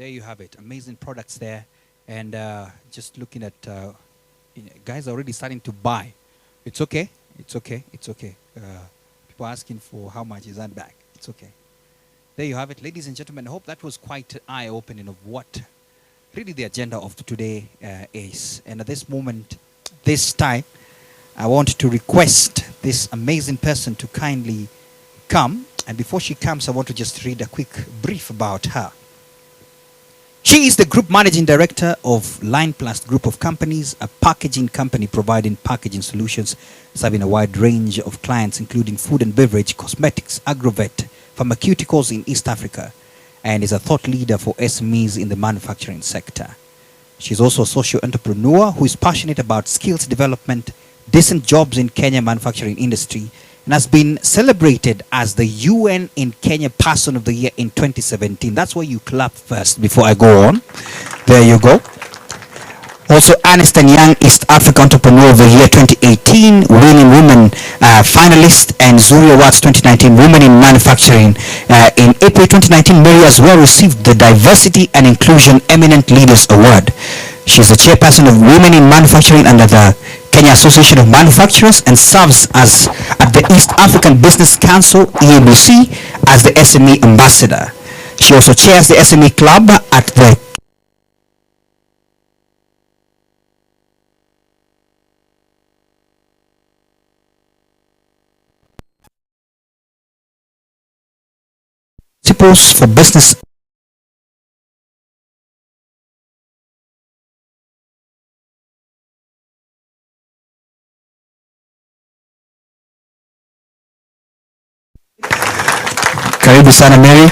there you have it. Amazing products there. And just looking at, guys are already starting to buy. It's okay. It's okay. It's okay. People asking for how much is that bag. It's okay. There you have it, ladies and gentlemen. I hope that was quite eye-opening of what really the agenda of today is. And at this moment, this time, I want to request this amazing person to kindly come. And before she comes, I want to just read a quick brief about her. She is the Group Managing Director of Line Plus Group of Companies, a packaging company providing packaging solutions, serving a wide range of clients, including food and beverage, cosmetics, agrovet, pharmaceuticals in East Africa, and is a thought leader for SMEs in the manufacturing sector. She's also a social entrepreneur who is passionate about skills development, decent jobs in Kenya manufacturing industry, and has been celebrated as the UN in Kenya Person of the Year in 2017. That's why you clap first before I go on. There you go. Also, Ernst & Young East Africa Entrepreneur of the Year 2018, Winning Women finalist, and Zuri Awards 2019 Women in Manufacturing. In April 2019, Mary as well received the Diversity and Inclusion Eminent Leaders Award. She's the chairperson of Women in Manufacturing under the Kenya Association of Manufacturers and serves as at the East African Business Council EABC as the SME ambassador. She also chairs the SME club at the Principles for Business. Karibu sana Mary.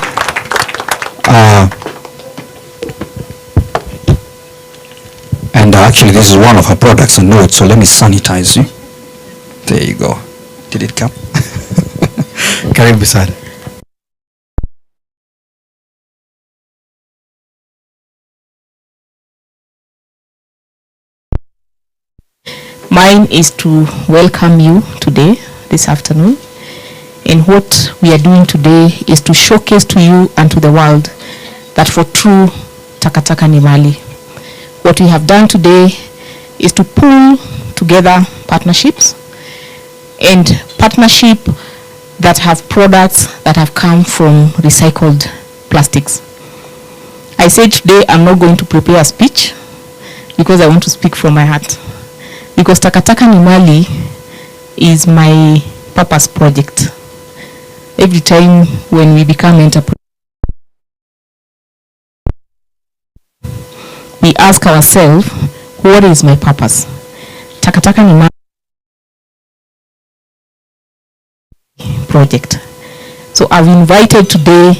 And actually this is one of her products, I know it, so let me sanitize you. There you go. Did it come? Karibu sana. Mine is to welcome you today, this afternoon. And what we are doing today is to showcase to you and to the world that for true TakaNiMali, what we have done today is to pull together partnerships and partnership that have products that have come from recycled plastics. I said today I'm not going to prepare a speech because I want to speak from my heart. Because TakaNiMali is my purpose project. Every time when we become entrepreneurs, we ask ourselves, what is my purpose? TakaNiMali project. So I've invited today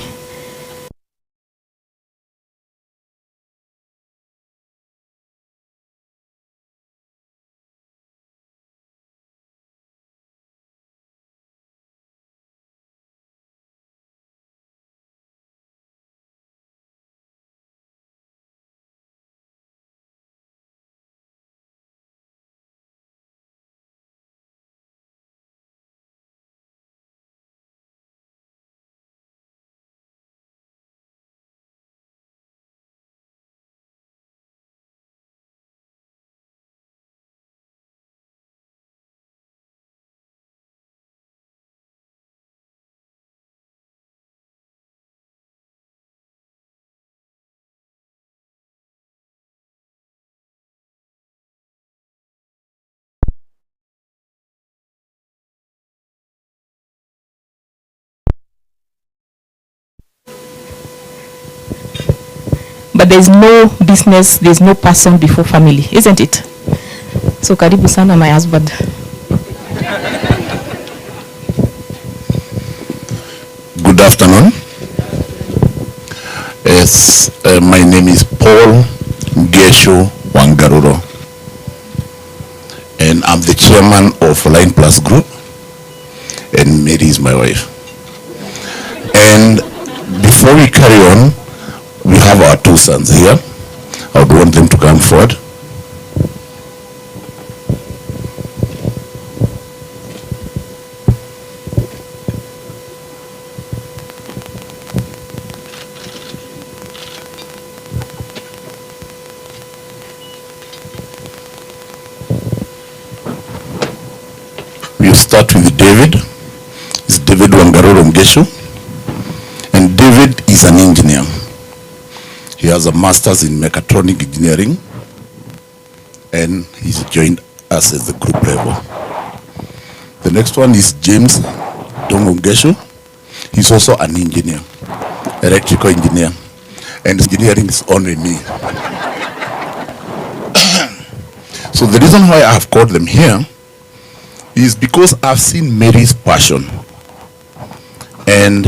but there's no business, there's no person before family, isn't it? So karibu sana my husband. Good afternoon. Yes, my name is Paul Gesho Wangaruro, and I'm the chairman of Line Plus Group, and Mary is my wife. And before we carry on, we have our two sons here. I would want them to come forward. we'll start with David. It's David Wangaroro Mgesho. And David is an engineer. He has a master's in mechatronic engineering, and he's joined us at the group level. The next one is James Dongo Mgesho. He's also an engineer, electrical engineer, and engineering is only me. So the reason why I have called them here is because I've seen Mary's passion, and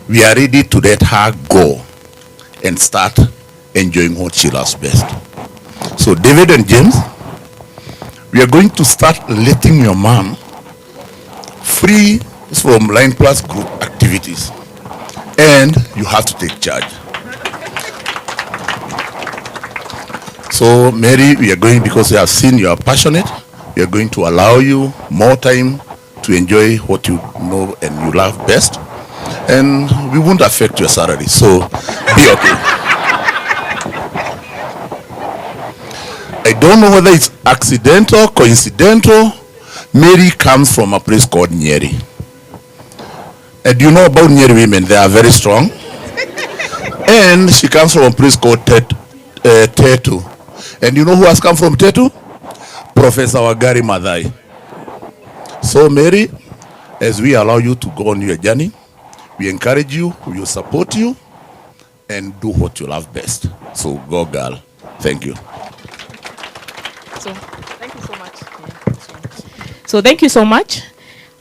we are ready to let her go and start enjoying what she loves best. So David and James, we are going to start letting your mom free from Line Plus group activities, and you have to take charge. So Mary, we are going, because we have seen you are passionate, we are going to allow you more time to enjoy what you know and you love best, and we won't affect your salary, so be okay. I don't know whether it's accidental, coincidental. Mary comes from a place called Nyeri. And you know about Nyeri women, they are very strong. And she comes from a place called Tetu. And you know who has come from Tetu? Professor Wagari Madhai. So Mary, as we allow you to go on your journey, we encourage you, we will support you, and do what you love best. So go, girl. Thank you. So thank you so much. So thank you so much.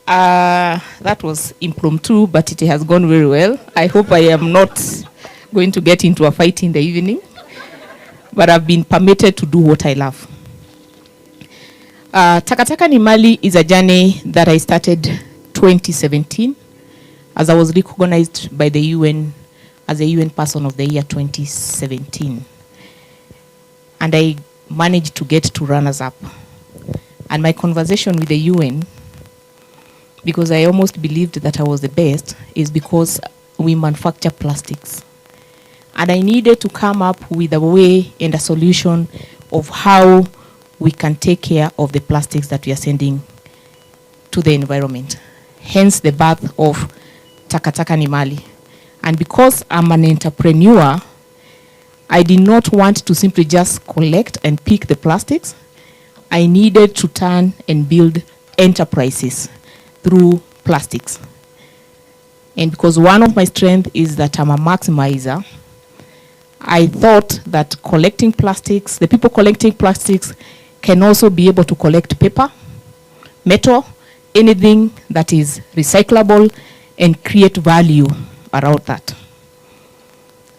That was impromptu, but it has gone very well. I hope I am not going to get into a fight in the evening, but I've been permitted to do what I love. TakaNiMali is a journey that I started 2017 as I was recognized by the UN as a UN Person of the Year 2017. And I managed to get to runners-up. And my conversation with the UN, because I almost believed that I was the best, is because we manufacture plastics. And I needed to come up with a way and a solution of how we can take care of the plastics that we are sending to the environment. Hence the birth of TakaNiMali. And because I'm an entrepreneur, I did not want to simply just collect and pick the plastics. I needed to turn and build enterprises through plastics. And because one of my strengths is that I'm a maximizer, I thought that collecting plastics, the people collecting plastics can also be able to collect paper, metal, anything that is recyclable, and create value around that.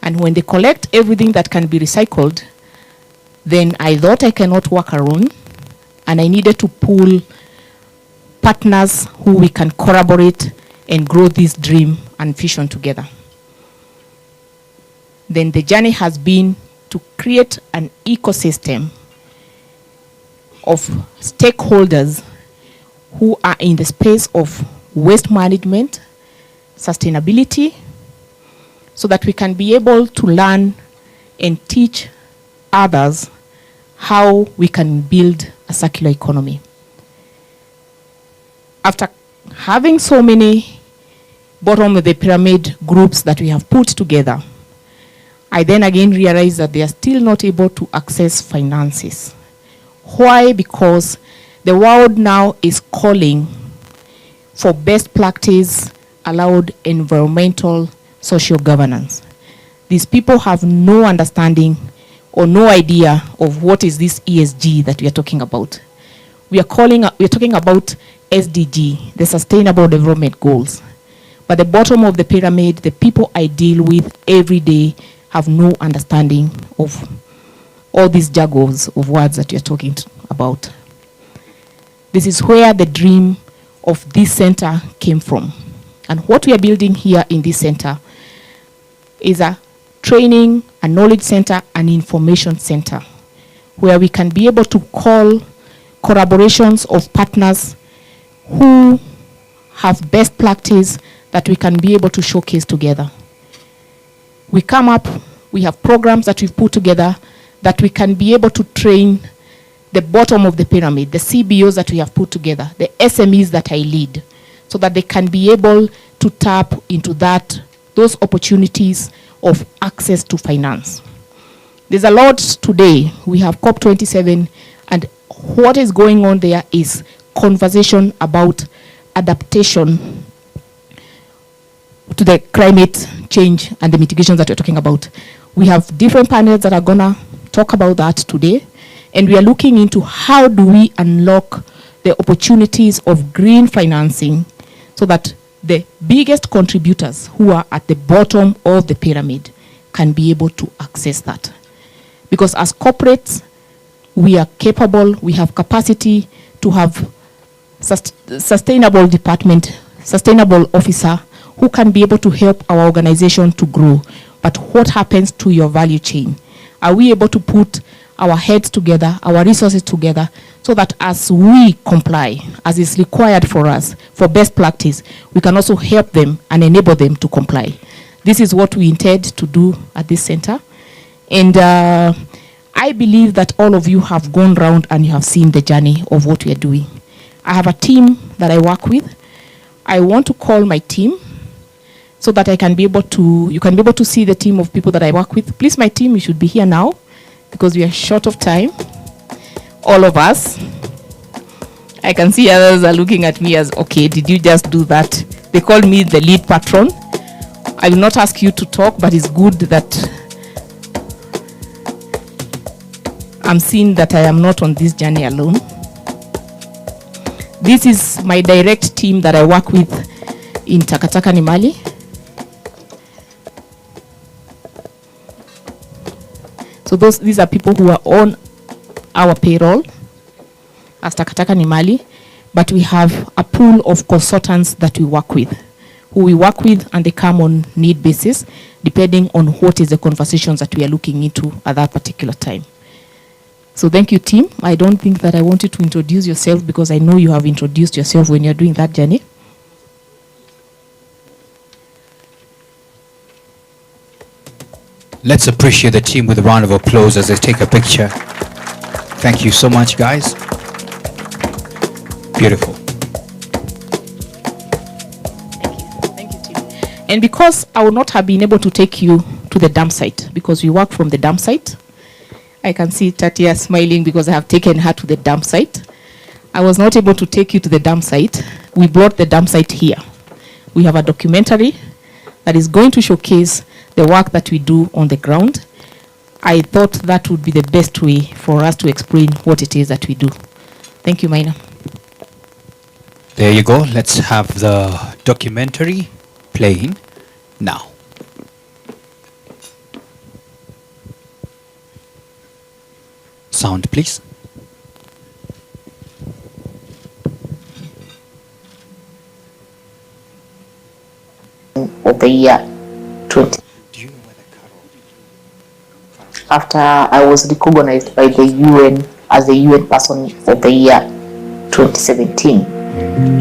And when they collect everything that can be recycled, then I thought I cannot work alone, and I needed to pull partners who we can collaborate and grow this dream and vision together. Then the journey has been to create an ecosystem of stakeholders who are in the space of waste management, sustainability, so that we can be able to learn and teach others how we can build a circular economy. After having so many bottom of the pyramid groups that we have put together, I then again realized that they are still not able to access finances. Why? Because the world now is calling for best practice allowed environmental social governance. These people have no understanding or no idea of what is this ESG that we are talking about. We are talking about SDG, the Sustainable Development Goals. But the bottom of the pyramid, the people I deal with every day have no understanding of all these jargons of words that you're talking about. This is where the dream of this center came from. And what we are building here in this center is a training, a knowledge center, an information center, where we can be able to call collaborations of partners who have best practice that we can be able to showcase together. We come up, we have programs that we've put together that we can be able to train the bottom of the pyramid, the CBOs that we have put together, the SMEs that I lead, so that they can be able to tap into those opportunities of access to finance. There's a lot today. We have COP27, and what is going on there is conversation about adaptation to the climate change and the mitigations that we're talking about. We have different panels that are gonna talk about that today, and we are looking into how do we unlock the opportunities of green financing so that the biggest contributors who are at the bottom of the pyramid can be able to access that. Because as corporates, we are capable, we have capacity to have sustainable department, sustainable officer who can be able to help our organization to grow. But what happens to your value chain? Are we able to put our heads together, our resources together, so that as we comply, as is required for us, for best practice, we can also help them and enable them to comply. This is what we intend to do at this center. And I believe that all of you have gone round and you have seen the journey of what we are doing. I have a team that I work with. I want to call my team so that I can be able to, you can be able to see the team of people that I work with. Please, my team, you should be here now because we are short of time. All of us. I can see others are looking at me as, okay, did you just do that? They call me the lead patron. I will not ask you to talk, but it's good that I'm seeing that I am not on this journey alone. This is my direct team that I work with in TakaNiMali. So these are people who are on our payroll as TakaNiMali, but we have a pool of consultants that we work with, and they come on need basis, depending on what is the conversations that we are looking into at that particular time. So thank you, team. I don't think that I want you to introduce yourself because I know you have introduced yourself when you're doing that journey. Let's appreciate the team with a round of applause as they take a picture. Thank you so much, guys. Beautiful. Thank you, team. And because I would not have been able to take you to the dump site, because we work from the dump site, I can see Tatia smiling because I have taken her to the dump site. I was not able to take you to the dump site. We brought the dump site here. We have a documentary that is going to showcase the work that we do on the ground. I thought that would be the best way for us to explain what it is that we do. Thank you, Maina. There you go. Let's have the documentary playing now. Sound, please. Of the year 20. After I was recognized by the UN as the UN Person of the Year 2017,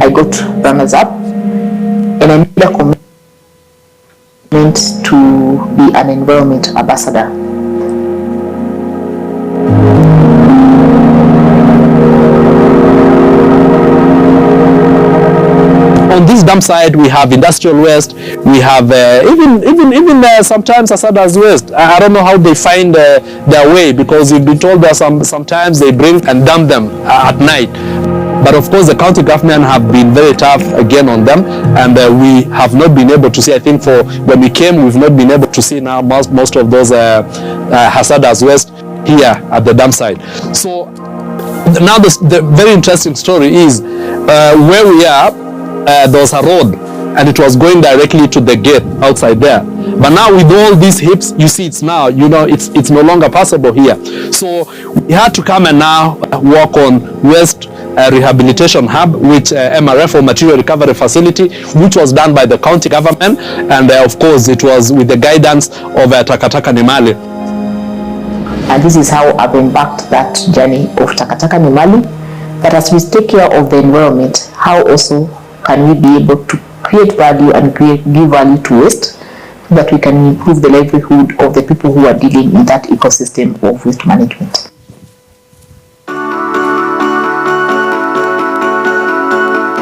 I got runners up, and I made a commitment to be an environment ambassador. On this dump site, we have industrial waste. We have even sometimes hazardous waste. I don't know how they find their way, because we've been told that sometimes they bring and dump them at night. But of course, the county government have been very tough again on them, and we have not been able to see. I think for when we came, we've not been able to see now most of those hazardous waste here at the dump site. So now the very interesting story is where we are. There was a road and it was going directly to the gate outside there, but now with all these hips, you see it's now, it's no longer possible here. So we had to come and now work on waste rehabilitation hub, which MRF, or material recovery facility, which was done by the county government, and of course it was with the guidance of TakaNiMali. And this is how I've embarked that journey of TakaNiMali, that as we take care of the environment, how also can we be able to create value and give value to waste, so that we can improve the livelihood of the people who are dealing in that ecosystem of waste management.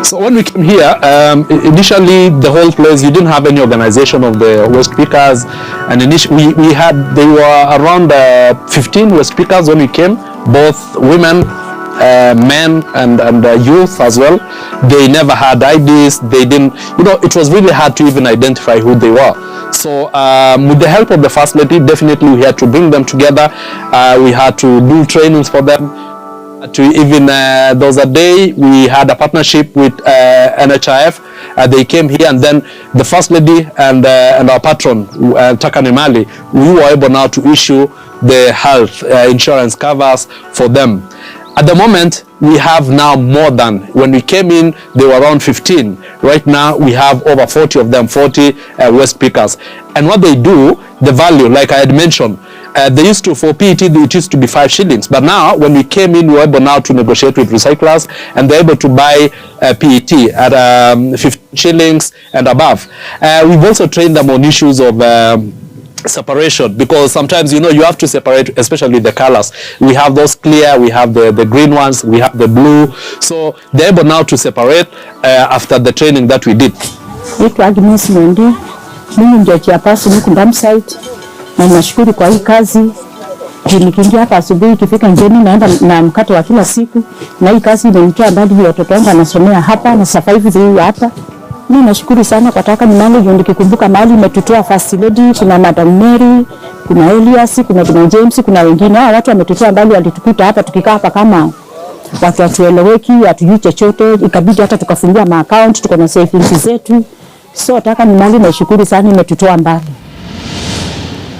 So when we came here, initially the whole place, you didn't have any organization of the waste pickers, and initially they were around 15 waste pickers when we came, both women, men and youth as well. They never had IDs. They didn't, it was really hard to even identify who they were. So with the help of the First Lady, definitely we had to bring them together. We had to do trainings for them. To even there was a day we had a partnership with NHIF. They came here, and then the First Lady and our patron TakaNiMali, we were able now to issue the health insurance covers for them. At the moment, we have now more than, when we came in, they were around 15. Right now, we have over 40 of them, 40 waste pickers. And what they do, the value, like I had mentioned, they used to, for PET, it used to be 5 shillings. But now, when we came in, we were able now to negotiate with recyclers, and they're able to buy PET at 15 shillings and above. We've also trained them on issues of separation, because sometimes you have to separate, especially the colors. We have those clear, we have the green ones, we have the blue. So they're able now to separate after the training that we did. Mimi ndio chairperson huku Ndamsite, na nashukuru kwa hii kazi. Nikiingia hapa asubuhi, ikifika jioni naenda na mkate wa kila siku, na hii kazi imenitoa mbali. Watoto wangu wanasomea hapa na sasa hivi hapa. Mimi nashukuru sana kwa TakaNiMali, ndio nikikumbuka mahali imetutoa First Lady, kuna Madam Mary, kuna Elias, kuna James, kuna wengine. Hao watu wametutoa mbali, walitukuta hapa tukikaa hapa kama watu watueleweki, hatujui chochote, ikabidi hata tukafungua account, tuko na savings zetu. So TakaNiMali nashukuru sana, imetutoa mbali.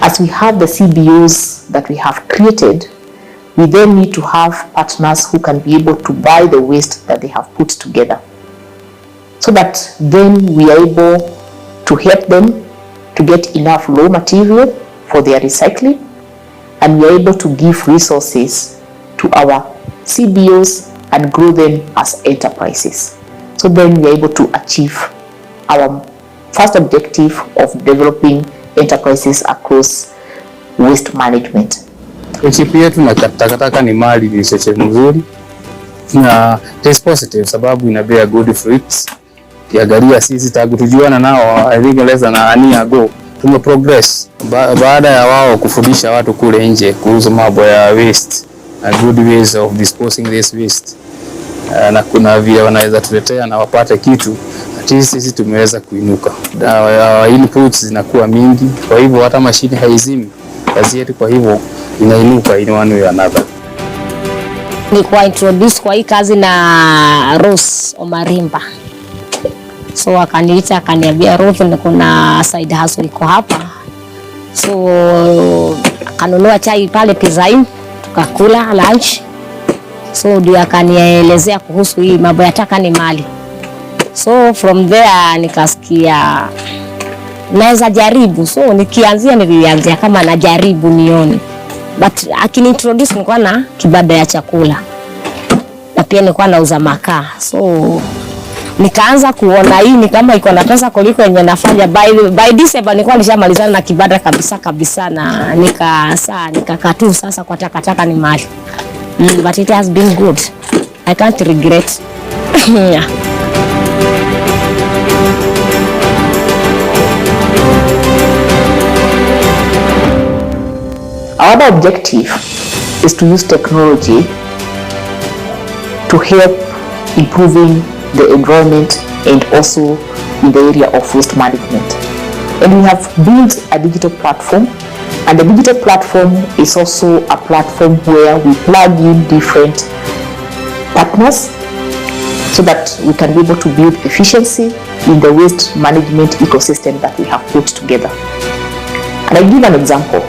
As we have the CBOs that we have created, we then need to have partners who can be able to buy the waste that they have put together, so that then we are able to help them to get enough raw material for their recycling, and we are able to give resources to our CBOs and grow them as enterprises. So then we are able to achieve our first objective of developing enterprises across waste management. Echipi yetu na TakaNiMali ni cheche mzuri na it's positive, sababu ina bear good fruits. Kiangalia sisi tangu tujuana nao, I think less than a year ago, tume progress baada ya wao kufundisha watu kule nje kuhusu mambo ya waste and good ways of disposing this waste, na kuna vile wanaweza tuletea na wapate kitu. Sisi tumeweza kuinuka, inputs zinakuwa mingi, kwa hivyo hata mashine haizimi kazi yetu, kwa hivyo inainuka in one way or another. Nilikuwa introduce kwa hii kazi na Rose Omarimba, so akaniita akaniambia, Rose, kuna side hustle iko hapa, so akanunua chai pale Pizain, tukakula lunch, so ndio akanielezea kuhusu hii mambo ya TakaNiMali. So from there nikasikia naweza jaribu, so nilianzia kama najaribu nione, but akiniintroduce nilikuwa na kibanda ya chakula na pia nilikuwa nauza makaa, so nikaanza kuona hii ni kama iko na pesa kuliko yenye nafanya. By December nilikuwa nishamalizana na kibanda kabisa, na nikakaa tu sasa kwa TakaNiMali. But it has been good, I can't regret. Yeah. Our other objective is to use technology to help improving the environment and also in the area of waste management. And we have built a digital platform, and the digital platform is also a platform where we plug in different partners so that we can be able to build efficiency in the waste management ecosystem that we have put together. And I give an example.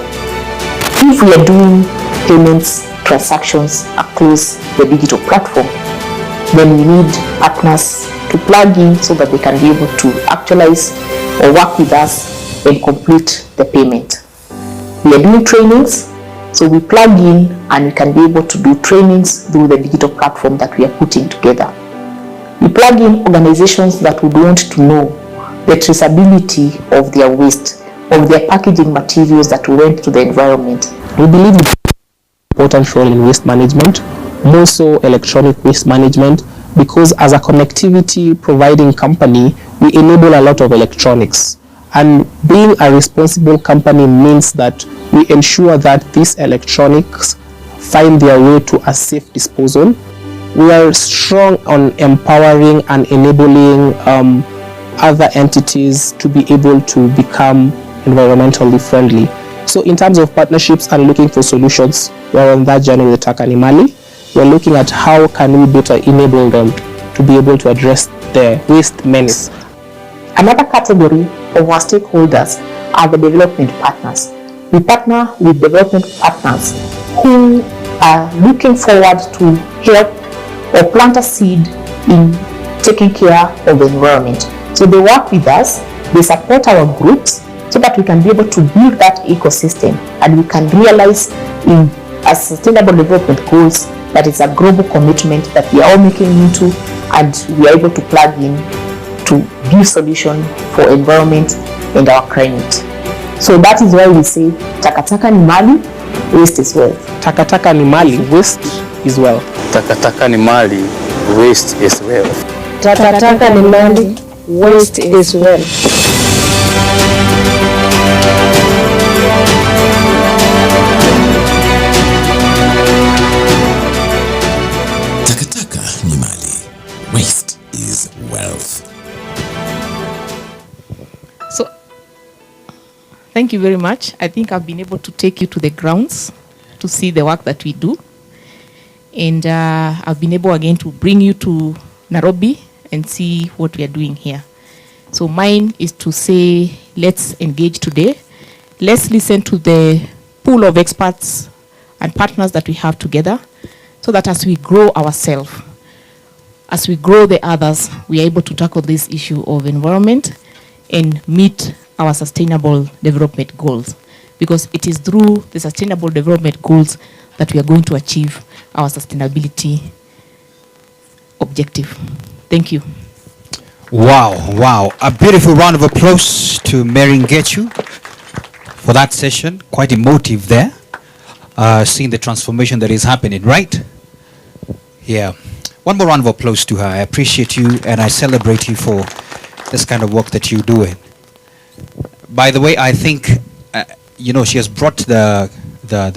If we are doing payments, transactions across the digital platform, then we need partners to plug in so that they can be able to actualize or work with us and complete the payment. We are doing trainings, so we plug in and we can be able to do trainings through the digital platform that we are putting together. We plug in organizations that would want to know the traceability of their waste, of their packaging materials that went to the environment. We believe in important role in waste management, more so electronic waste management, because as a connectivity providing company, we enable a lot of electronics. And being a responsible company means that we ensure that these electronics find their way to a safe disposal. We are strong on empowering and enabling other entities to be able to become environmentally friendly. So in terms of partnerships and looking for solutions, we're on that journey with TakaNiMali. We're looking at how can we better enable them to be able to address the waste menace. Another category of our stakeholders are the development partners. We partner with development partners who are looking forward to help or plant a seed in taking care of the environment. So they work with us, they support our groups so that we can be able to build that ecosystem and we can realize in a sustainable development goals that is a global commitment that we are all making into, and we are able to plug in to give solution for environment and our climate. So that is why we say TakaNiMali, waste is wealth. TakaNiMali, waste is wealth. TakaNiMali, waste is wealth. TakaNiMali, waste is wealth. TakaNiMali, waste is wealth. So, thank you very much. I think I've been able to take you to the grounds to see the work that we do. And I've been able again to bring you to Nairobi and see what we are doing here. So mine is to say, let's engage today. Let's listen to the pool of experts and partners that we have together so that as we grow ourselves, as we grow the others, we are able to tackle this issue of environment and meet our sustainable development goals. Because it is through the sustainable development goals that we are going to achieve our sustainability objective. Thank you. Wow, wow. A beautiful round of applause to Mary Ngechu for that session. Quite emotive there. Seeing the transformation that is happening, right? Yeah. One more round of applause to her. I appreciate you and I celebrate you for this kind of work that you're doing. By the way, I think, she has brought the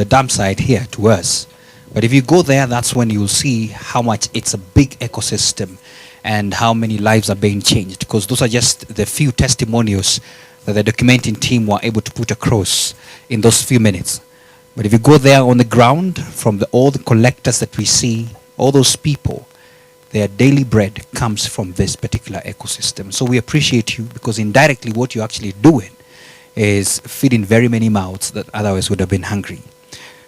dump site here to us. But if you go there, that's when you'll see how much it's a big ecosystem and how many lives are being changed, because those are just the few testimonials that the documenting team were able to put across in those few minutes. But if you go there on the ground, from all the collectors that we see, all those people, their daily bread comes from this particular ecosystem. So we appreciate you, because indirectly what you're actually doing is feeding very many mouths that otherwise would have been hungry.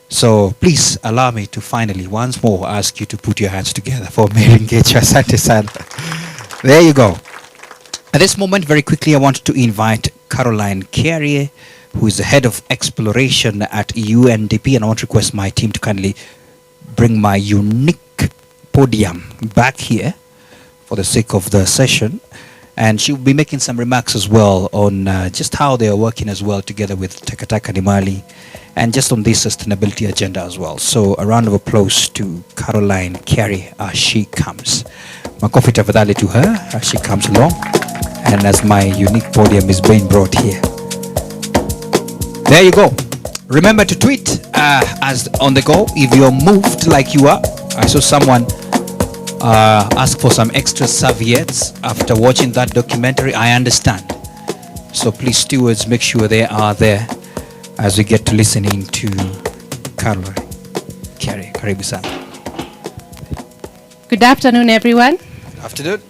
So please allow me to finally once more ask you to put your hands together for Mary Ngechu. Asante sana. There you go. At this moment, very quickly, I want to invite Caroline Carrier, who is the head of exploration at UNDP, and I want to request my team to kindly bring my unique podium back here for the sake of the session. And she will be making some remarks as well on just how they are working as well together with TakaNiMali and just on this sustainability agenda as well. So a round of applause to Caroline Carey as she comes. Makofi tafadhali to her as she comes along, and as my unique podium is being brought here. There you go. Remember to tweet as on the go if you're moved like you are. I saw someone ask for some extra serviettes after watching that documentary. I understand. So please, stewards, make sure they are there as we get to listening to Caroline Carey. Karibu sana. Good afternoon, everyone. Good afternoon.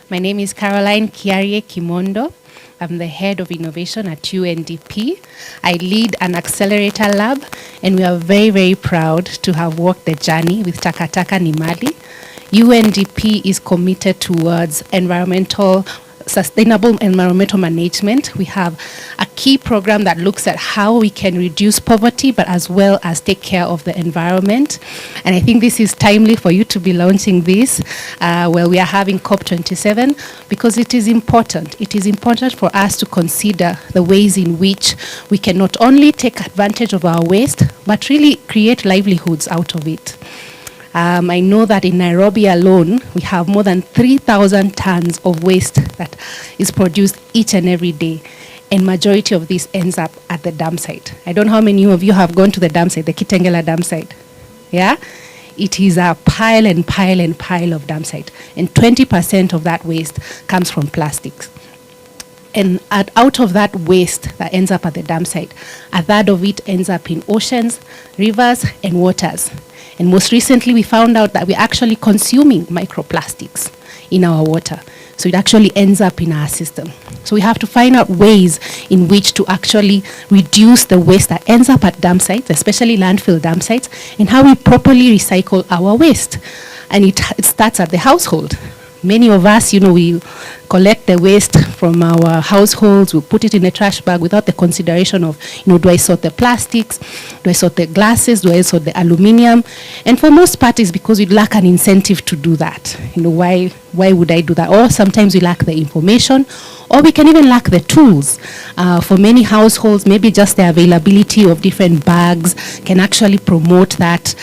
My name is Caroline Kiarie Kimondo. I'm the head of innovation at UNDP. I lead an accelerator lab, and we are very, very proud to have walked the journey with TakaNiMali. UNDP is committed towards sustainable environmental management. We have a key program that looks at how we can reduce poverty, but as well as take care of the environment. And I think this is timely for you to be launching this while we are having COP27, because it is important. It is important for us to consider the ways in which we can not only take advantage of our waste, but really create livelihoods out of it. I know that in Nairobi alone, we have more than 3,000 tons of waste that is produced each and every day. And majority of this ends up at the dump site. I don't know how many of you have gone to the dump site, the Kitengela dump site. Yeah? It is a pile and pile and pile of dump site. And 20% of that waste comes from plastics. And out of that waste that ends up at the dump site, a third of it ends up in oceans, rivers, and waters. And most recently, we found out that we're actually consuming microplastics in our water. So it actually ends up in our system. So we have to find out ways in which to actually reduce the waste that ends up at dump sites, especially landfill dump sites, and how we properly recycle our waste. And it starts at the household. Many of us, we collect the waste from our households, we put it in a trash bag without the consideration of, do I sort the plastics, do I sort the glasses, do I sort the aluminium? And for most parties, because we lack an incentive to do that. Why would I do that? Or sometimes we lack the information, or we can even lack the tools. For many households, maybe just the availability of different bags can actually promote that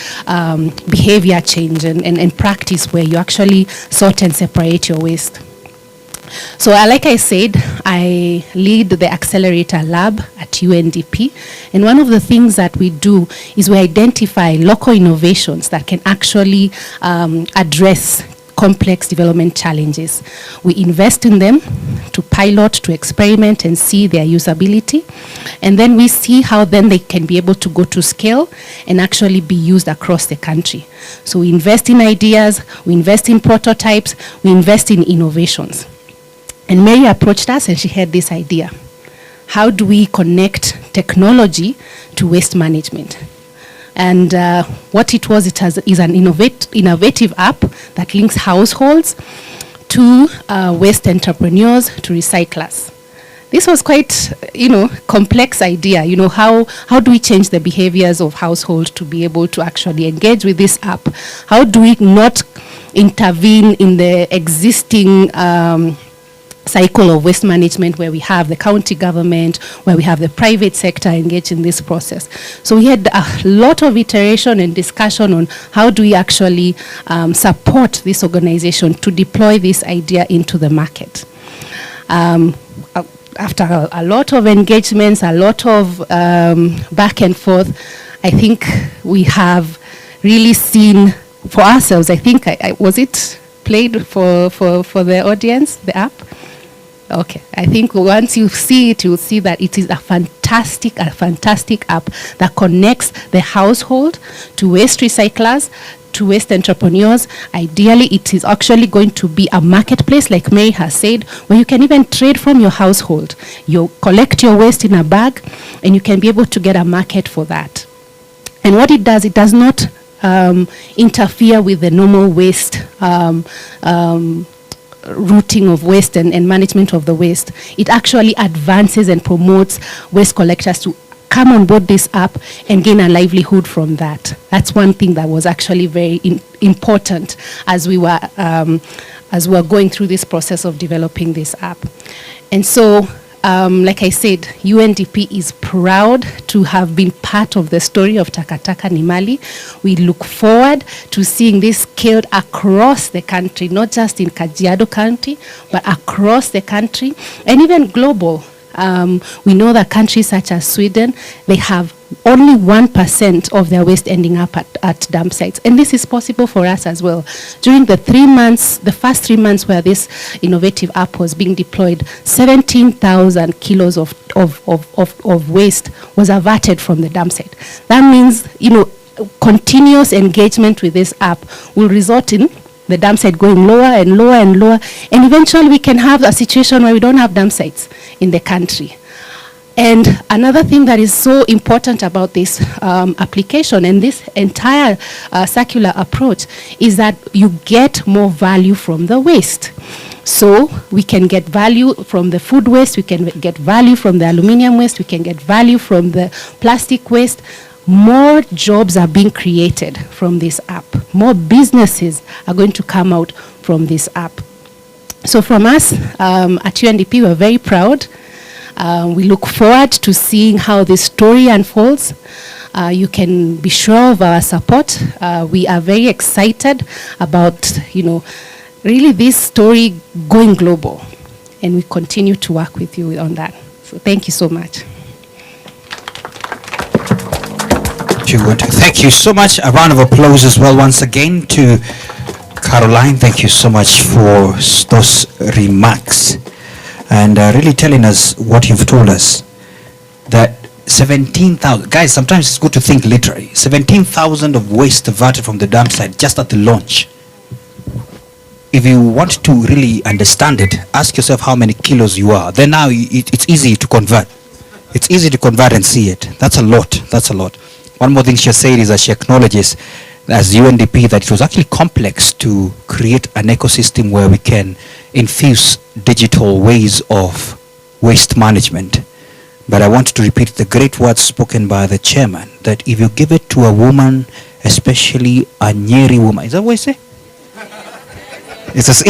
behavior change and practice where you actually sort and separate your waste. So like I said, I lead the Accelerator Lab at UNDP. And one of the things that we do is we identify local innovations that can actually address complex development challenges. We invest in them to pilot, to experiment and see their usability. And then we see how then they can be able to go to scale and actually be used across the country. So we invest in ideas, we invest in prototypes, we invest in innovations. And Mary approached us and she had this idea. How do we connect technology to waste management? And what it was, is an innovative app that links households to waste entrepreneurs, to recyclers. This was quite, complex idea. How do we change the behaviors of households to be able to actually engage with this app? How do we not intervene in the existing cycle of waste management where we have the county government, where we have the private sector engaged in this process? So we had a lot of iteration and discussion on how do we actually support this organization to deploy this idea into the market. After a lot of engagements, a lot of back and forth, I think we have really seen for ourselves, I think, was it played for the audience, the app? Okay, I think once you see it, you'll see that it is a fantastic app that connects the household to waste recyclers, to waste entrepreneurs. Ideally, it is actually going to be a marketplace, like May has said, where you can even trade from your household. You collect your waste in a bag, and you can be able to get a market for that. And what it does not interfere with the normal waste routing of waste and management of the waste. It actually advances and promotes waste collectors to come on board this app and gain a livelihood from that. That's one thing that was actually very important as we were going through this process of developing this app. And so, like I said, UNDP is proud to have been part of the story of TakaNiMali. We look forward to seeing this scaled across the country, not just in Kajiado County, but across the country and even global. We know that countries such as Sweden, they have only 1% of their waste ending up at dump sites. And this is possible for us as well. During the first 3 months where this innovative app was being deployed, 17,000 kilos of waste was averted from the dump site. That means, continuous engagement with this app will result in the dump site going lower and lower and lower. And eventually we can have a situation where we don't have dump sites in the country. And another thing that is so important about this application and this entire circular approach is that you get more value from the waste. So we can get value from the food waste, we can get value from the aluminium waste, we can get value from the plastic waste. More jobs are being created from this app. More businesses are going to come out from this app. So from us at UNDP, we're very proud We look forward to seeing how this story unfolds. You can be sure of our support. We are very excited about, really this story going global, and we continue to work with you on that. So thank you so much. Thank you so much. A round of applause as well once again to Caroline. Thank you so much for those remarks and really telling us what you've told us, that 17,000, guys, sometimes it's good to think literally. 17,000 of waste diverted from the dump site just at the launch. If you want to really understand it, ask yourself how many kilos you are. Then now it's easy to convert. It's easy to convert and see it. That's a lot. That's a lot. One more thing she said is that she acknowledges as UNDP that it was actually complex to create an ecosystem where we can infuse digital ways of waste management. But I want to repeat the great words spoken by the chairman, that if you give it to a woman, especially a Nyeri woman, is that what you say? It's as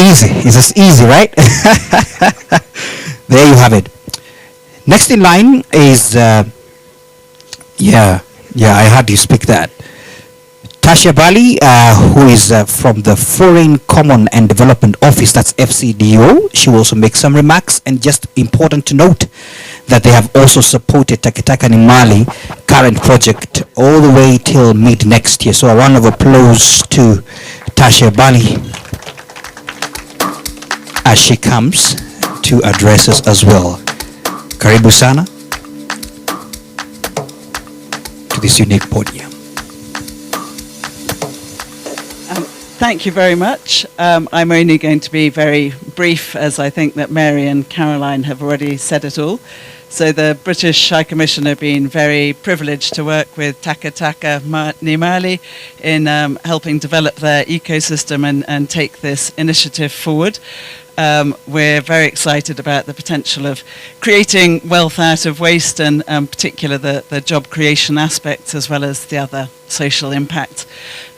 easy, right? There you have it. Next in line is, I heard you speak that. Tasha Bali, who is from the Foreign Common and Development Office, that's FCDO. She will also make some remarks, and just important to note that they have also supported TakaNiMali current project all the way till mid next year. So a round of applause to Tasha Bali as she comes to address us as well. Karibu sana to this unique podium. Thank you very much. I'm only going to be very brief, as I think that Mary and Caroline have already said it all. So the British High Commission have been very privileged to work with TakaNiMali in helping develop their ecosystem and take this initiative forward. We're very excited about the potential of creating wealth out of waste, and particularly the job creation aspects as well as the other social impact.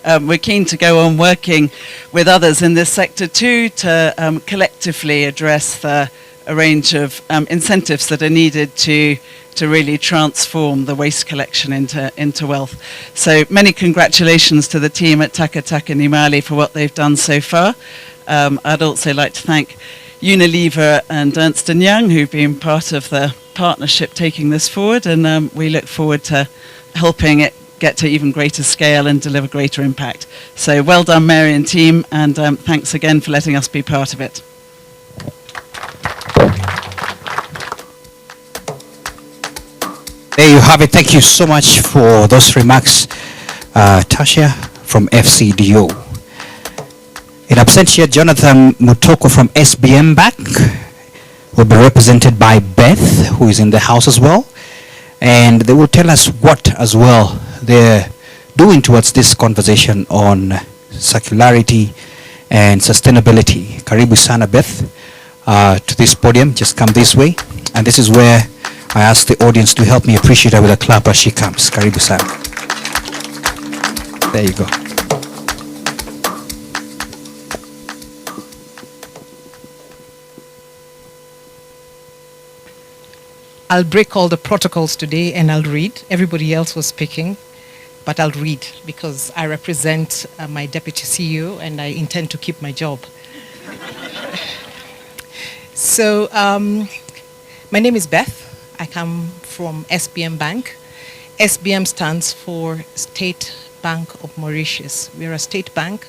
We're keen to go on working with others in this sector too to collectively address a range of incentives that are needed to really transform the waste collection into wealth. So many congratulations to the team at TakaNiMali for what they've done so far. I'd also like to thank Unilever and Ernst & Young, who've been part of the partnership taking this forward, and we look forward to helping it get to even greater scale and deliver greater impact. So well done, Mary and team, and thanks again for letting us be part of it. There you have it. Thank you so much for those remarks, Tasha from FCDO. In absentia, Jonathan Mutoko from SBM Bank will be represented by Beth, who is in the house as well. And they will tell us what as well they're doing towards this conversation on circularity and sustainability. Karibu sana, Beth, to this podium. Just come this way. And this is where I ask the audience to help me appreciate her with a clap as she comes. Karibu sana. There you go. I'll break all the protocols today and I'll read. Everybody else was speaking, but I'll read because I represent my deputy CEO and I intend to keep my job. So my name is Beth. I come from SBM Bank. SBM stands for State Bank of Mauritius. We're a state bank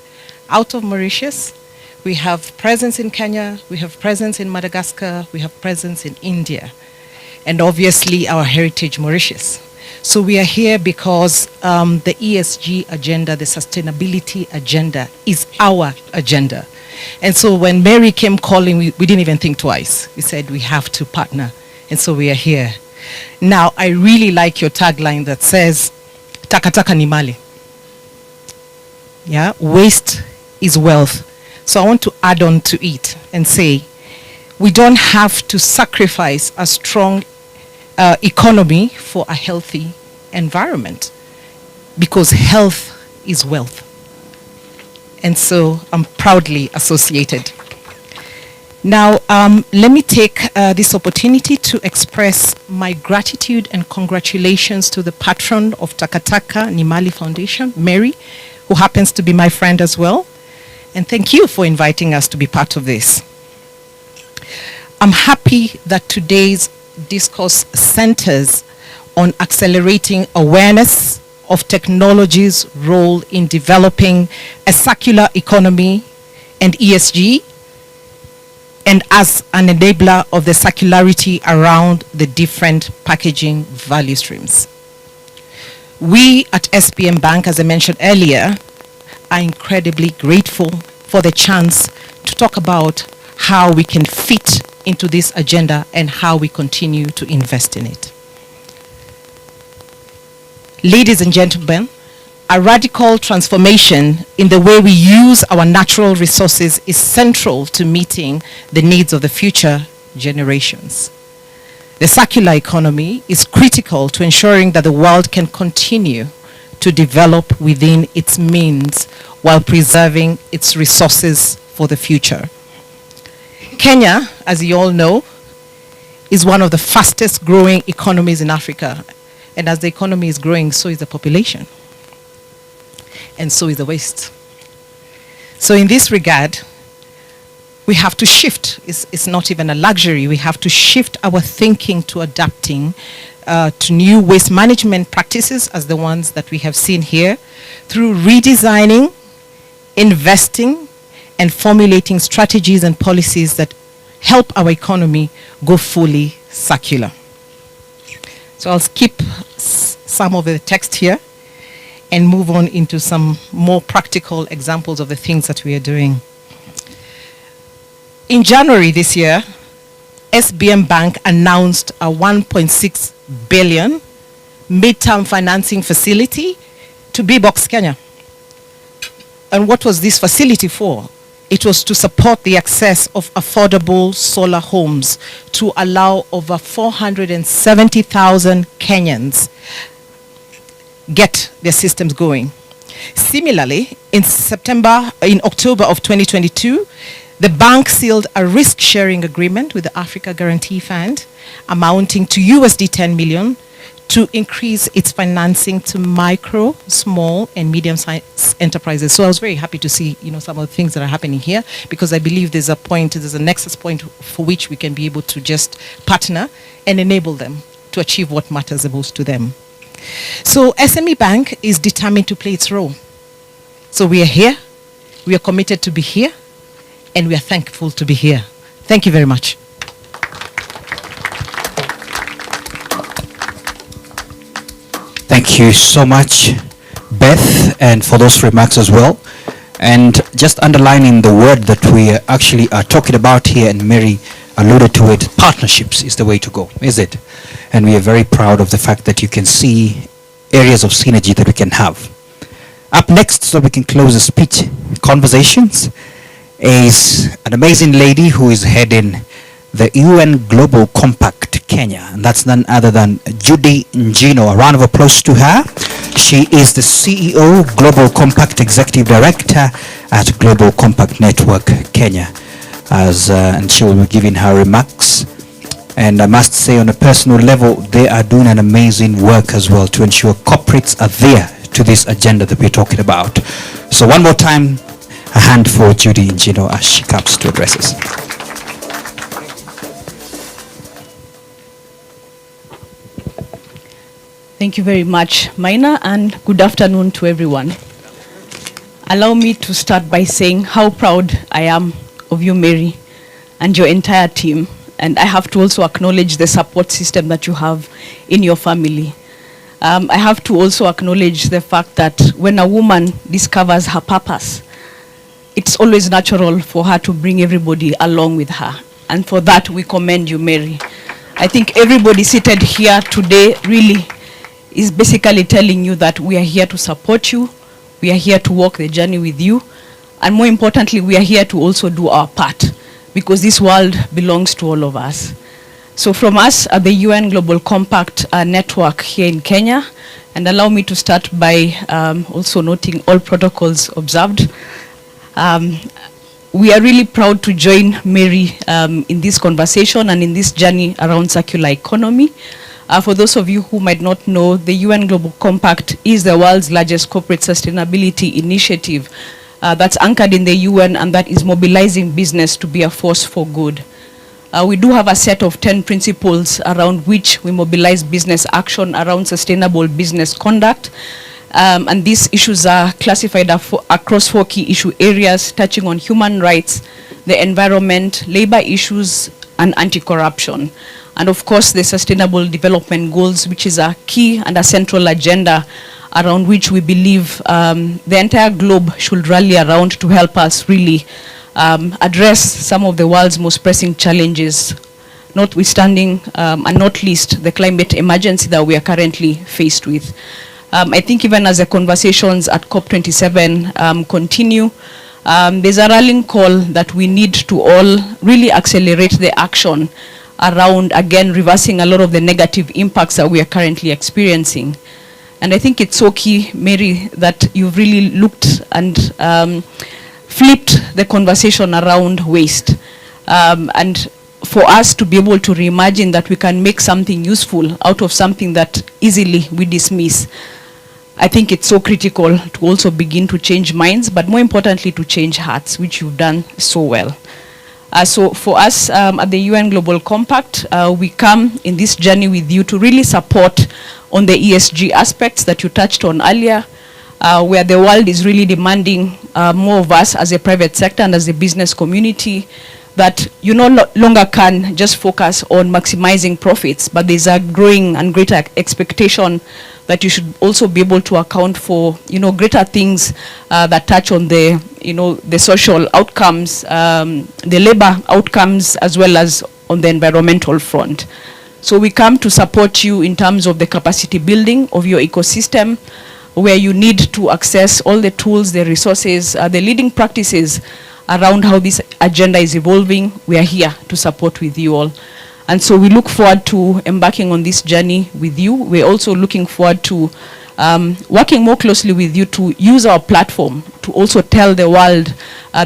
out of Mauritius. We have presence in Kenya, we have presence in Madagascar, we have presence in India, and obviously our heritage, Mauritius. So we are here because the ESG agenda, the sustainability agenda is our agenda. And so when Mary came calling, we didn't even think twice. We said we have to partner. And so we are here. Now, I really like your tagline that says, TakaNiMali. Yeah, waste is wealth. So I want to add on to it and say, we don't have to sacrifice a strong economy for a healthy environment, because health is wealth. And so I'm proudly associated. Now, let me take this opportunity to express my gratitude and congratulations to the patron of TakaNiMali Foundation, Mary, who happens to be my friend as well. And thank you for inviting us to be part of this. I'm happy that today's discourse centers on accelerating awareness of technology's role in developing a circular economy and ESG, and as an enabler of the circularity around the different packaging value streams. We at SBM Bank, as I mentioned earlier, are incredibly grateful for the chance to talk about how we can fit into this agenda and how we continue to invest in it. Ladies and gentlemen, a radical transformation in the way we use our natural resources is central to meeting the needs of the future generations. The circular economy is critical to ensuring that the world can continue to develop within its means while preserving its resources for the future. Kenya, as you all know, is one of the fastest growing economies in Africa. And as the economy is growing, so is the population. And so is the waste. So in this regard, we have to shift. It's not even a luxury. We have to shift our thinking to adapting to new waste management practices as the ones that we have seen here, through redesigning, investing, and formulating strategies and policies that help our economy go fully circular. So I'll skip some of the text here and move on into some more practical examples of the things that we are doing. In January this year, SBM Bank announced a 1.6 billion midterm financing facility to B-Box Kenya. And what was this facility for? It was to support the access of affordable solar homes to allow over 470,000 Kenyans get their systems going. Similarly, in October of 2022, the bank sealed a risk-sharing agreement with the Africa Guarantee Fund amounting to USD 10 million to increase its financing to micro, small, and medium-sized enterprises. So I was very happy to see, some of the things that are happening here, because I believe there's a nexus point for which we can be able to just partner and enable them to achieve what matters the most to them. So SME Bank is determined to play its role. So we are here, we are committed to be here, and we are thankful to be here. Thank you very much. Thank you so much, Beth, and for those remarks as well. And just underlining the word that we actually are talking about here, and Mary alluded to it, partnerships is the way to go, is it? And we are very proud of the fact that you can see areas of synergy that we can have. Up next, so we can close the speech conversations, is an amazing lady who is heading the UN Global Compact Kenya, and that's none other than Judy Njino. A round of applause to her. She is the CEO, Global Compact Executive Director at Global Compact Network Kenya, and she will be giving her remarks. And I must say, on a personal level, they are doing an amazing work as well to ensure corporates are there to this agenda that we're talking about. So one more time, a hand for Judy Njino as she comes to address us. Thank you very much, Maina, and good afternoon to everyone. Allow me to start by saying how proud I am of you, Mary, and your entire team. And I have to also acknowledge the support system that you have in your family. I have to also acknowledge the fact that when a woman discovers her purpose, it's always natural for her to bring everybody along with her. And for that, we commend you, Mary. I think everybody seated here today really is basically telling you that we are here to support you, we are here to walk the journey with you, and more importantly, we are here to also do our part, because this world belongs to all of us. So from us at the UN Global Compact Network here in Kenya, and allow me to start by also noting all protocols observed. we are really proud to join Mary in this conversation and in this journey around circular economy. For those of you who might not know, the UN Global Compact is the world's largest corporate sustainability initiative that's anchored in the UN and that is mobilizing business to be a force for good. We do have a set of 10 principles around which we mobilize business action around sustainable business conduct. And these issues are classified across 4 key issue areas touching on human rights, the environment, labor issues, and anti-corruption. And of course, the Sustainable Development Goals, which is a key and a central agenda around which we believe the entire globe should rally around to help us really address some of the world's most pressing challenges, notwithstanding and not least the climate emergency that we are currently faced with. I think even as the conversations at COP27 continue, there's a rallying call that we need to all really accelerate the action around, again, reversing a lot of the negative impacts that we are currently experiencing. And I think it's so key, Mary, that you've really looked and flipped the conversation around waste. And for us to be able to reimagine that we can make something useful out of something that easily we dismiss, I think it's so critical to also begin to change minds, but more importantly to change hearts, which you've done so well. So for us at the UN Global Compact, we come in this journey with you to really support on the ESG aspects that you touched on earlier, where the world is really demanding more of us as a private sector and as a business community, that you no longer can just focus on maximizing profits, but there's a growing and greater expectation that you should also be able to account for, greater things that touch on the, the social outcomes, the labor outcomes, as well as on the environmental front. So we come to support you in terms of the capacity building of your ecosystem, where you need to access all the tools, the resources, the leading practices around how this agenda is evolving. We are here to support with you all. And so we look forward to embarking on this journey with you. We're also looking forward to working more closely with you to use our platform to also tell the world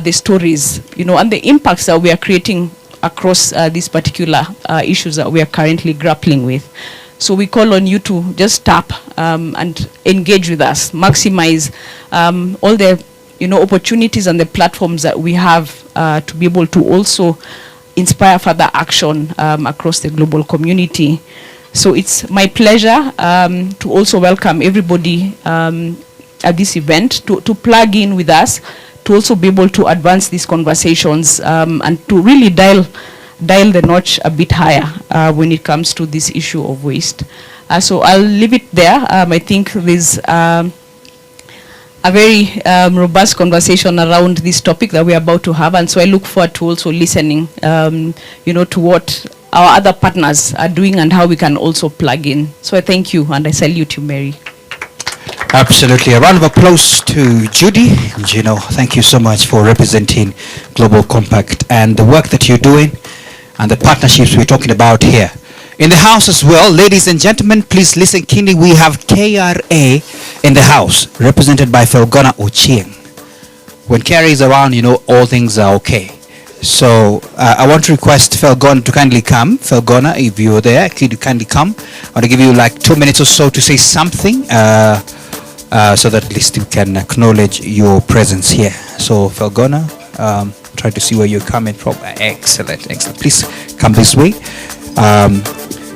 the stories, and the impacts that we are creating across these particular issues that we are currently grappling with. So we call on you to just tap and engage with us, maximize all the opportunities and the platforms that we have to be able to also inspire further action across the global community. So it's my pleasure to also welcome everybody at this event to plug in with us, to also be able to advance these conversations and to really dial the notch a bit higher when it comes to this issue of waste. So I'll leave it there. I think there's a very robust conversation around this topic that we're about to have, and so I look forward to also listening, to what our other partners are doing and how we can also plug in. So I thank you, and I salute you, Mary. Absolutely. A round of applause to Judy. Thank you so much for representing Global Compact and the work that you're doing and the partnerships we're talking about here. In the house as well, ladies and gentlemen, please listen keenly. We have KRA in the house, represented by Felgona Ochieng. When KRA is around, all things are okay. So I want to request Felgona to kindly come. Felgona, if you're there, could you kindly come? I want to give you like 2 minutes or so to say something, so that at least we can acknowledge your presence here. So Felgona, try to see where you're coming from. Excellent. Please come this way.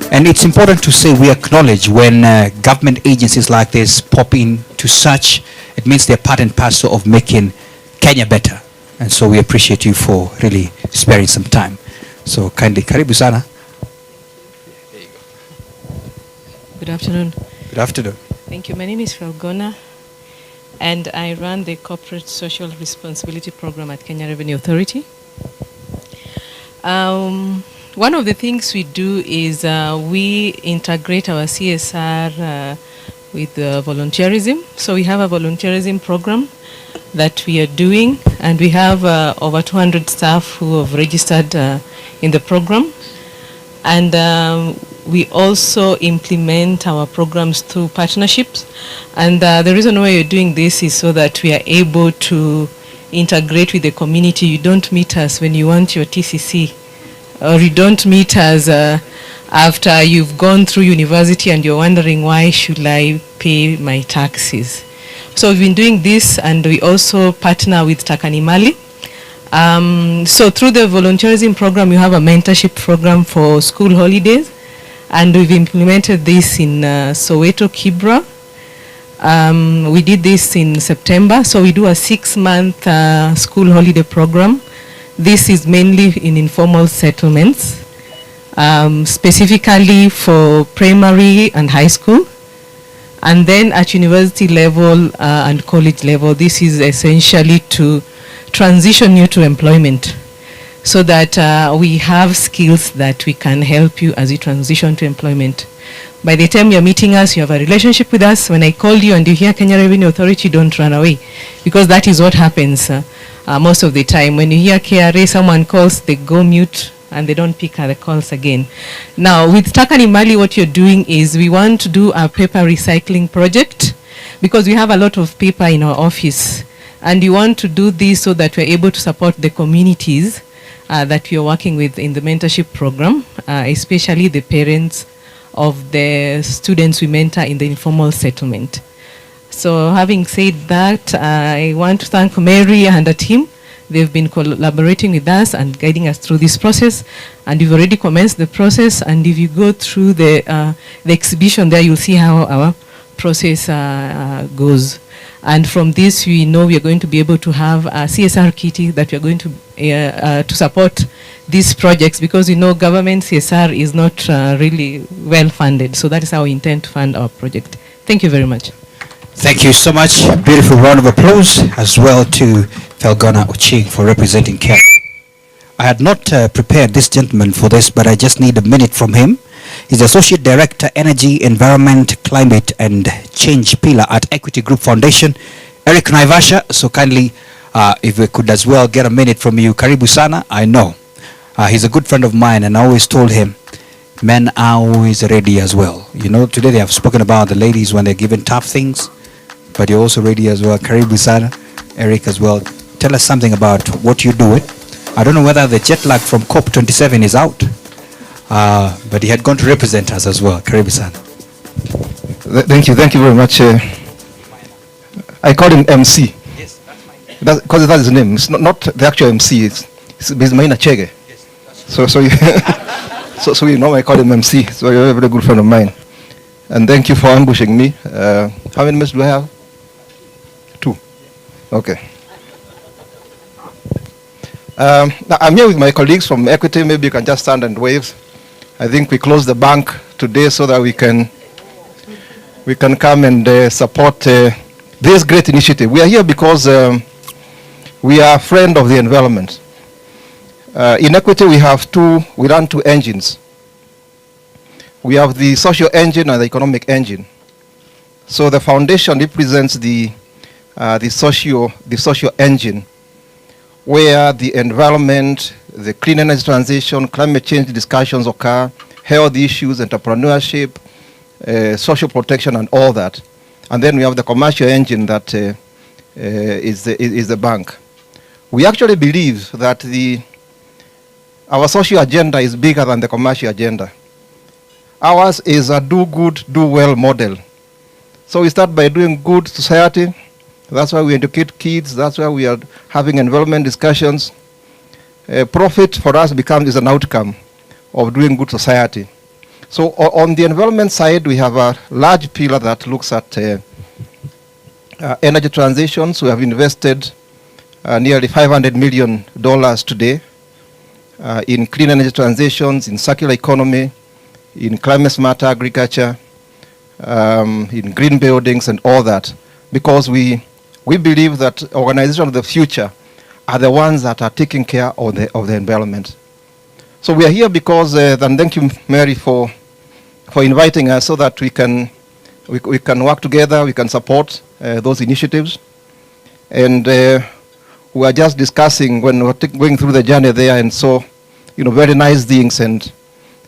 And it's important to say we acknowledge when government agencies like this pop in to such, it means they're part and parcel of making Kenya better. And so we appreciate you for really sparing some time. So kindly, karibu sana. There you go. Good afternoon. Good afternoon. Thank you. My name is Felgona, and I run the Corporate Social Responsibility Program at Kenya Revenue Authority. One of the things we do is we integrate our CSR with volunteerism. So we have a volunteerism program that we are doing, and we have over 200 staff who have registered in the program. And we also implement our programs through partnerships. And the reason why we're doing this is so that we are able to integrate with the community. You don't meet us when you want your TCC, or you don't meet us after you've gone through university and you're wondering, why should I pay my taxes? So we've been doing this, and we also partner with TakaNiMali. So through the volunteerism program, you have a mentorship program for school holidays, and we've implemented this in Soweto, Kibra. We did this in September, so we do a 6-month school holiday program. This is mainly in informal settlements, specifically for primary and high school. And then at university level and college level, this is essentially to transition you to employment, so that we have skills that we can help you as you transition to employment. By the time you're meeting us, you have a relationship with us. When I call you and you hear Kenya Revenue Authority, don't run away, because that is what happens most of the time. When you hear KRA, someone calls, they go mute and they don't pick the calls again. Now, with TakaNiMali, what you're doing is we want to do a paper recycling project, because we have a lot of paper in our office, and you want to do this so that we're able to support the communities that we are working with in the mentorship program, especially the parents of the students we mentor in the informal settlement. So having said that, I want to thank Mary and her team. They've been collaborating with us and guiding us through this process, and we've already commenced the process. And if you go through the exhibition there, you'll see how our process goes. And from this, we know we are going to be able to have a CSR kitty that we are going to support these projects, because we know government CSR is not really well funded. So that is how we intend to fund our project. Thank you very much. Thank you so much. A beautiful round of applause as well to Felgona Oching for representing Kenya. I had not prepared this gentleman for this, but I just need a minute from him. He's Associate Director, Energy, Environment, Climate and Change Pillar at Equity Group Foundation, Eric Naivasha. So kindly, if we could as well get a minute from you. Karibu sana. I know. He's a good friend of mine, and I always told him, men are always ready as well. You know, today they have spoken about the ladies when they're given tough things, but you're also ready as well. Karibu sana, Eric as well. Tell us something about what you do. I don't know whether the jet lag from COP27 is out, but he had gone to represent us as well. Karibu sana. Thank you very much. I call him MC. Yes, that's my name. Because that's his name. It's not the actual MC. It's Maina Chege. So you know I call him MC. So you're a very good friend of mine. And thank you for ambushing me. How many minutes do I have? 2. Okay. I'm here with my colleagues from Equity. Maybe you can just stand and wave. I think we closed the bank today so that we can come and support this great initiative. We are here because we are a friend of the environment. In Equity, we run 2 engines. We have the social engine and the economic engine. So the foundation represents the social engine, where the environment, the clean energy transition, climate change discussions occur, health issues, entrepreneurship, social protection, and all that. And then we have the commercial engine that is the bank. We actually believe that our social agenda is bigger than the commercial agenda. Ours is a do good, do well model. So we start by doing good to society. That's why we educate kids. That's why we are having environment discussions. Profit for us is an outcome of doing good society. So on the environment side, we have a large pillar that looks at energy transitions. We have invested nearly $500 million today in clean energy transitions, in circular economy, in climate smart agriculture, in green buildings and all that, because we believe that organizations of the future are the ones that are taking care of the environment. So we are here because, and thank you, Mary, for inviting us so that we can work together, we can support those initiatives. And we are just discussing when we were going through the journey there, and so, very nice things. And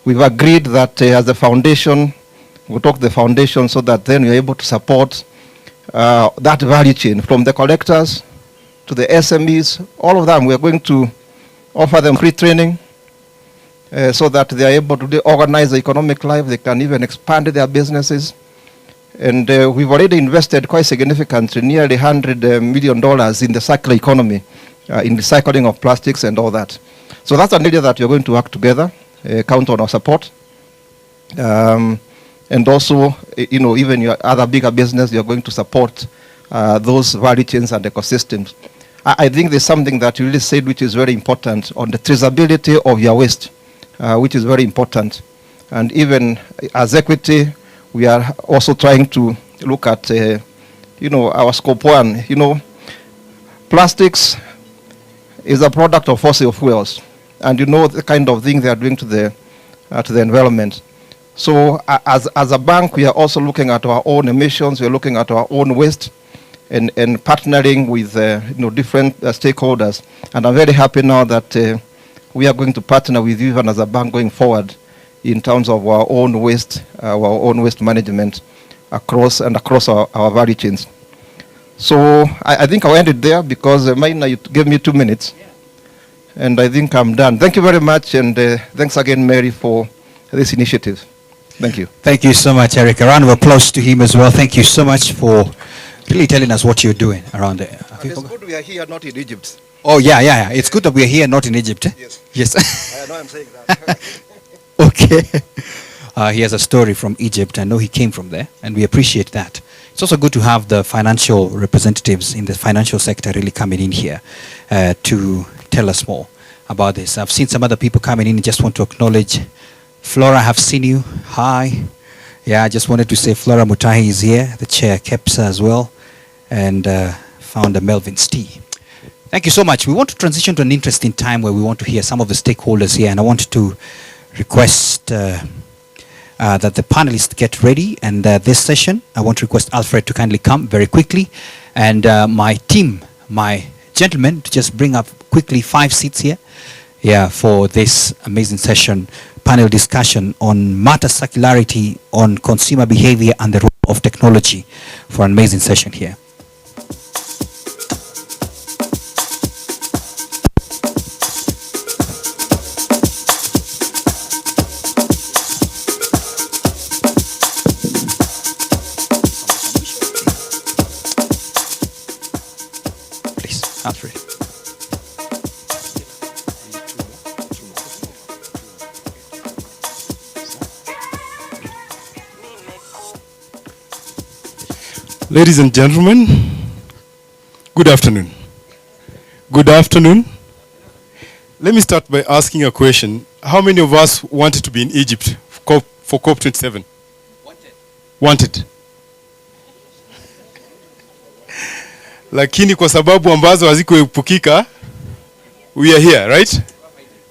we've agreed that as a foundation, we'll talk to the foundation so that then we're able to support that value chain from the collectors to the SMEs, all of them. We are going to offer them free training so that they are able to organize the economic life. They can even expand their businesses. And we've already invested quite significantly, nearly $100 million in the circular economy, in recycling of plastics and all that. So that's an area that we're going to work together, count on our support. And also, even your other bigger business, you're going to support those value chains and ecosystems. I think there's something that you really said which is very important on the traceability of your waste, which is very important. And even as Equity, we are also trying to look at, our scope 1. Plastics is a product of fossil fuels, and the kind of thing they are doing to the environment. So as a bank, we are also looking at our own emissions. We are looking at our own waste, and partnering with different stakeholders. And I'm very happy now that we are going to partner with you even as a bank going forward in terms of our own waste management across our value chains. So I think I'll end it there because Maina, you gave me 2 minutes. And I think I'm done. Thank you very much, and thanks again, Mary, for this initiative. Thank you. Thank you so much, Eric. A round of applause to him as well. Thank you so much for really telling us what you're doing around there. It's good we are here, not in Egypt. Oh, yeah. It's good that we are here, not in Egypt. Yes. I know I'm saying that. Okay. He has a story from Egypt. I know he came from there, and we appreciate that. It's also good to have the financial representatives in the financial sector really coming in here to tell us more about this. I've seen some other people coming in. Just want to acknowledge Flora. I have seen you. Hi. Yeah, I just wanted to say Flora Mutahi is here, the chair KEPSA as well, and founder Melvin Stee. Thank you so much. We want to transition to an interesting time where we want to hear some of the stakeholders here, and I want to request that the panelists get ready. And this session, I want to request Alfred to kindly come very quickly, and my team, my gentlemen, to just bring up quickly 5 seats here, for this amazing session, panel discussion on matter circularity, on consumer behavior and the role of technology, for an amazing session here. Please, Alfred. Ladies and gentlemen, good afternoon. Good afternoon. Let me start by asking a question. How many of us wanted to be in Egypt for COP27? Wanted. Lakini kwa sababu ambazo hazikuepukika, we are here, right?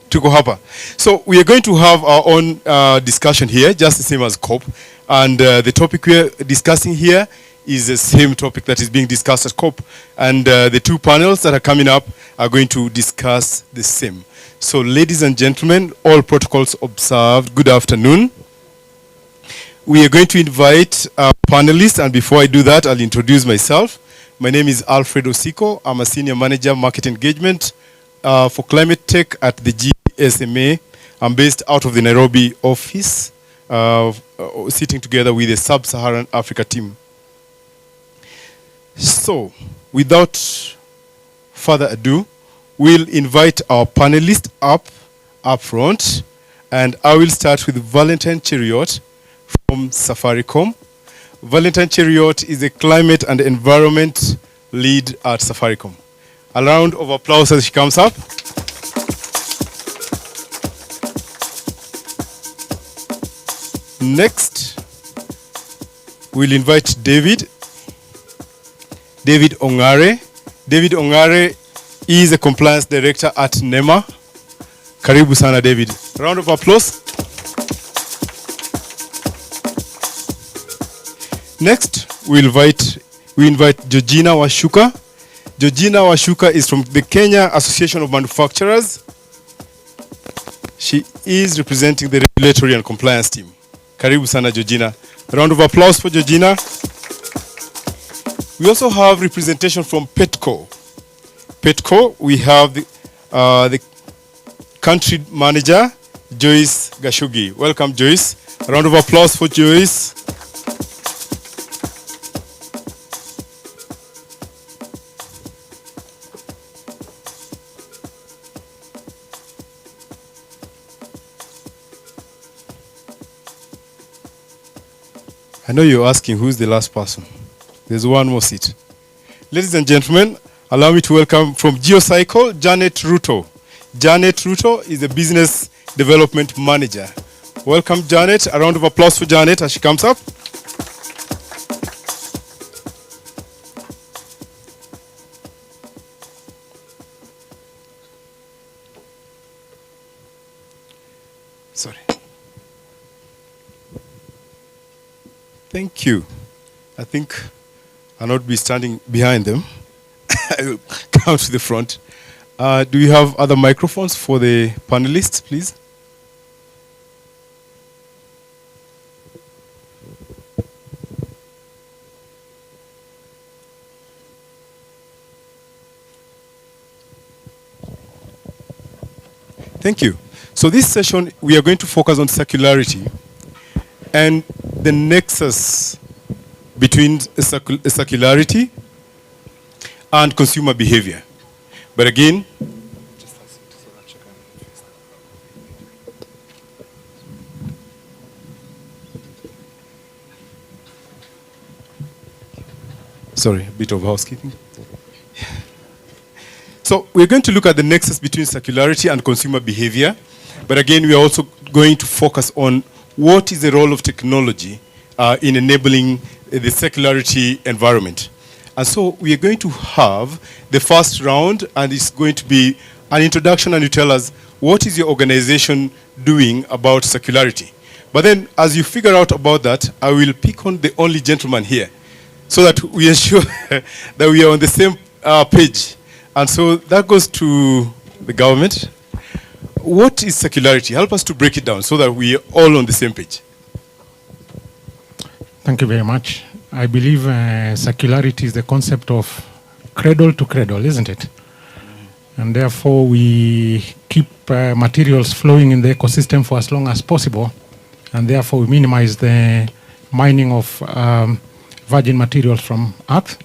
Tuko hapa. So we are going to have our own discussion here, just the same as COP. And the topic we are discussing here is the same topic that is being discussed at COP. And the 2 panels that are coming up are going to discuss the same. So ladies and gentlemen, all protocols observed, good afternoon. We are going to invite our panelists, and before I do that, I'll introduce myself. My name is Alfred Osiko. I'm a Senior Manager, Market Engagement for Climate Tech at the GSMA. I'm based out of the Nairobi office, sitting together with the Sub-Saharan Africa team. So, without further ado, we'll invite our panelists up front, and I will start with Valentine Cheriot from Safaricom. Valentine Cheriot is a climate and environment lead at Safaricom. A round of applause as she comes up. Next, we'll invite David Ongare. David Ongare is a compliance director at NEMA. Karibu sana, David. Round of applause. Next, we invite Georgina Washuka. Georgina Washuka is from the Kenya Association of Manufacturers. She is representing the regulatory and compliance team. Karibu sana, Georgina. Round of applause for Georgina. We also have representation from PETCO. Petco, we have the country manager, Joyce Gashugi. Welcome, Joyce. A round of applause for Joyce. I know you're asking who's the last person. There's one more seat. Ladies and gentlemen, allow me to welcome from GeoCycle, Janet Ruto. Janet Ruto is the business development manager. Welcome, Janet. A round of applause for Janet as she comes up. Sorry. Thank you. I think I'll not be standing behind them. I will come to the front. Do you have other microphones for the panelists, please? Thank you. So this session, we are going to focus on circularity and the nexus between circularity and consumer behavior. But again, sorry, a bit of housekeeping. So we're going to look at the nexus between circularity and consumer behavior. But again, we are also going to focus on what is the role of technology in enabling the circularity environment. And so we are going to have the first round, and it's going to be an introduction, and you tell us what is your organization doing about circularity. But then as you figure out about that, I will pick on the only gentleman here so that we ensure that we are on the same page. And so that goes to the government. What is circularity? Help us to break it down so that we are all on the same page. Thank you very much. I believe circularity is the concept of cradle to cradle, isn't it? And therefore we keep materials flowing in the ecosystem for as long as possible, and therefore we minimize the mining of virgin materials from earth.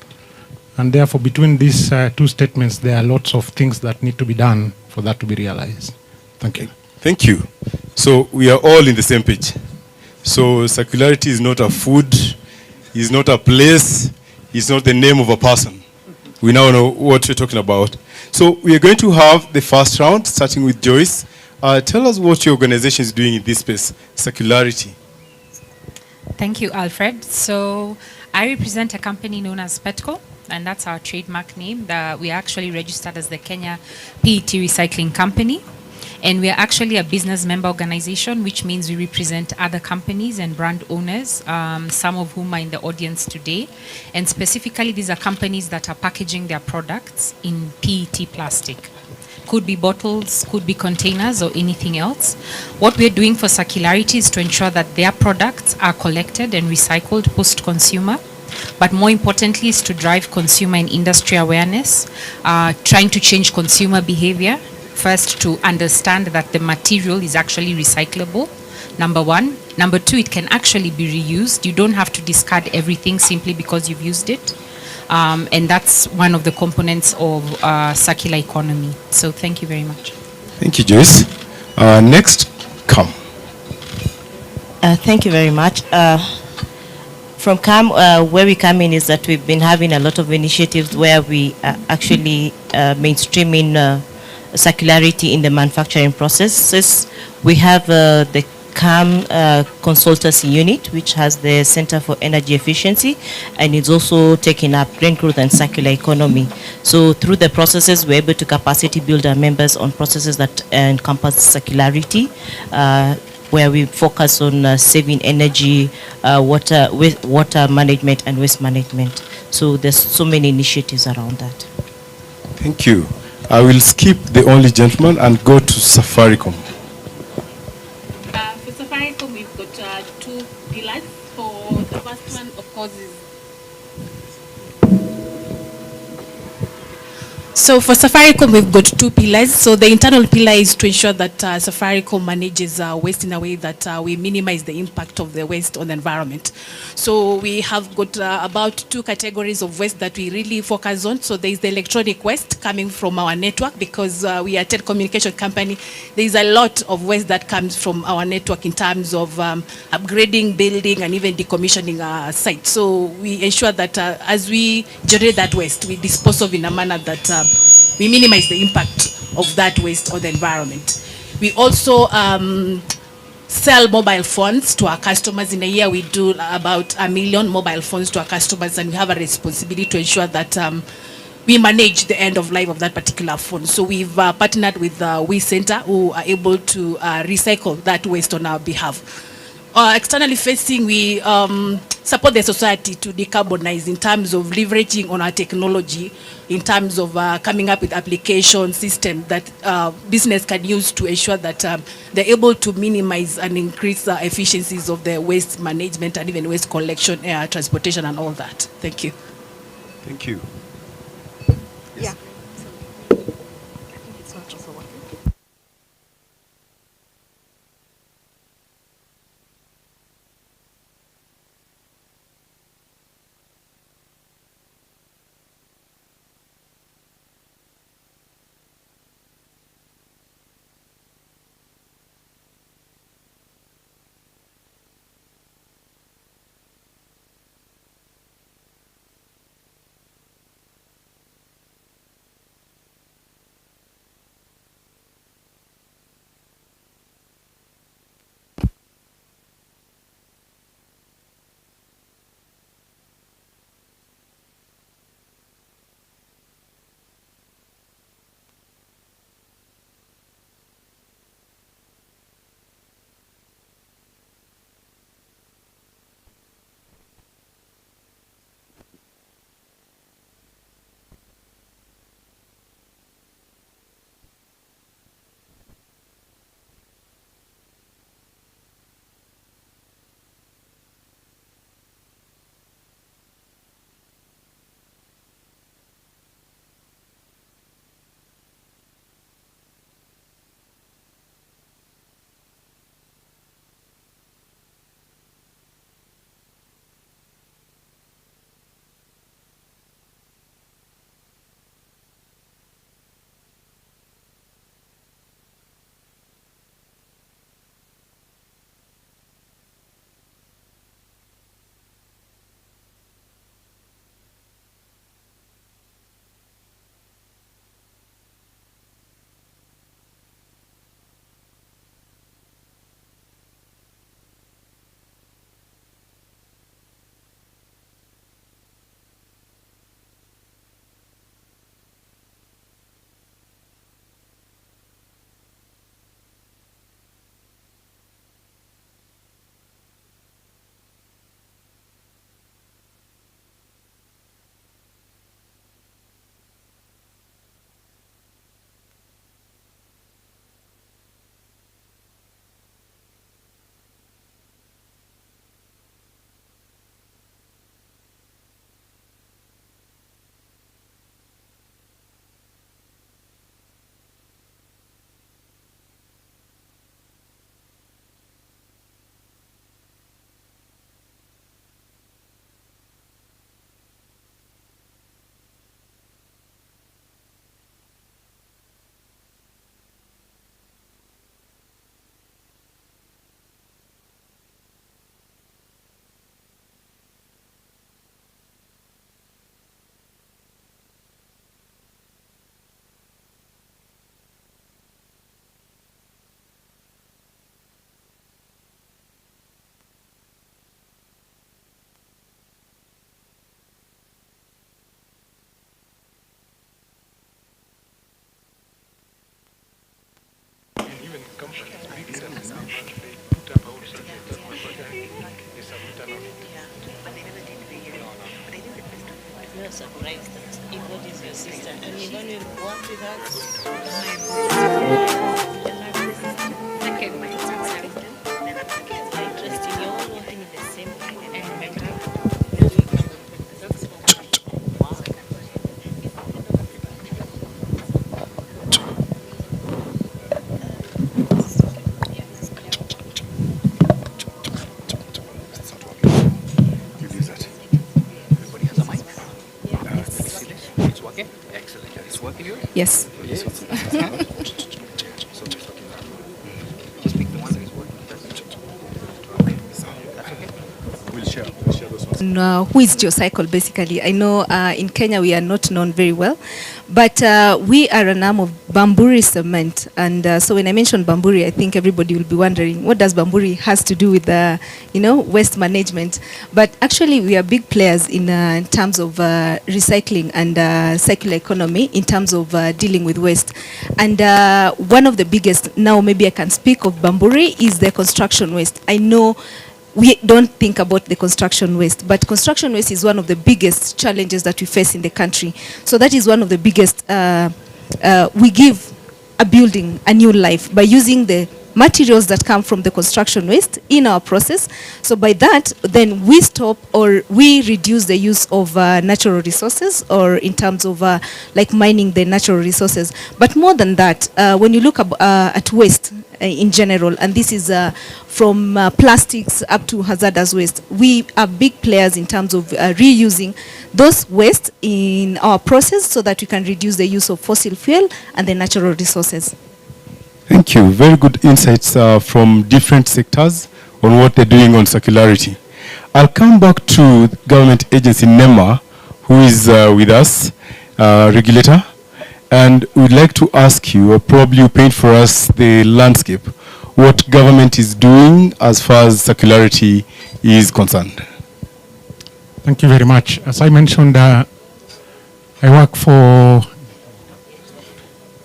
And therefore between these two statements there are lots of things that need to be done for that to be realized. Thank you. Thank you. So we are all in the same page. So circularity is not a food, is not a place, is not the name of a person. We now know what we're talking about. So we are going to have the first round, starting with Joyce. Tell us what your organization is doing in this space, circularity. Thank you, Alfred. So I represent a company known as Petco, and that's our trademark name. We are actually registered as the Kenya PET Recycling Company. And we are actually a business member organization, which means we represent other companies and brand owners, some of whom are in the audience today. And specifically, these are companies that are packaging their products in PET plastic. Could be bottles, could be containers, or anything else. What we're doing for circularity is to ensure that their products are collected and recycled post-consumer. But more importantly is to drive consumer and industry awareness, trying to change consumer behavior. First, to understand that the material is actually recyclable, number one. Number two, it can actually be reused. You don't have to discard everything simply because you've used it. And that's one of the components of circular economy. So thank you very much. Thank you, Joyce. Next, come. Thank you very much. From CAM, where we come in is that we've been having a lot of initiatives where we actually mainstreaming circularity in the manufacturing processes. We have the CAM consultancy unit, which has the Center for Energy Efficiency, and it's also taking up green growth and circular economy. So through the processes, we're able to capacity build our members on processes that encompass circularity, where we focus on saving energy, water management and waste management. So there's so many initiatives around that. Thank you. I will skip the only gentleman and go to Safaricom. For Safaricom, we've got two pillars. For the first one, of course, is So for Safaricom, we've got two pillars. So the internal pillar is to ensure that Safaricom manages waste in a way that we minimize the impact of the waste on the environment. So we have got about two categories of waste that we really focus on. So there is the electronic waste coming from our network, because we are a telecommunication company. There is a lot of waste that comes from our network in terms of upgrading, building, and even decommissioning our sites. So we ensure that as we generate that waste, we dispose of in a manner that we minimize the impact of that waste on the environment. We also sell mobile phones to our customers. In a year, we do about 1 million mobile phones to our customers, and we have a responsibility to ensure that we manage the end of life of that particular phone. So we've partnered with We Center, who are able to recycle that waste on our behalf. Externally facing, we support the society to decarbonize in terms of leveraging on our technology, in terms of coming up with application systems that business can use to ensure that they're able to minimize and increase the efficiencies of the waste management and even waste collection, transportation, and all that. Thank you. Thank you. Yeah. You're surprised that Yvonne is your sister, and Yvonne will work with us. Interesting, you're all working in the same line. Okay, excellent. It's working here? Yes. Yes. Just pick the one that is working first. Okay, so that's okay. We'll share those ones. Who is GeoCycle basically? I know in Kenya we are not known very well, but we are an arm of Bamburi Cement, and so when I mention Bamburi, I think everybody will be wondering what does Bamburi has to do with waste management. But actually we are big players in terms of recycling and circular economy in terms of dealing with waste. And one of the biggest, now maybe I can speak of Bamburi, is the construction waste. I know we don't think about the construction waste, but construction waste is one of the biggest challenges that we face in the country. So that is one of the biggest, we give a building a new life by using the materials that come from the construction waste in our process. So by that, then we stop or we reduce the use of natural resources, or in terms of like mining the natural resources. But more than that, when you look at waste in general, and this is from plastics up to hazardous waste, we are big players in terms of reusing those waste in our process so that we can reduce the use of fossil fuel and the natural resources. Thank you. Very good insights from different sectors on what they're doing on circularity. I'll come back to government agency NEMA, who is with us, regulator, and we'd like to ask you, or probably you paint for us the landscape, what government is doing as far as circularity is concerned. Thank you very much. As I mentioned, I work for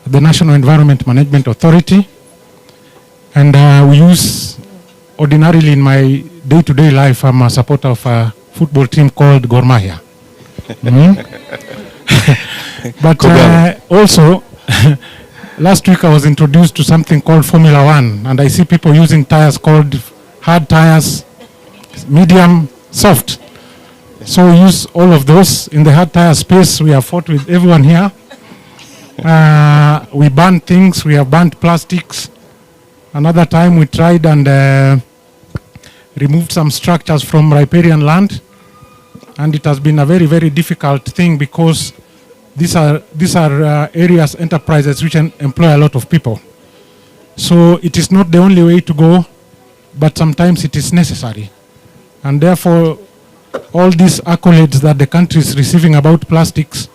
the National Environment Management Authority, and we use, ordinarily in my day-to-day life, I'm a supporter of a football team called Gor Mahia. But also, last week I was introduced to something called Formula One, and I see people using tires called hard tires, medium, soft. So we use all of those. In the hard tire space, we have fought with everyone here. We banned things, we have banned plastics. Another time we tried and removed some structures from riparian land, and it has been a very, very difficult thing because these are areas, enterprises which employ a lot of people. So it is not the only way to go, but sometimes it is necessary. And therefore, all these accolades that the country is receiving about plastics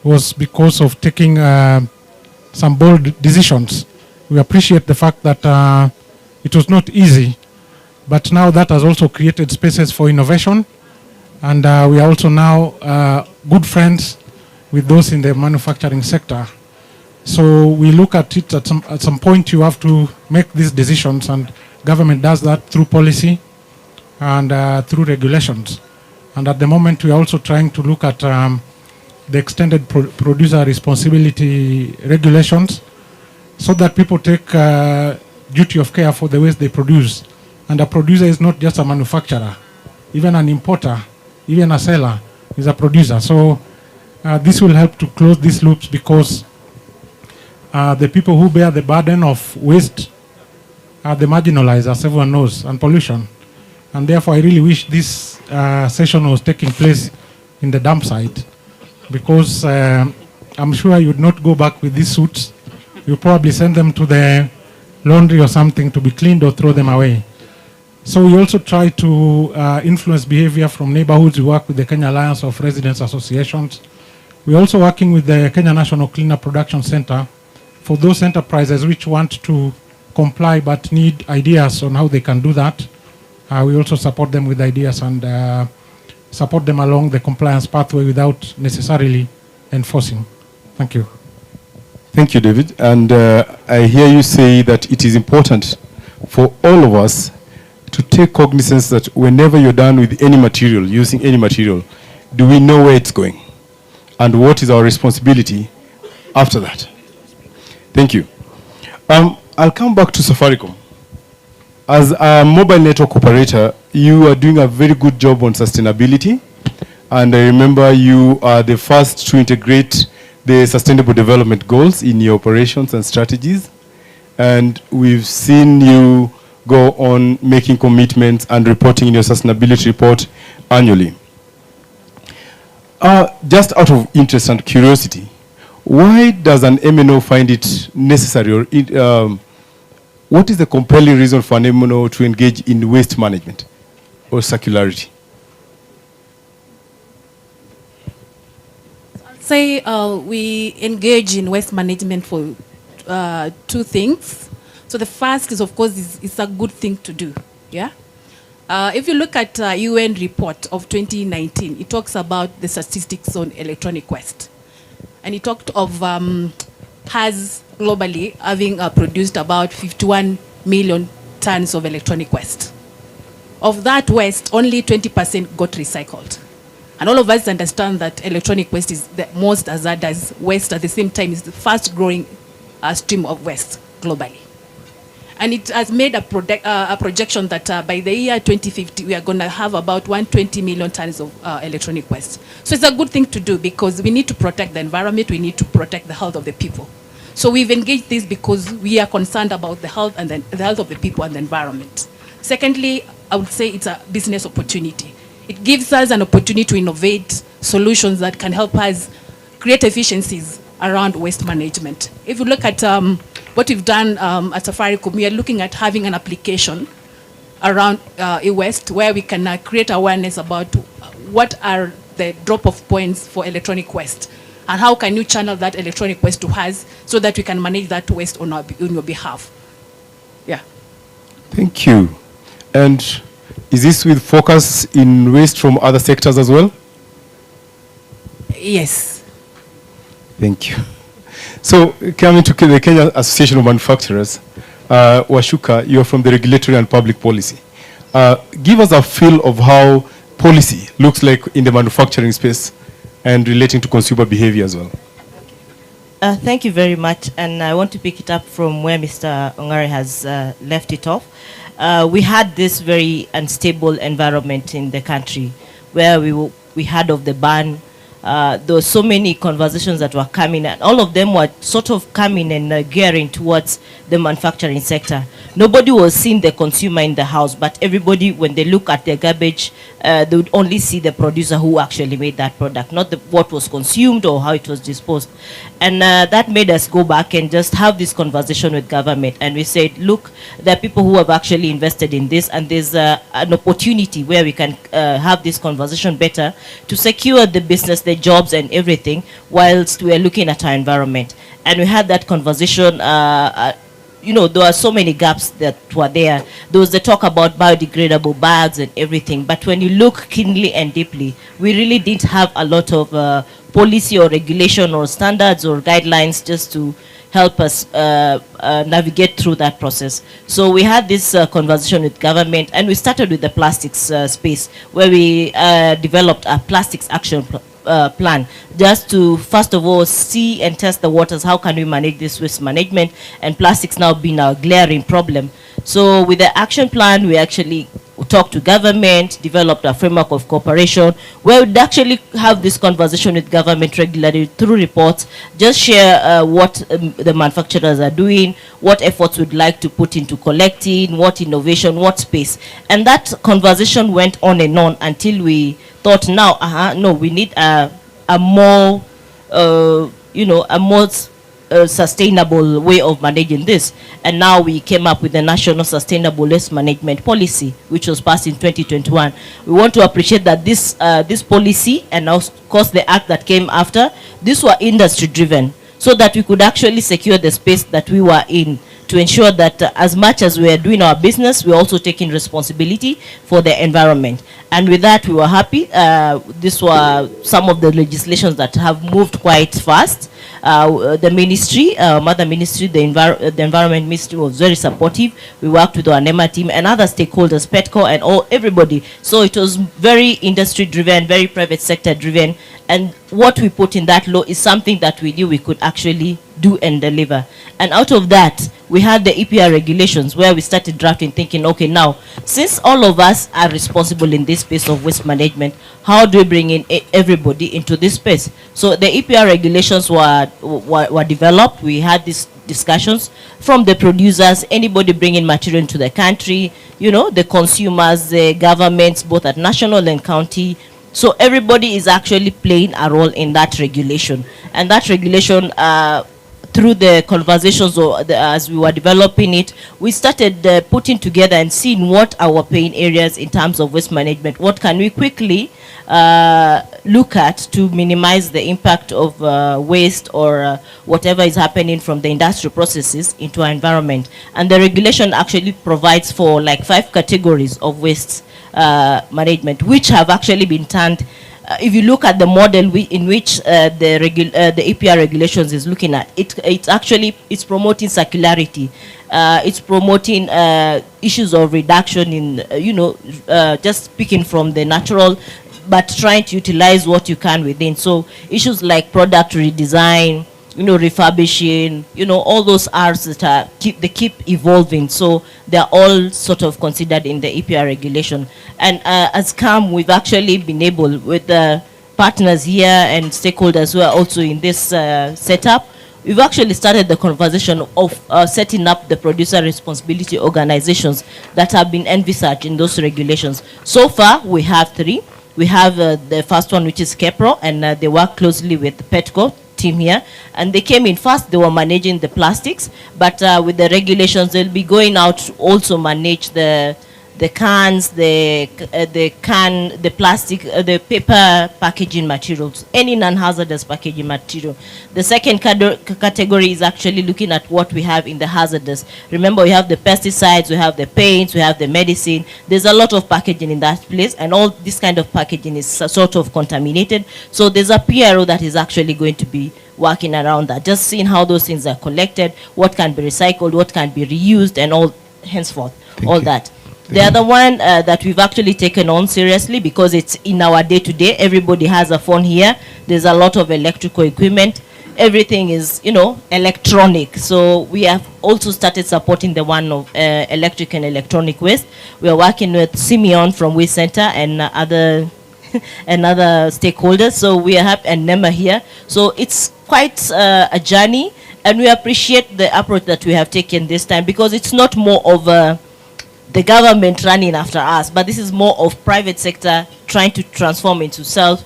was because of taking some bold decisions. We appreciate the fact that it was not easy, but now that has also created spaces for innovation, and we are also now good friends with those in the manufacturing sector. So we look at it at some point you have to make these decisions, and government does that through policy and through regulations. And at the moment we are also trying to look at the extended producer responsibility regulations so that people take duty of care for the waste they produce. And a producer is not just a manufacturer, even an importer, even a seller is a producer. So this will help to close these loops because the people who bear the burden of waste are the marginalized, as everyone knows, and pollution. And therefore I really wish this session was taking place in the dump site, because I'm sure you would not go back with these suits. You'll probably send them to the laundry or something to be cleaned or throw them away. So we also try to influence behavior from neighborhoods. We work with the Kenya Alliance of Residents Associations. We're also working with the Kenya National Cleaner Production Center for those enterprises which want to comply but need ideas on how they can do that. We also support them with ideas and support them along the compliance pathway without necessarily enforcing. Thank you. Thank you, David. And I hear you say that it is important for all of us to take cognizance that whenever you're done with any material, using any material, do we know where it's going? And what is our responsibility after that? Thank you. I'll come back to Safaricom. As a mobile network operator, you are doing a very good job on sustainability. And I remember you are the first to integrate the Sustainable Development Goals in your operations and strategies. And we've seen you go on making commitments and reporting in your sustainability report annually. Just out of interest and curiosity, why does an MNO find it necessary, or what is the compelling reason for an MNO to engage in waste management or circularity? Say we engage in waste management for two things. So the first is, of course, it's a good thing to do. Yeah. If you look at UN report of 2019, it talks about the statistics on electronic waste, and it talked of has globally having produced about 51 million tons of electronic waste. Of that waste, only 20% got recycled. And all of us understand that electronic waste is the most hazardous waste. At the same time, is the fast growing stream of waste globally. And it has made a projection that by the year 2050, we are going to have about 120 million tons of electronic waste. So it's a good thing to do because we need to protect the environment. We need to protect the health of the people. So we've engaged this because we are concerned about the health and the health of the people and the environment. Secondly, I would say it's a business opportunity. It gives us an opportunity to innovate solutions that can help us create efficiencies around waste management. If you look at what we've done at Safaricom, we are looking at having an application around e-waste where we can create awareness about what are the drop-off points for electronic waste and how can you channel that electronic waste to us so that we can manage that waste on your behalf. Yeah. Thank you. And is this with focus in waste from other sectors as well? Yes. Thank you. So coming to the Kenya Association of Manufacturers, Washuka, you're from the Regulatory and Public Policy. Give us a feel of how policy looks like in the manufacturing space and relating to consumer behavior as well. Thank you very much, and I want to pick it up from where Mr. Ongare has left it off. We had this very unstable environment in the country where we heard of the ban. There were so many conversations that were coming, and all of them were sort of coming and gearing towards the manufacturing sector. Nobody was seeing the consumer in the house, but everybody, when they look at their garbage, they would only see the producer who actually made that product, not what was consumed or how it was disposed. And that made us go back and just have this conversation with government. And we said, look, there are people who have actually invested in this, and there's an opportunity where we can have this conversation better to secure the business, the jobs and everything, whilst we are looking at our environment. And we had that conversation. You know, there are so many gaps that were there. There was the talk about biodegradable bags and everything. But when you look keenly and deeply, we really didn't have a lot of policy or regulation or standards or guidelines just to help us navigate through that process. So we had this conversation with government, and we started with the plastics space, where we developed a plastics action plan, just to first of all see and test the waters. How can we manage this waste management? And plastics now being a glaring problem. So with the action plan, we actually talked to government, developed a framework of cooperation, where we'd actually have this conversation with government regularly through reports, just share what the manufacturers are doing, what efforts we'd like to put into collecting, what innovation, what space. And that conversation went on and on until we thought, now, no, we need a more, you know, a more sustainable way of managing this. And now we came up with the National Sustainable Waste Management Policy, which was passed in 2021. We want to appreciate that this policy, and of course the act that came after, these were industry driven, so that we could actually secure the space that we were in, to ensure that as much as we are doing our business, we're also taking responsibility for the environment. And with that, we were happy. These were some of the legislations that have moved quite fast. The ministry, Mother Ministry, the Environment Ministry was very supportive. We worked with our NEMA team and other stakeholders, PETCO and everybody. So it was very industry driven, very private sector driven. And what we put in that law is something that we knew we could actually do and deliver. And out of that, we had the EPR regulations, where we started drafting, thinking, okay, now, since all of us are responsible in this space of waste management, how do we bring in everybody into this space? So the EPR regulations were developed. We had these discussions from the producers, anybody bringing material into the country, you know, the consumers, the governments, both at national and county, So everybody is actually playing a role in that regulation. And that regulation, through the conversations as we were developing it, we started putting together and seeing what our pain areas in terms of waste management. What can we quickly look at to minimize the impact of waste or whatever is happening from the industrial processes into our environment. And the regulation actually provides for like 5 categories of waste management, which have actually been turned. If you look at the model in which the APR regulations is looking at, it's promoting circularity. It's promoting issues of reduction in, just speaking from the natural, but trying to utilize what you can within. So issues like product redesign, refurbishing, all those R's that keep evolving. So they're all sort of considered in the EPR regulation. And as CAM, we've actually been able, with the partners here and stakeholders who are also in this setup, we've actually started the conversation of setting up the producer responsibility organizations that have been envisaged in those regulations. So far, we have 3. We have the first one, which is KEPRO, and they work closely with the PETCO team here. And they came in first, they were managing the plastics, but with the regulations, they'll be going out to also manage the cans, the plastic, the paper packaging materials, any non-hazardous packaging material. The second category is actually looking at what we have in the hazardous. Remember, we have the pesticides, we have the paints, we have the medicine. There's a lot of packaging in that place, and all this kind of packaging is sort of contaminated. So there's a PRO that is actually going to be working around that, just seeing how those things are collected, what can be recycled, what can be reused, and all henceforth, all that. The other one that we've actually taken on seriously, because it's in our day-to-day, everybody has a phone here, there's a lot of electrical equipment, everything is, electronic. So we have also started supporting the one of electric and electronic waste. We are working with Simeon from Waste Center and other stakeholders. So we are happy, and NEMA here. So it's quite a journey, and we appreciate the approach that we have taken this time, because it's not more of the government running after us, but this is more of private sector trying to transform itself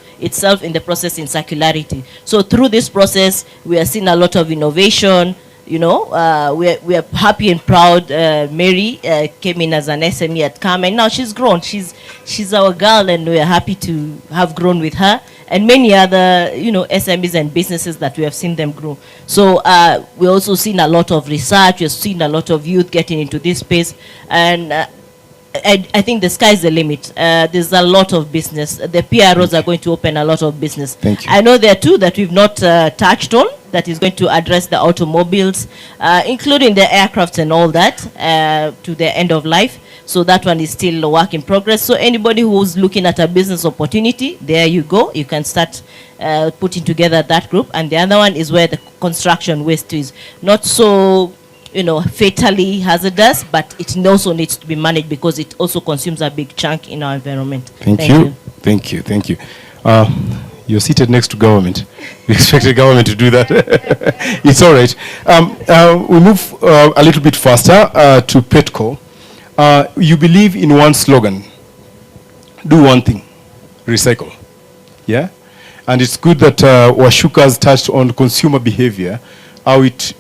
in the process in circularity. So through this process, we are seeing a lot of innovation. We are happy and proud. Mary came in as an SME at CAM, and now she's grown. She's our girl, and we are happy to have grown with her, and many other SMEs and businesses that we have seen them grow. So we're also seeing a lot of research. We're seeing a lot of youth getting into this space, and I think the sky's the limit. There's a lot of business. The PROs are going to open a lot of business. Thank you. I know there are 2 that we've not touched on, that is going to address the automobiles, including the aircrafts and all that, to the end of life. So that one is still a work in progress. So anybody who's looking at a business opportunity, there you go. You can start putting together that group. And the other one is where the construction waste is not so fatally hazardous, but it also needs to be managed, because it also consumes a big chunk in our environment. Thank you. You're seated next to government. We expect the government to do that. It's all right. We move a little bit faster to PETCO. You believe in one slogan: do one thing, recycle. Yeah? And it's good that Washuka's touched on consumer behavior, how it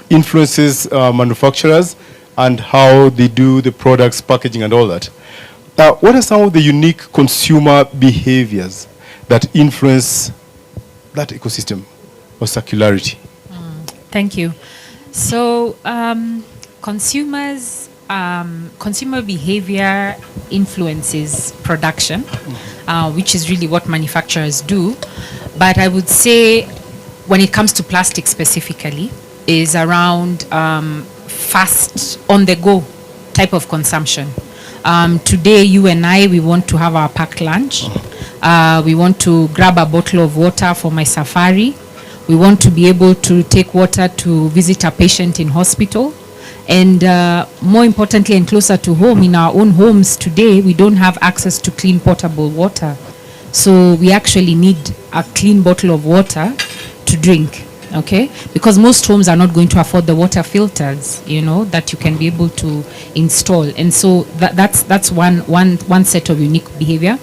influences manufacturers and how they do the products, packaging and all that. What are some of the unique consumer behaviors that influence that ecosystem of circularity? Thank you. So consumer behavior influences production, which is really what manufacturers do. But I would say, when it comes to plastic specifically, is around fast, on-the-go type of consumption. Today, you and I, we want to have our packed lunch. We want to grab a bottle of water for my safari. We want to be able to take water to visit a patient in hospital. And more importantly, and closer to home, in our own homes today, we don't have access to clean potable water. So we actually need a clean bottle of water to drink. Okay, because most homes are not going to afford the water filters, that you can be able to install, and so that's one set of unique behavior.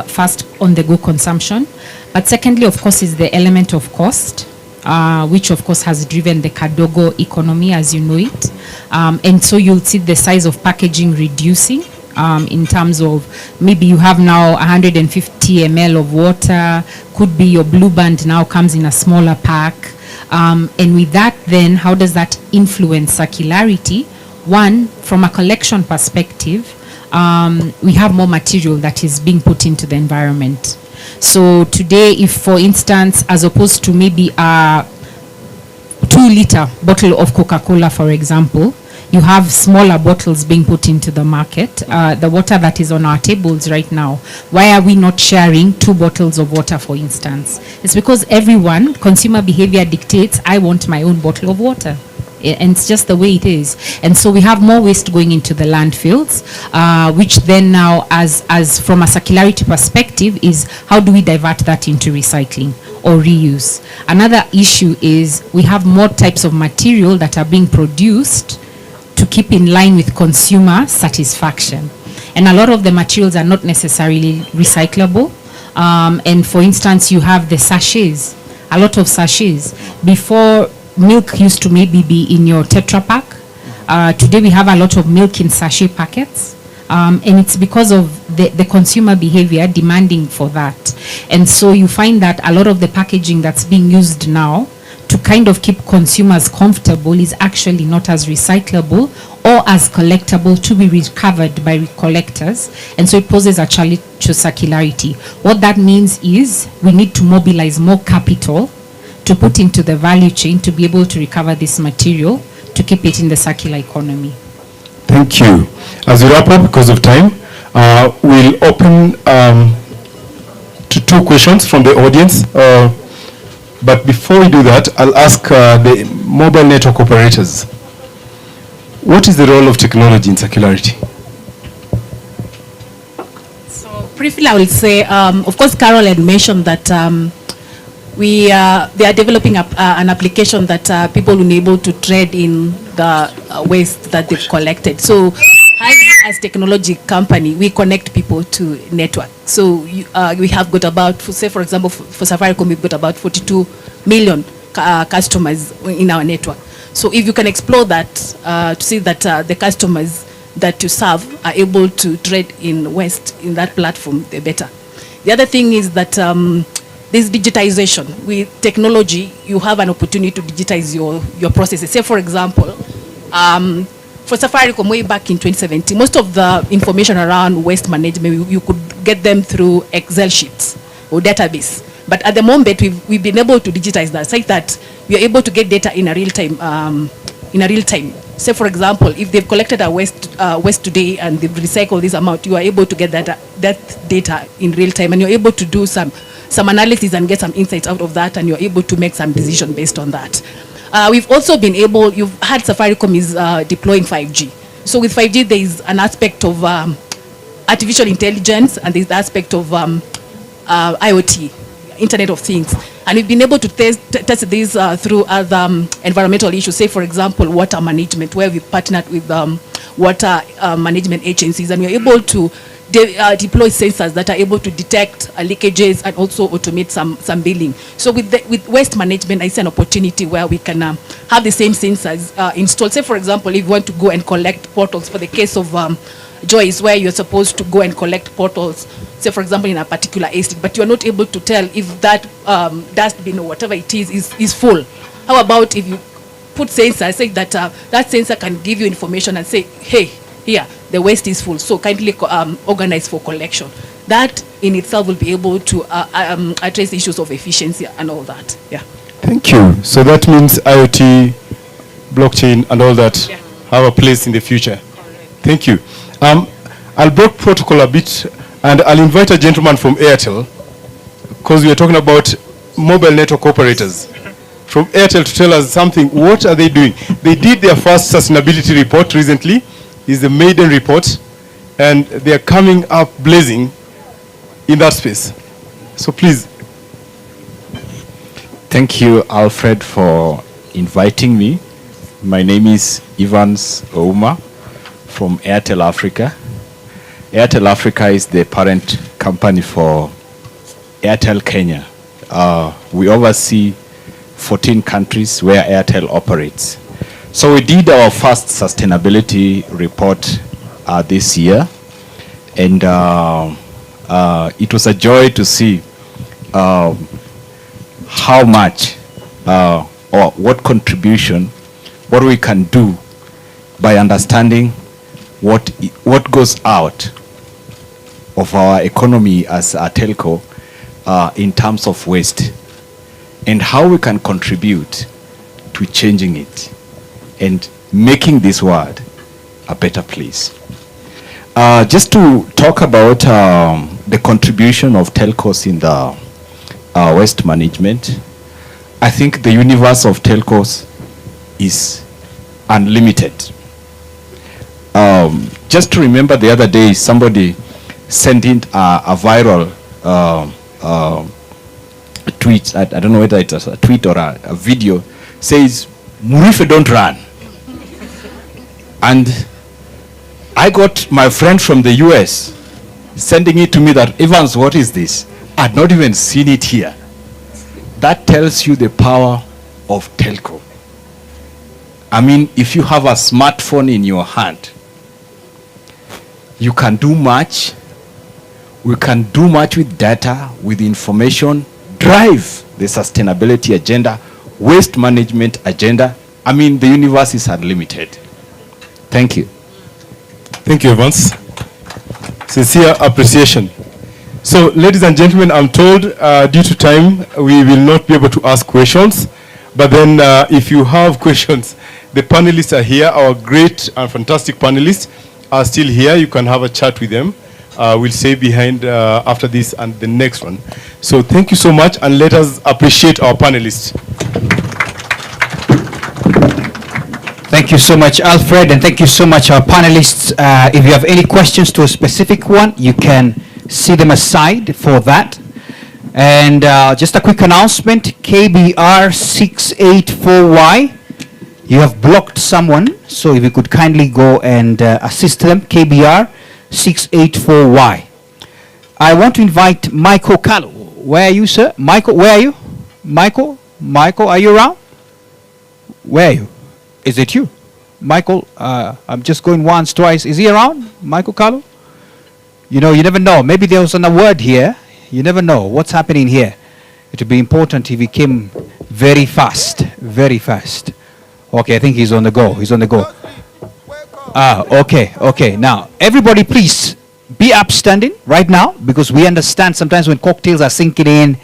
first on-the-go consumption, but secondly, of course, is the element of cost, which of course has driven the Kadogo economy as you know it. And so you'll see the size of packaging reducing in terms of maybe you have now 150 ml of water, could be your Blue Band now comes in a smaller pack. And with that then, how does that influence circularity? One, from a collection perspective, we have more material that is being put into the environment. So today, if for instance, as opposed to maybe a 2-liter bottle of Coca-Cola, for example, you have smaller bottles being put into the market. The water that is on our tables right now, why are we not sharing 2 bottles of water, for instance? It's because everyone, consumer behavior dictates, I want my own bottle of water. And it's just the way it is. And so we have more waste going into the landfills, which then now, as from a circularity perspective, is how do we divert that into recycling or reuse? Another issue is we have more types of material that are being produced to keep in line with consumer satisfaction. And a lot of the materials are not necessarily recyclable. And for instance, you have the sachets, a lot of sachets. Before, milk used to maybe be in your Tetra Pak. Today we have a lot of milk in sachet packets. And it's because of the consumer behavior demanding for that. And so you find that a lot of the packaging that's being used now to kind of keep consumers comfortable is actually not as recyclable or as collectible to be recovered by collectors. And so it poses a challenge to circularity. What that means is we need to mobilize more capital to put into the value chain to be able to recover this material to keep it in the circular economy. Thank you. As we wrap up, because of time, we'll open to 2 questions from the audience. But before we do that, I'll ask the mobile network operators, what is the role of technology in circularity? So briefly, I will say, of course, Carol had mentioned that they are developing an application that people will be able to trade in the waste that they've collected. So as technology company, we connect people to network. So we have got about, say for example, for Safaricom, we've got about 42 million customers in our network. So if you can explore that to see that the customers that you serve are able to trade in waste in that platform, the better. The other thing is that this digitization. With technology, you have an opportunity to digitize your processes. Say for example, for Safaricom way back in 2017, most of the information around waste management, you could get them through Excel sheets or database. But at the moment, we've been able to digitize that, such that we are able to get data in a real time. Say for example, if they've collected a waste today and they've recycled this amount, you are able to get that data in real time, and you're able to do some analysis and get some insights out of that, and you're able to make some decision based on that. We've also been able, you've had Safaricom is deploying 5G. So with 5G, there is an aspect of artificial intelligence, and there's the aspect of IoT, Internet of Things. And we've been able to test this through other environmental issues. Say, for example, water management, where we partnered with water management agencies, and we're able to deploy sensors that are able to detect leakages and also automate some billing. So with waste management, I see an opportunity where we can have the same sensors installed. Say, for example, if you want to go and collect bottles, for the case of Joyce, where you're supposed to go and collect bottles, say, for example, in a particular estate, but you're not able to tell if that dustbin or whatever it is full. How about if you put sensors, say that that sensor can give you information and say, hey, here, the waste is full, so kindly organize for collection. That in itself will be able to address issues of efficiency and all that. Yeah. Thank you. So that means IoT, blockchain, and all that have a place in the future. Thank you. I'll break protocol a bit, and I'll invite a gentleman from Airtel, because we are talking about mobile network operators. From Airtel to tell us something. What are they doing? They did their first sustainability report recently. It's the maiden report, and they are coming up blazing in that space. So please. Thank you, Alfred, for inviting me. My name is Evans Ouma from Airtel Africa. Airtel Africa is the parent company for Airtel Kenya. We oversee 14 countries where Airtel operates. So we did our first sustainability report this year, and it was a joy to see how much or what contribution, what we can do by understanding what goes out of our economy as a telco in terms of waste, and how we can contribute to changing it and making this world a better place. Just to talk about the contribution of telcos in the waste management, I think the universe of telcos is unlimited. Just to remember, the other day somebody sent in a viral tweet. I don't know whether it's a tweet or a video, says, "Murife, don't run." And I got my friend from the US sending it to me that, "Evans, what is this? I'd not even seen it here." That tells you the power of telco. I mean, if you have a smartphone in your hand, you can do much. We can do much with data, with information, drive the sustainability agenda, waste management agenda. I mean, the universe is unlimited. Thank you. Thank you, Evans. Sincere appreciation. So, ladies and gentlemen, I'm told due to time, we will not be able to ask questions. But then if you have questions, the panelists are here. Our great and fantastic panelists are still here. You can have a chat with them. We'll stay behind after this and the next one. So thank you so much, and let us appreciate our panelists. Thank you so much, Alfred, and thank you so much, our panelists. If you have any questions to a specific one, you can see them aside for that. And just a quick announcement, KBR 684Y, you have blocked someone, so if you could kindly go and assist them, KBR 684Y. I want to invite Michael Kalu. Where are you, sir? Michael, where are you? Michael, are you around? Where are you? Is it you? Michael, I'm just going once, twice. Is he around? Michael Kalu? You know, you never know. Maybe there was a word here. You never know what's happening here. It would be important if he came very fast, very fast. Okay, I think he's on the go. He's on the go. Okay. Now, everybody please be upstanding right now, because we understand sometimes when cocktails are sinking in,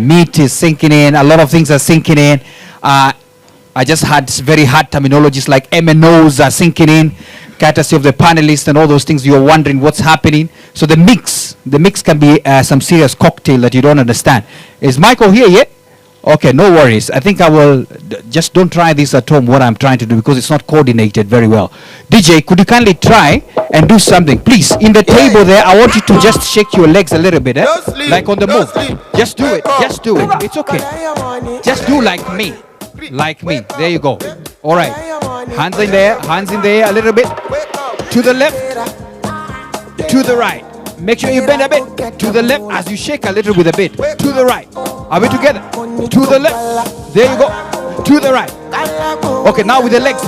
meat is sinking in, a lot of things are sinking in. I just had very hard terminologies like MNOs are sinking in, courtesy of the panelists and all those things. You're wondering what's happening. So the mix can be some serious cocktail that you don't understand. Is Michael here yet? Okay, no worries. I think I will, just don't try this at home, what I'm trying to do, because it's not coordinated very well. DJ, could you kindly try and do something? Please, in the table there, I want you to just shake your legs a little bit, like on the move. Just do it. Just do it. It's okay. Just do like me. Like me. There you go. All right. Hands in there a little bit. To the left. To the right. Make sure you bend a bit. To the left as you shake a little with a bit. To the right. Are we together? To the left. There you go. To the right. Okay, now with the legs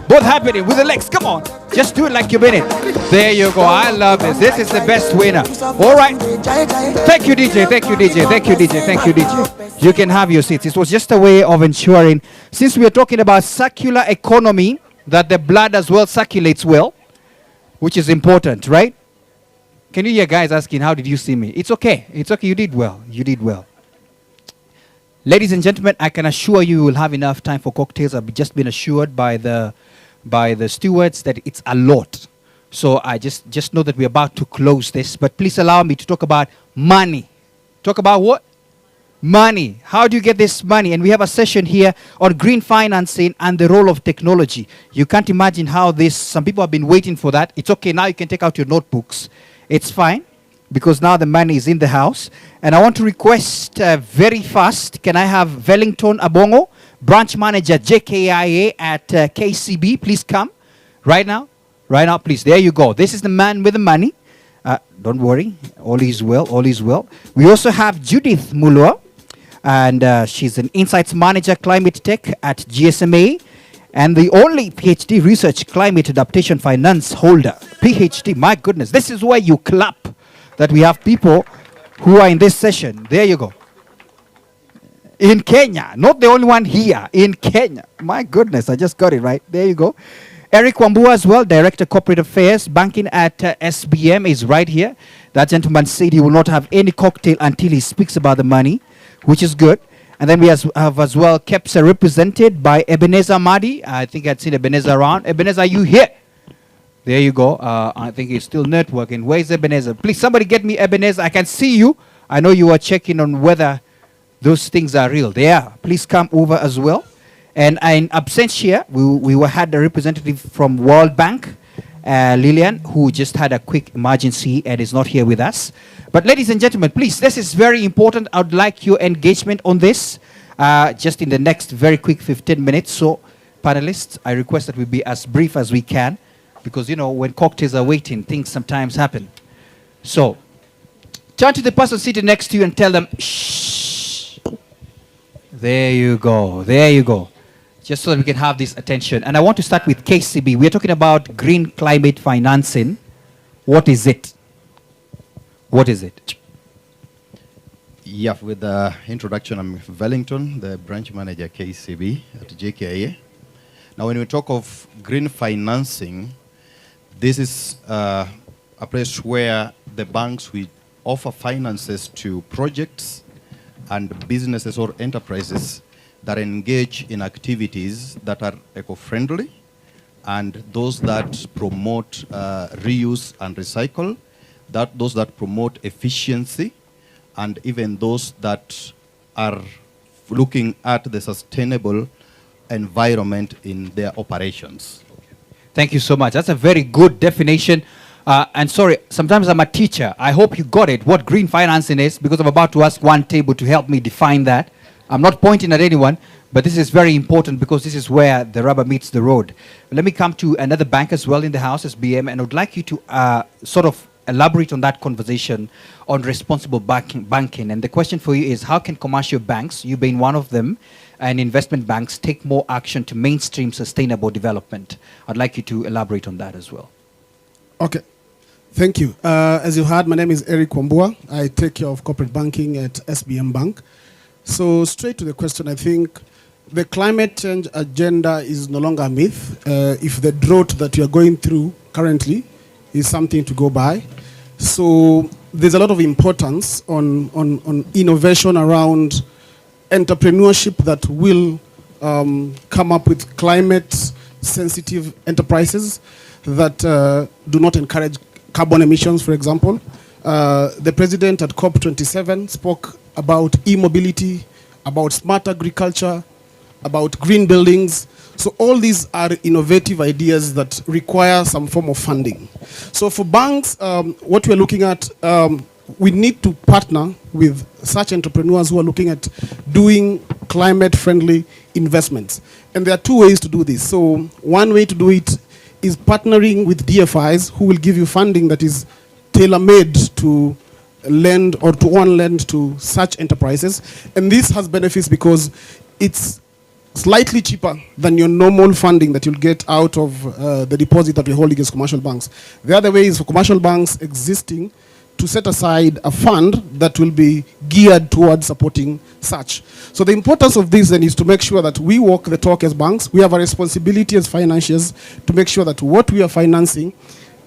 both happening. With the legs. Come on. Just do it like you've been in. There you go. I love this. This is the best winner. All right. Thank you, DJ. Thank you, DJ. Thank you, DJ. Thank you, DJ. You can have your seats. It was just a way of ensuring, since we are talking about circular economy, that the blood as well circulates well, which is important, right? Can you hear guys asking, how did you see me? It's okay. It's okay. You did well. You did well. Ladies and gentlemen, I can assure you will have enough time for cocktails. I've just been assured by the stewards that it's a lot. So I just know that we're about to close this. But please allow me to talk about money. Talk about what? Money. How do you get this money? And we have a session here on green financing and the role of technology. You can't imagine how some people have been waiting for that. It's okay. Now you can take out your notebooks. It's fine, because now the money is in the house. And I want to request very fast, can I have Wellington Abongo, branch manager JKIA at KCB, please come right now. Right now, please. There you go. This is the man with the money. Don't worry. All is well. All is well. We also have Judith Mulwa, and she's an Insights Manager Climate Tech at GSMA, and the only PhD Research Climate Adaptation Finance holder. PhD, my goodness. This is where you clap that we have people who are in this session. There you go. In Kenya, not the only one here, in Kenya. My goodness, I just got it right. There you go. Eric Wambua as well, Director Corporate Affairs, Banking at SBM is right here. That gentleman said he will not have any cocktail until he speaks about the money, which is good. And then we have as well KEPSA represented by Ebenezer Madi. I think I'd seen Ebenezer around. Ebenezer, are you here? There you go. I think he's still networking. Where's Ebenezer? Please, somebody get me Ebenezer. I can see you. I know you are checking on whether those things are real. They are. Please come over as well. And in absentia, we had a representative from World Bank, Lillian, who just had a quick emergency and is not here with us. But ladies and gentlemen, please, this is very important. I would like your engagement on this just in the next very quick 15 minutes. So panelists, I request that we be as brief as we can, because, you know, when cocktails are waiting, things sometimes happen. So turn to the person sitting next to you and tell them, shh. There you go. There you go. Just so that we can have this attention. And I want to start with KCB. We are talking about green climate financing. What is it? What is it? Yeah, with the introduction, I'm Wellington, the branch manager KCB at JKIA. Now, when we talk of green financing, this is a place where the banks will offer finances to projects and businesses or enterprises that engage in activities that are eco-friendly and those that promote reuse and recycle, those that promote efficiency, and even those that are looking at the sustainable environment in their operations. Thank you so much. That's a very good definition. And sorry, sometimes I'm a teacher. I hope you got it, what green financing is, because I'm about to ask one table to help me define that. I'm not pointing at anyone, but this is very important because this is where the rubber meets the road. Let me come to another bank as well in the house, SBM, and I would like you to sort of elaborate on that conversation on responsible banking. And the question for you is, how can commercial banks, you being one of them, and investment banks take more action to mainstream sustainable development? I'd like you to elaborate on that as well. Okay. Thank you. As you heard, my name is Eric Wambua. I take care of corporate banking at SBM Bank. So straight to the question, I think the climate change agenda is no longer a myth. If the drought that we are going through currently is something to go by. So there's a lot of importance on innovation around entrepreneurship that will come up with climate-sensitive enterprises that do not encourage carbon emissions, for example. The president at COP27 spoke about e-mobility, about smart agriculture, about green buildings. So all these are innovative ideas that require some form of funding. So for banks, what we're looking at, we need to partner with such entrepreneurs who are looking at doing climate-friendly investments. And there are two ways to do this. So one way to do it is partnering with DFIs who will give you funding that is tailor-made to lend or to on lend to such enterprises. And this has benefits because it's slightly cheaper than your normal funding that you'll get out of the deposit that we hold against commercial banks. The other way is for commercial banks existing to set aside a fund that will be geared towards supporting such. So the importance of this then is to make sure that we walk the talk as banks. We have a responsibility as financiers to make sure that what we are financing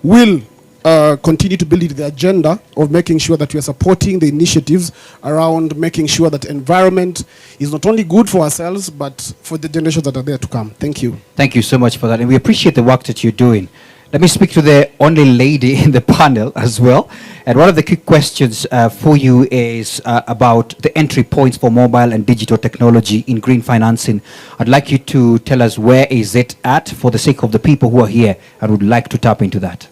will continue to build the agenda of making sure that we are supporting the initiatives around making sure that environment is not only good for ourselves, but for the generations that are there to come. Thank you. Thank you so much for that. And we appreciate the work that you're doing. Let me speak to the only lady in the panel as well. And one of the quick questions for you is about the entry points for mobile and digital technology in green financing. I'd like you to tell us where is it at for the sake of the people who are here and would like to tap into that.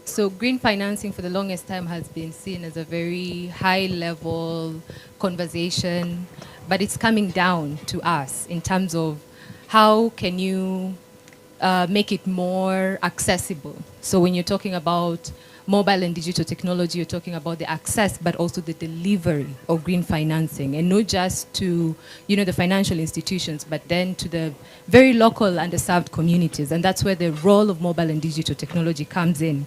So green financing for the longest time has been seen as a very high level conversation, but it's coming down to us in terms of how can you make it more accessible. So when you're talking about mobile and digital technology, you're talking about the access, but also the delivery of green financing, and not just to, the financial institutions, but then to the very local underserved communities. And that's where the role of mobile and digital technology comes in.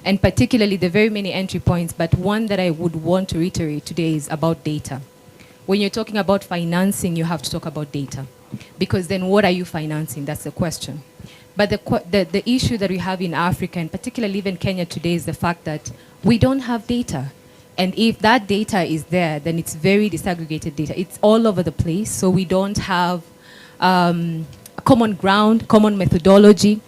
And particularly the very many entry points, but one that I would want to reiterate today is about data. When you're talking about financing, you have to talk about data, because then what are you financing? That's the question. But the issue that we have in Africa, and particularly even Kenya today, is the fact that we don't have data. And if that data is there, then it's very disaggregated data. It's all over the place, so we don't have common ground, common methodology.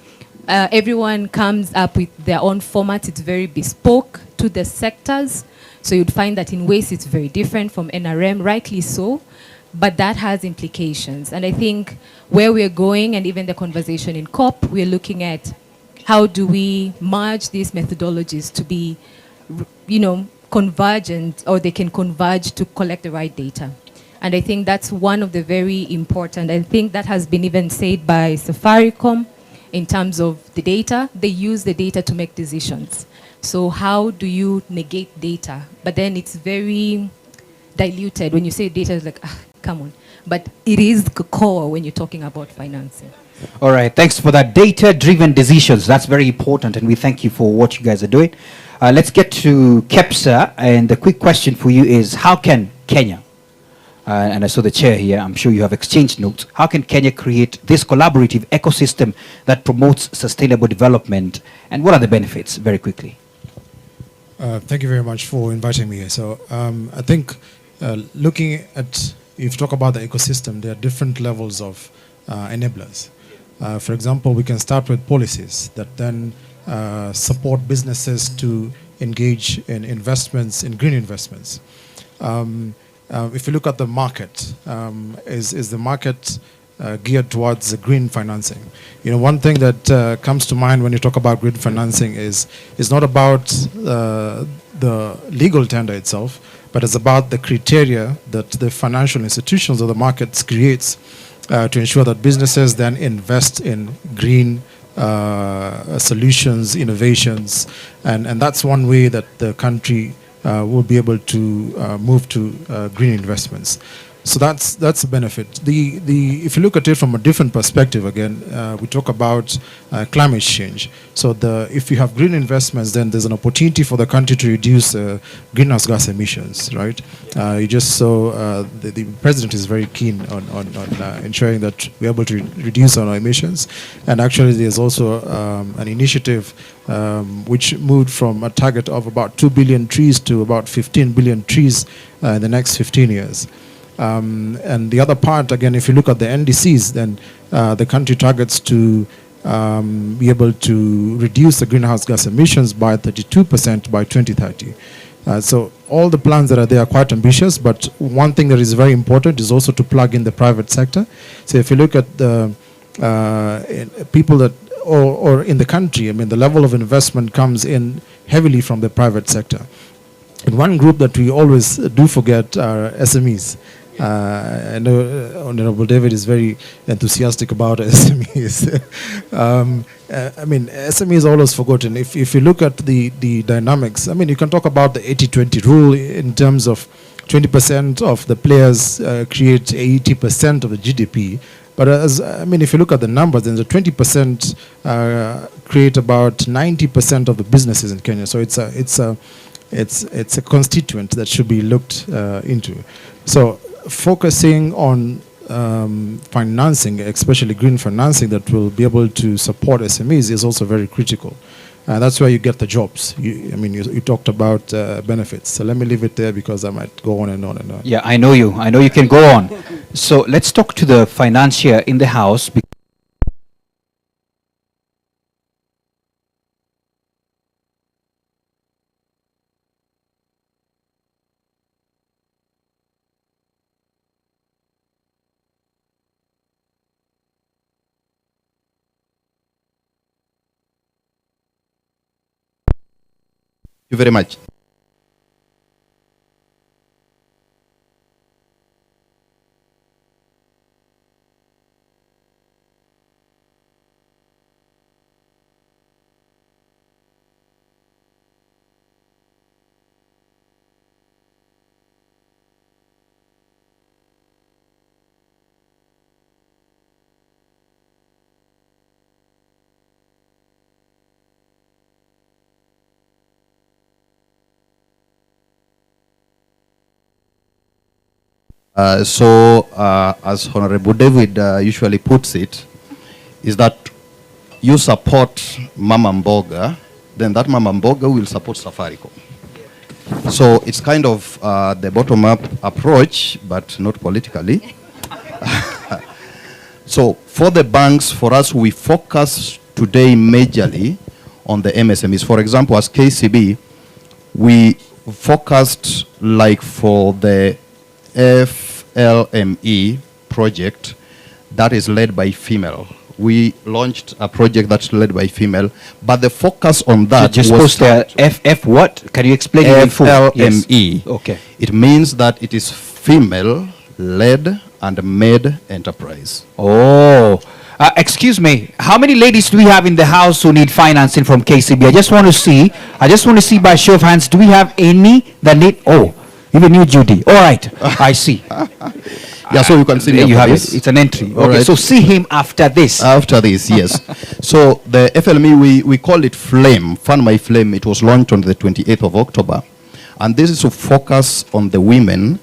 Everyone comes up with their own format. It's very bespoke to the sectors. So you'd find that in waste it's very different from NRM, rightly so. But that has implications. And I think where we're going, and even the conversation in COP, we're looking at how do we merge these methodologies to be, convergent, or they can converge to collect the right data. And I think that's one of the very important, I think that has been even said by Safaricom in terms of the data. They use the data to make decisions. So how do you negate data? But then it's very diluted. When you say data, it's like, come on. But it is the core when you're talking about financing. All right, thanks for that. Data-driven decisions, that's very important, and we thank you for what you guys are doing. Let's get to KEPSA, and the quick question for you is, how can Kenya, and I saw the chair here, I'm sure you have exchanged notes, how can Kenya create this collaborative ecosystem that promotes sustainable development, and what are the benefits, very quickly? Thank you very much for inviting me here. So I think looking at, if you talk about the ecosystem, there are different levels of enablers. For example, we can start with policies that then support businesses to engage in investments, in green investments. If you look at the market, is the market geared towards the green financing? One thing that comes to mind when you talk about green financing is not about the legal tender itself, but it's about the criteria that the financial institutions or the markets creates to ensure that businesses then invest in green solutions, innovations, and that's one way that the country will be able to move to green investments. So that's a benefit. If you look at it from a different perspective, again, we talk about climate change. So if you have green investments, then there's an opportunity for the country to reduce greenhouse gas emissions, right? You just saw the president is very keen on ensuring that we're able to reduce our emissions. And actually, there's also an initiative which moved from a target of about 2 billion trees to about 15 billion trees in the next 15 years. And the other part, again, if you look at the NDCs, then the country targets to be able to reduce the greenhouse gas emissions by 32% by 2030. So all the plans that are there are quite ambitious, but one thing that is very important is also to plug in the private sector. So if you look at the people that, or in the country, I mean, the level of investment comes in heavily from the private sector. And one group that we always do forget are SMEs. I know Honorable David is very enthusiastic about SMEs. I mean, SME is always forgotten. If you look at the dynamics, I mean, you can talk about the 80-20 rule in terms of 20% of the players create 80% of the GDP. But I mean, if you look at the numbers, then the 20% create about 90% of the businesses in Kenya. So it's a constituent that should be looked into. So focusing on financing, especially green financing that will be able to support SMEs is also very critical. That's where you get the jobs. I mean, you talked about benefits. So let me leave it there because I might go on and on and on. Yeah, I know you. I know you can go on. So let's talk to the financier in the house. Thank you very much. As Honorable David usually puts it, is that you support Mama Mboga, then that Mama Mboga will support Safaricom. So it's kind of the bottom-up approach, but not politically. So for the banks, for us, we focus today majorly on the MSMEs. For example, as KCB, we focused like for the FLME project that is led by female. We launched a project that's led by female, but the focus on that just was post there, FF what? Can you explain it in full? FLME. Yes. Okay. It means that it is female-led and made enterprise. Oh. Excuse me, how many ladies do we have in the house who need financing from KCB? I just want to see by show of hands, do we have any that need, even you, Judy. All right, I see. Yeah, so you can see there you have this. it. It's an entry. All Okay, right. so see him after this. After this, yes. So the FLME, we call it Flame, Fund My Flame. It was launched on the 28th of October. And this is to focus on the women,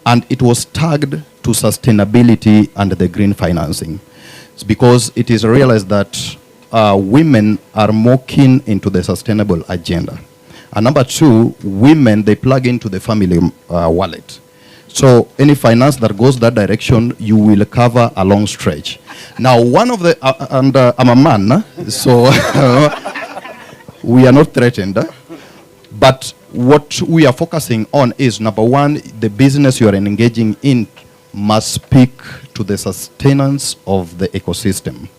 and it was tagged to sustainability and the green financing. It's because it is realized that women are more keen into the sustainable agenda. And number two, women, they plug into the family wallet. So any finance that goes that direction, you will cover a long stretch. Now, one of the, I'm a man, so we are not threatened. But what we are focusing on is, number one, the business you are engaging in must speak to the sustenance of the ecosystem.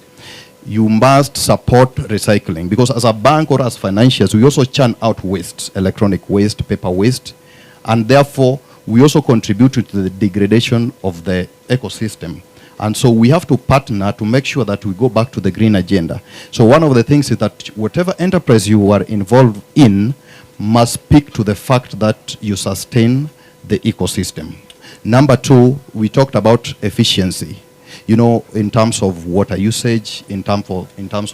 You must support recycling, because as a bank or as financiers, we also churn out waste, electronic waste, paper waste, and therefore we also contribute to the degradation of the ecosystem. And so we have to partner to make sure that we go back to the green agenda. So one of the things is that whatever enterprise you are involved in must speak to the fact that you sustain the ecosystem. Number two, we talked about efficiency. You know, in terms of water usage, in terms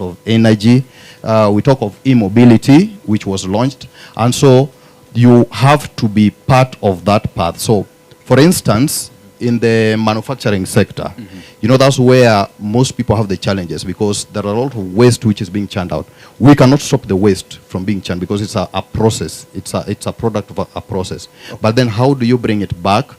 of energy, we talk of e-mobility, which was launched. And so you have to be part of that path. So, for instance, in the manufacturing sector, you know, that's where most people have the challenges, because there are a lot of waste which is being churned out. We cannot stop the waste from being churned because it's a process. It's a product of a process. Okay. But then how do you bring it back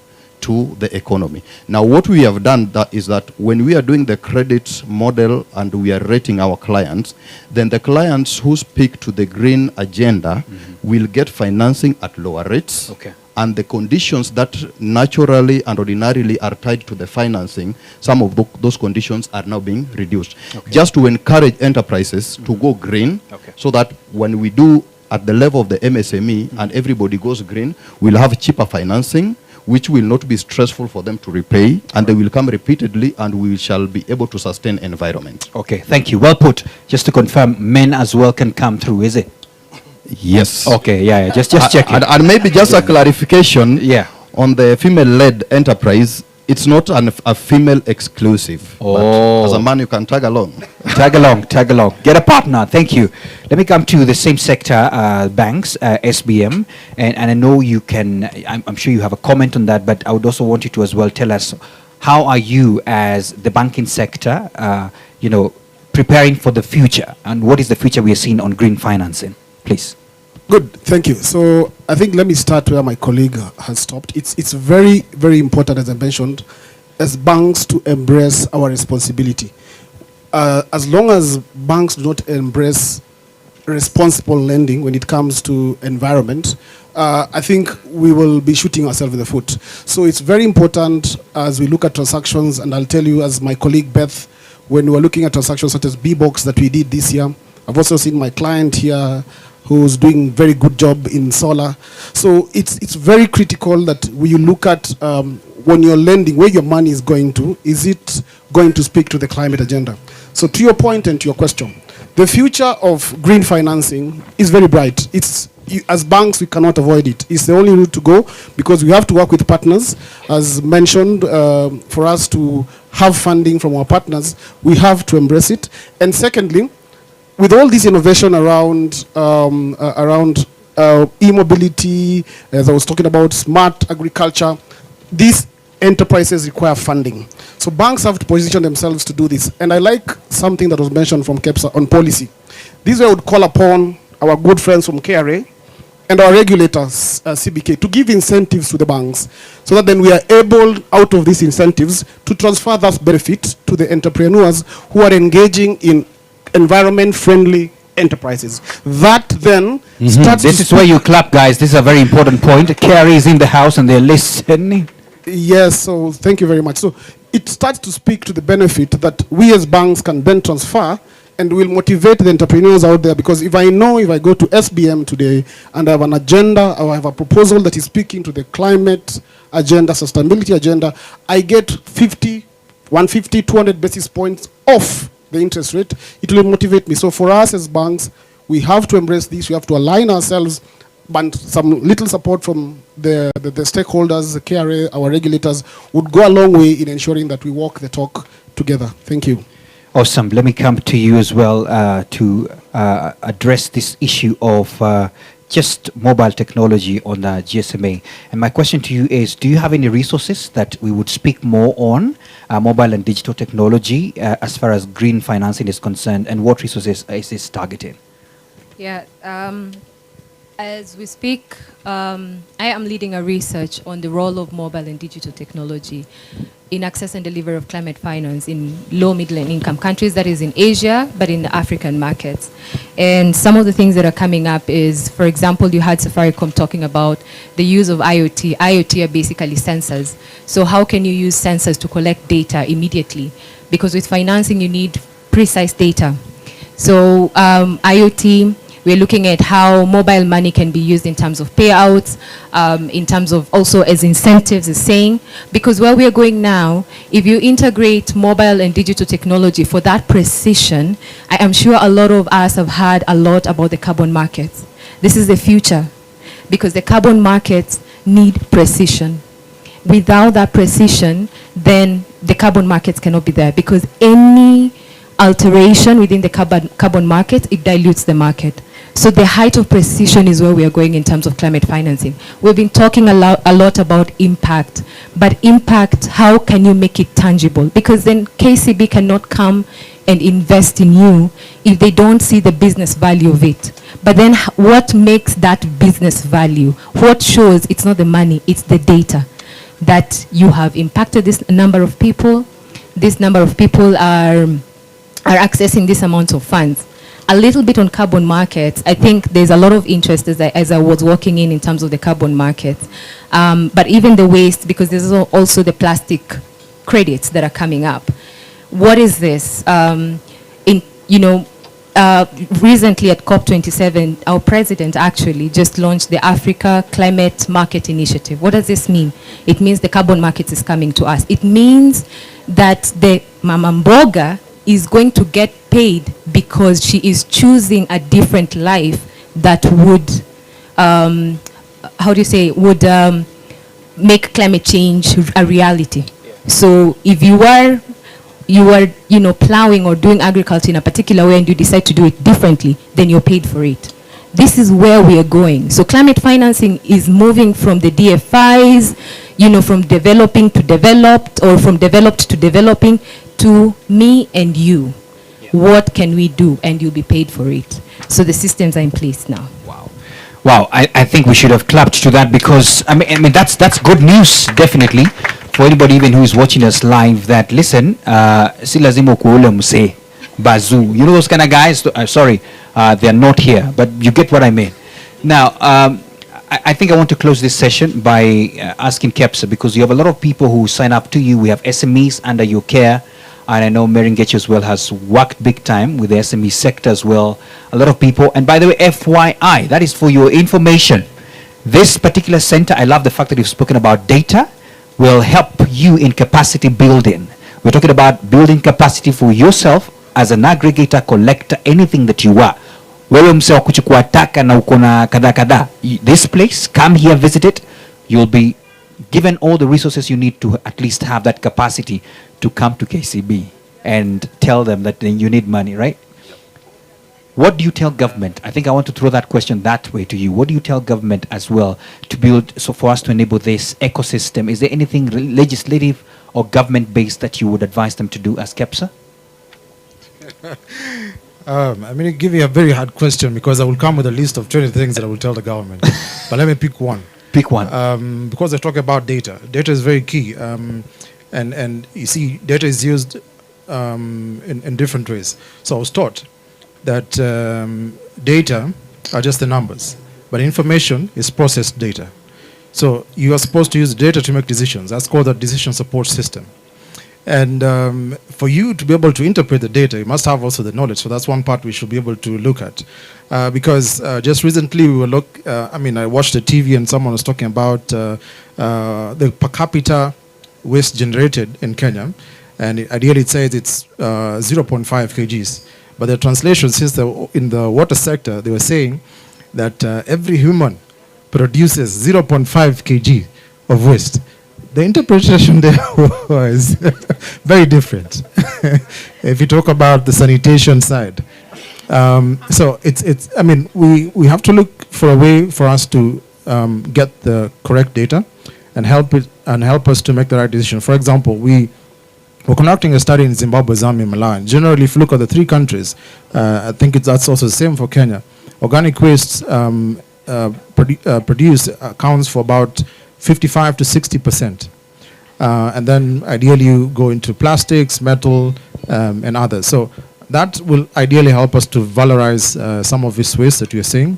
to the economy? Now, what we have done is that when we are doing the credit model and we are rating our clients, then the clients who speak to the green agenda will get financing at lower rates. Okay. And the conditions that naturally and ordinarily are tied to the financing, some of those conditions are now being reduced. Okay. Just to encourage enterprises to go green, so that when we do at the level of the MSME and everybody goes green, we'll have cheaper financing, which will not be stressful for them to repay, and they will come repeatedly, and we shall be able to sustain environment. Okay, thank you. Well put. Just to confirm, men as well can come through, is it? Yes. Okay, yeah, just checking. And maybe just a clarification on the female-led enterprise. It's not a female exclusive. But as a man, you can tag along. Tag along. Get a partner. Thank you. Let me come to the same sector, banks, SBM. And I know you can, I'm sure you have a comment on that, but I would also want you to as well tell us, how are you as the banking sector, preparing for the future? And what is the future we are seeing on green financing? Please. Good, thank you. So I think let me start where my colleague has stopped. It's very, very important, as I mentioned, as banks to embrace our responsibility. As long as banks do not embrace responsible lending when it comes to environment, I think we will be shooting ourselves in the foot. So it's very important as we look at transactions, and I'll tell you, as my colleague Beth, when we were looking at transactions such as B-Box that we did this year, I've also seen my client here who's doing very good job in solar. So it's very critical that we look at when you're lending, where your money is going to. Is it going to speak to the climate agenda? So to your point and to your question, the future of green financing is very bright. As banks, we cannot avoid it. It's the only route to go, because we have to work with partners. As mentioned, for us to have funding from our partners, we have to embrace it. And secondly, with all this innovation around e-mobility, as I was talking about, smart agriculture, this enterprises require funding. So banks have to position themselves to do this. And I like something that was mentioned from KEPSA on policy. This way I would call upon our good friends from KRA and our regulators, CBK, to give incentives to the banks so that then we are able, out of these incentives, to transfer that benefit to the entrepreneurs who are engaging in environment-friendly enterprises. That then starts. This is where you clap, guys. This is a very important point. Carrie is in the house and they're listening. Yes, so thank you very much. So it starts to speak to the benefit that we as banks can then transfer and will motivate the entrepreneurs out there, because if I go to SBM today and I have an agenda or I have a proposal that is speaking to the climate agenda, sustainability agenda, I get 50, 150, 200 basis points off the interest rate. It will motivate me. So for us as banks, we have to embrace this. We have to align ourselves, but some little support from the stakeholders, the KRA, our regulators, would go a long way in ensuring that we walk the talk together. Thank you. Awesome. Let me come to you as well to address this issue of just mobile technology on the GSMA. And my question to you is, do you have any resources that we would speak more on mobile and digital technology as far as green financing is concerned, and what resources is this targeting? Yeah, as we speak, I am leading a research on the role of mobile and digital technology in access and delivery of climate finance in low, middle and income countries, that is in Asia, but in the African markets. And some of the things that are coming up is, for example, you had Safaricom talking about the use of IoT. IoT are basically sensors. So how can you use sensors to collect data immediately? Because with financing, you need precise data. So IoT, we're looking at how mobile money can be used in terms of payouts, in terms of also as incentives, as saying, because where we are going now, if you integrate mobile and digital technology for that precision, I am sure a lot of us have heard a lot about the carbon markets. This is the future, because the carbon markets need precision. Without that precision, then the carbon markets cannot be there, because any alteration within the carbon market, it dilutes the market. So the height of precision is where we are going in terms of climate financing. We've been talking a lot about impact, but impact, how can you make it tangible? Because then KCB cannot come and invest in you if they don't see the business value of it. But then what makes that business value? What shows it's not the money, it's the data that you have impacted this number of people. This number of people are accessing this amount of funds. A little bit on carbon markets, I think there's a lot of interest as I was walking in terms of the carbon markets. But even the waste, because there's also the plastic credits that are coming up. What is this? Recently at COP27, our president actually just launched the Africa Climate Market Initiative. What does this mean? It means the carbon market is coming to us. It means that the Mama Mboga is going to get paid because she is choosing a different life that would, would make climate change a reality. So if you are plowing or doing agriculture in a particular way and you decide to do it differently, then you're paid for it. This is where we are going. So climate financing is moving from the DFIs, from developing to developed, or from developed to developing, to me and you. What can we do? And you'll be paid for it. So the systems are in place now. Wow, I think we should have clapped to that, because I mean that's good news, definitely, for anybody even who is watching us live, that listen, si lazima kuule mse bazoo, those kind of guys. Sorry, they are not here, but you get what I mean. Now, I think I want to close this session by asking KEPSA, because you have a lot of people who sign up to you. We have SMEs under your care. And I know Mary Ngechi as well has worked big time with the SME sector as well. A lot of people. And by the way, FYI, that is for your information. This particular center, I love the fact that you've spoken about data, will help you in capacity building. We're talking about building capacity for yourself as an aggregator, collector, anything that you are. Wewe mse wa kuchukua taka na uko na kada. This place, come here, visit it. You'll be given all the resources you need to at least have that capacity to come to KCB and tell them that you need money, right? What do you tell government? I think I want to throw that question that way to you. What do you tell government as well to build, so for us to enable this ecosystem? Is there anything legislative or government-based that you would advise them to do as KEPSA? I'm going to give you a very hard question because I will come with a list of 20 things that I will tell the government. But let me pick one. Pick one. Because I talk about data. Data is very key. And you see, data is used in different ways. So I was taught that data are just the numbers, but information is processed data. So you are supposed to use data to make decisions. That's called the decision support system. And for you to be able to interpret the data, you must have also the knowledge. So that's one part we should be able to look at. Because just recently we were I watched the TV and someone was talking about the per capita waste generated in Kenya. And ideally it says it's 0.5 kgs. But the translation, since in the water sector, they were saying that every human produces 0.5 kg of waste. The interpretation there was very different. If you talk about the sanitation side. So we have to look for a way for us to get the correct data and help us to make the right decision. For example, we're conducting a study in Zimbabwe, Zambia, Malawi. Generally, if you look at the three countries, I think that's also the same for Kenya. Organic waste produced accounts for about 55 to 60%. And then ideally you go into plastics, metal, and others. So that will ideally help us to valorize some of this waste that you're saying.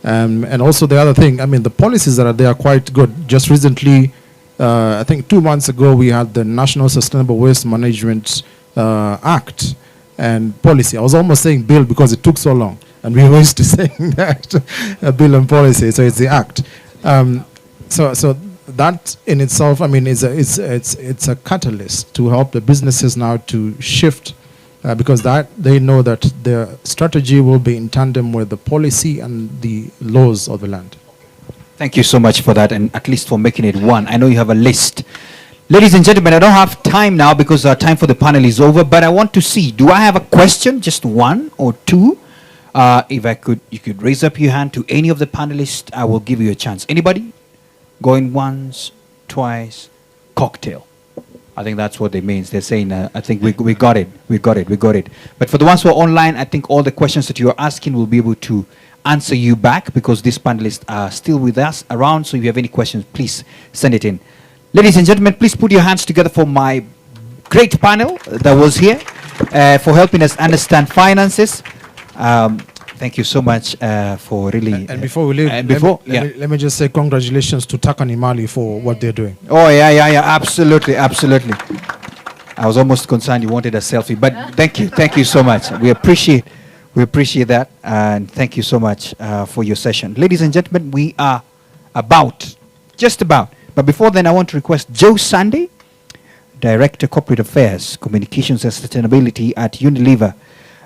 And also the other thing, the policies that are there are quite good. Just recently, I think 2 months ago, we had the National Sustainable Waste Management Act and policy. I was almost saying bill because it took so long. And we were used to saying that, bill and policy, so it's the act. So that in itself, it's a catalyst to help the businesses now to shift because they know that their strategy will be in tandem with the policy and the laws of the land. Thank you so much for that, and at least for making it one. I know you have a list. Ladies and gentlemen, I don't have time now because our time for the panel is over, but I want to see, do I have a question? Just one or two? If you could raise up your hand to any of the panelists, I will give you a chance. Anybody? Going once, twice, cocktail. I think that's what they mean. They're saying, I think we got it. But for the ones who are online, I think all the questions that you are asking will be able to answer you back because these panelists are still with us around. So if you have any questions, please send it in. Ladies and gentlemen, please put your hands together for my great panel that was here for helping us understand finances. Thank you so much for really... And before we leave, let me just say congratulations to TakaNiMali for what they're doing. Oh, yeah, absolutely. I was almost concerned you wanted a selfie, but thank you so much. We appreciate that, and thank you so much for your session. Ladies and gentlemen, we are just about. But before then, I want to request Joe Sunday, Director Corporate Affairs, Communications and Sustainability at Unilever,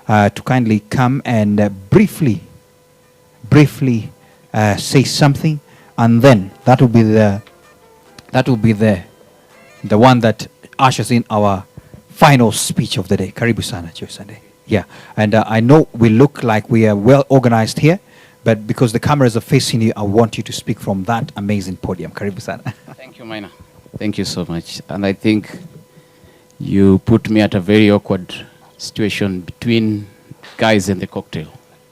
to kindly come and briefly say something, and then that will be the one that ushers in our final speech of the day. Karibu sana, Joe Sunday. Yeah, and I know we look like we are well organized here, but because the cameras are facing you, I want you to speak from that amazing podium. Karibu sana. Thank you, Maina. Thank you so much. And I think you put me at a very awkward situation between guys and the cocktail,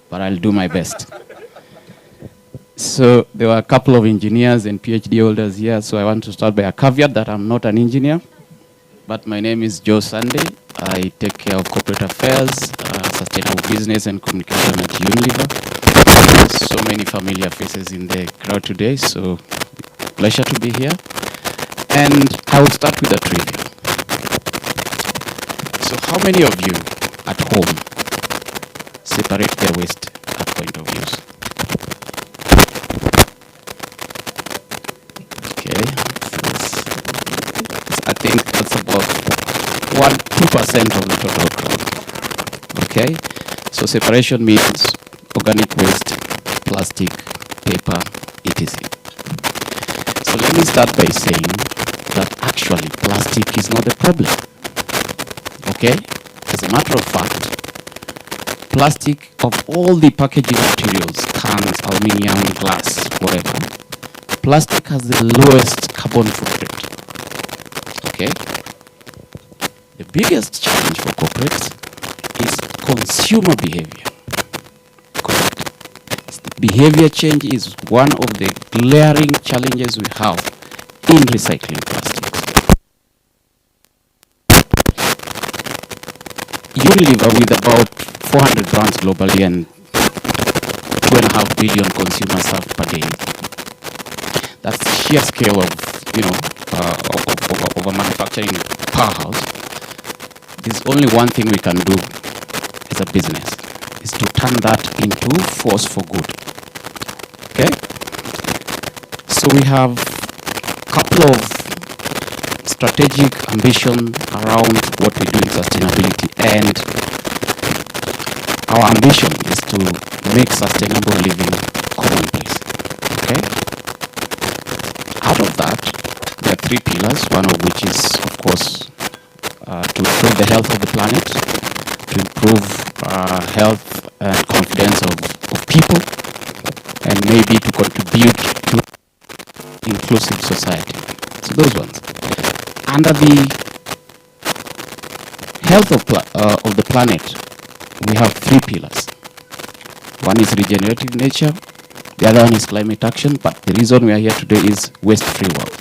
but I'll do my best. So there were a couple of engineers and PhD holders here, so I want to start by a caveat that I'm not an engineer, but my name is Joe Sunday. I take care of corporate affairs, sustainable business and communication at Unilever. So many familiar faces in the crowd today, so pleasure to be here. And I will start with a trivia. So how many of you at home separate their waste at point of use? Okay, I think that's about 2% of the total crowd. Okay, so separation means organic waste, plastic, paper, etc. So let me start by saying that actually plastic is not the problem. Okay, as a matter of fact, plastic of all the packaging materials, cans, aluminium, glass, whatever, plastic has the lowest carbon footprint. Okay? The biggest challenge for corporates is consumer behavior. Correct. Behavior change is one of the glaring challenges we have in recycling plastics. Unilever, with about 400 brands globally and 2.5 billion consumers served per day, that's the sheer scale of, of a manufacturing powerhouse. There's only one thing we can do as a business, is to turn that into force for good. Okay? So we have a couple of strategic ambition around what we do in sustainability, and our ambition is to make sustainable living commonplace. Okay? Out of that, there are 3 pillars, one of which is, of course, to improve the health of the planet, to improve health and confidence of people, and maybe to contribute to inclusive society. So those ones. Under the health of the planet, we have 3 pillars. One is regenerative nature, the other one is climate action, but the reason we are here today is waste-free world.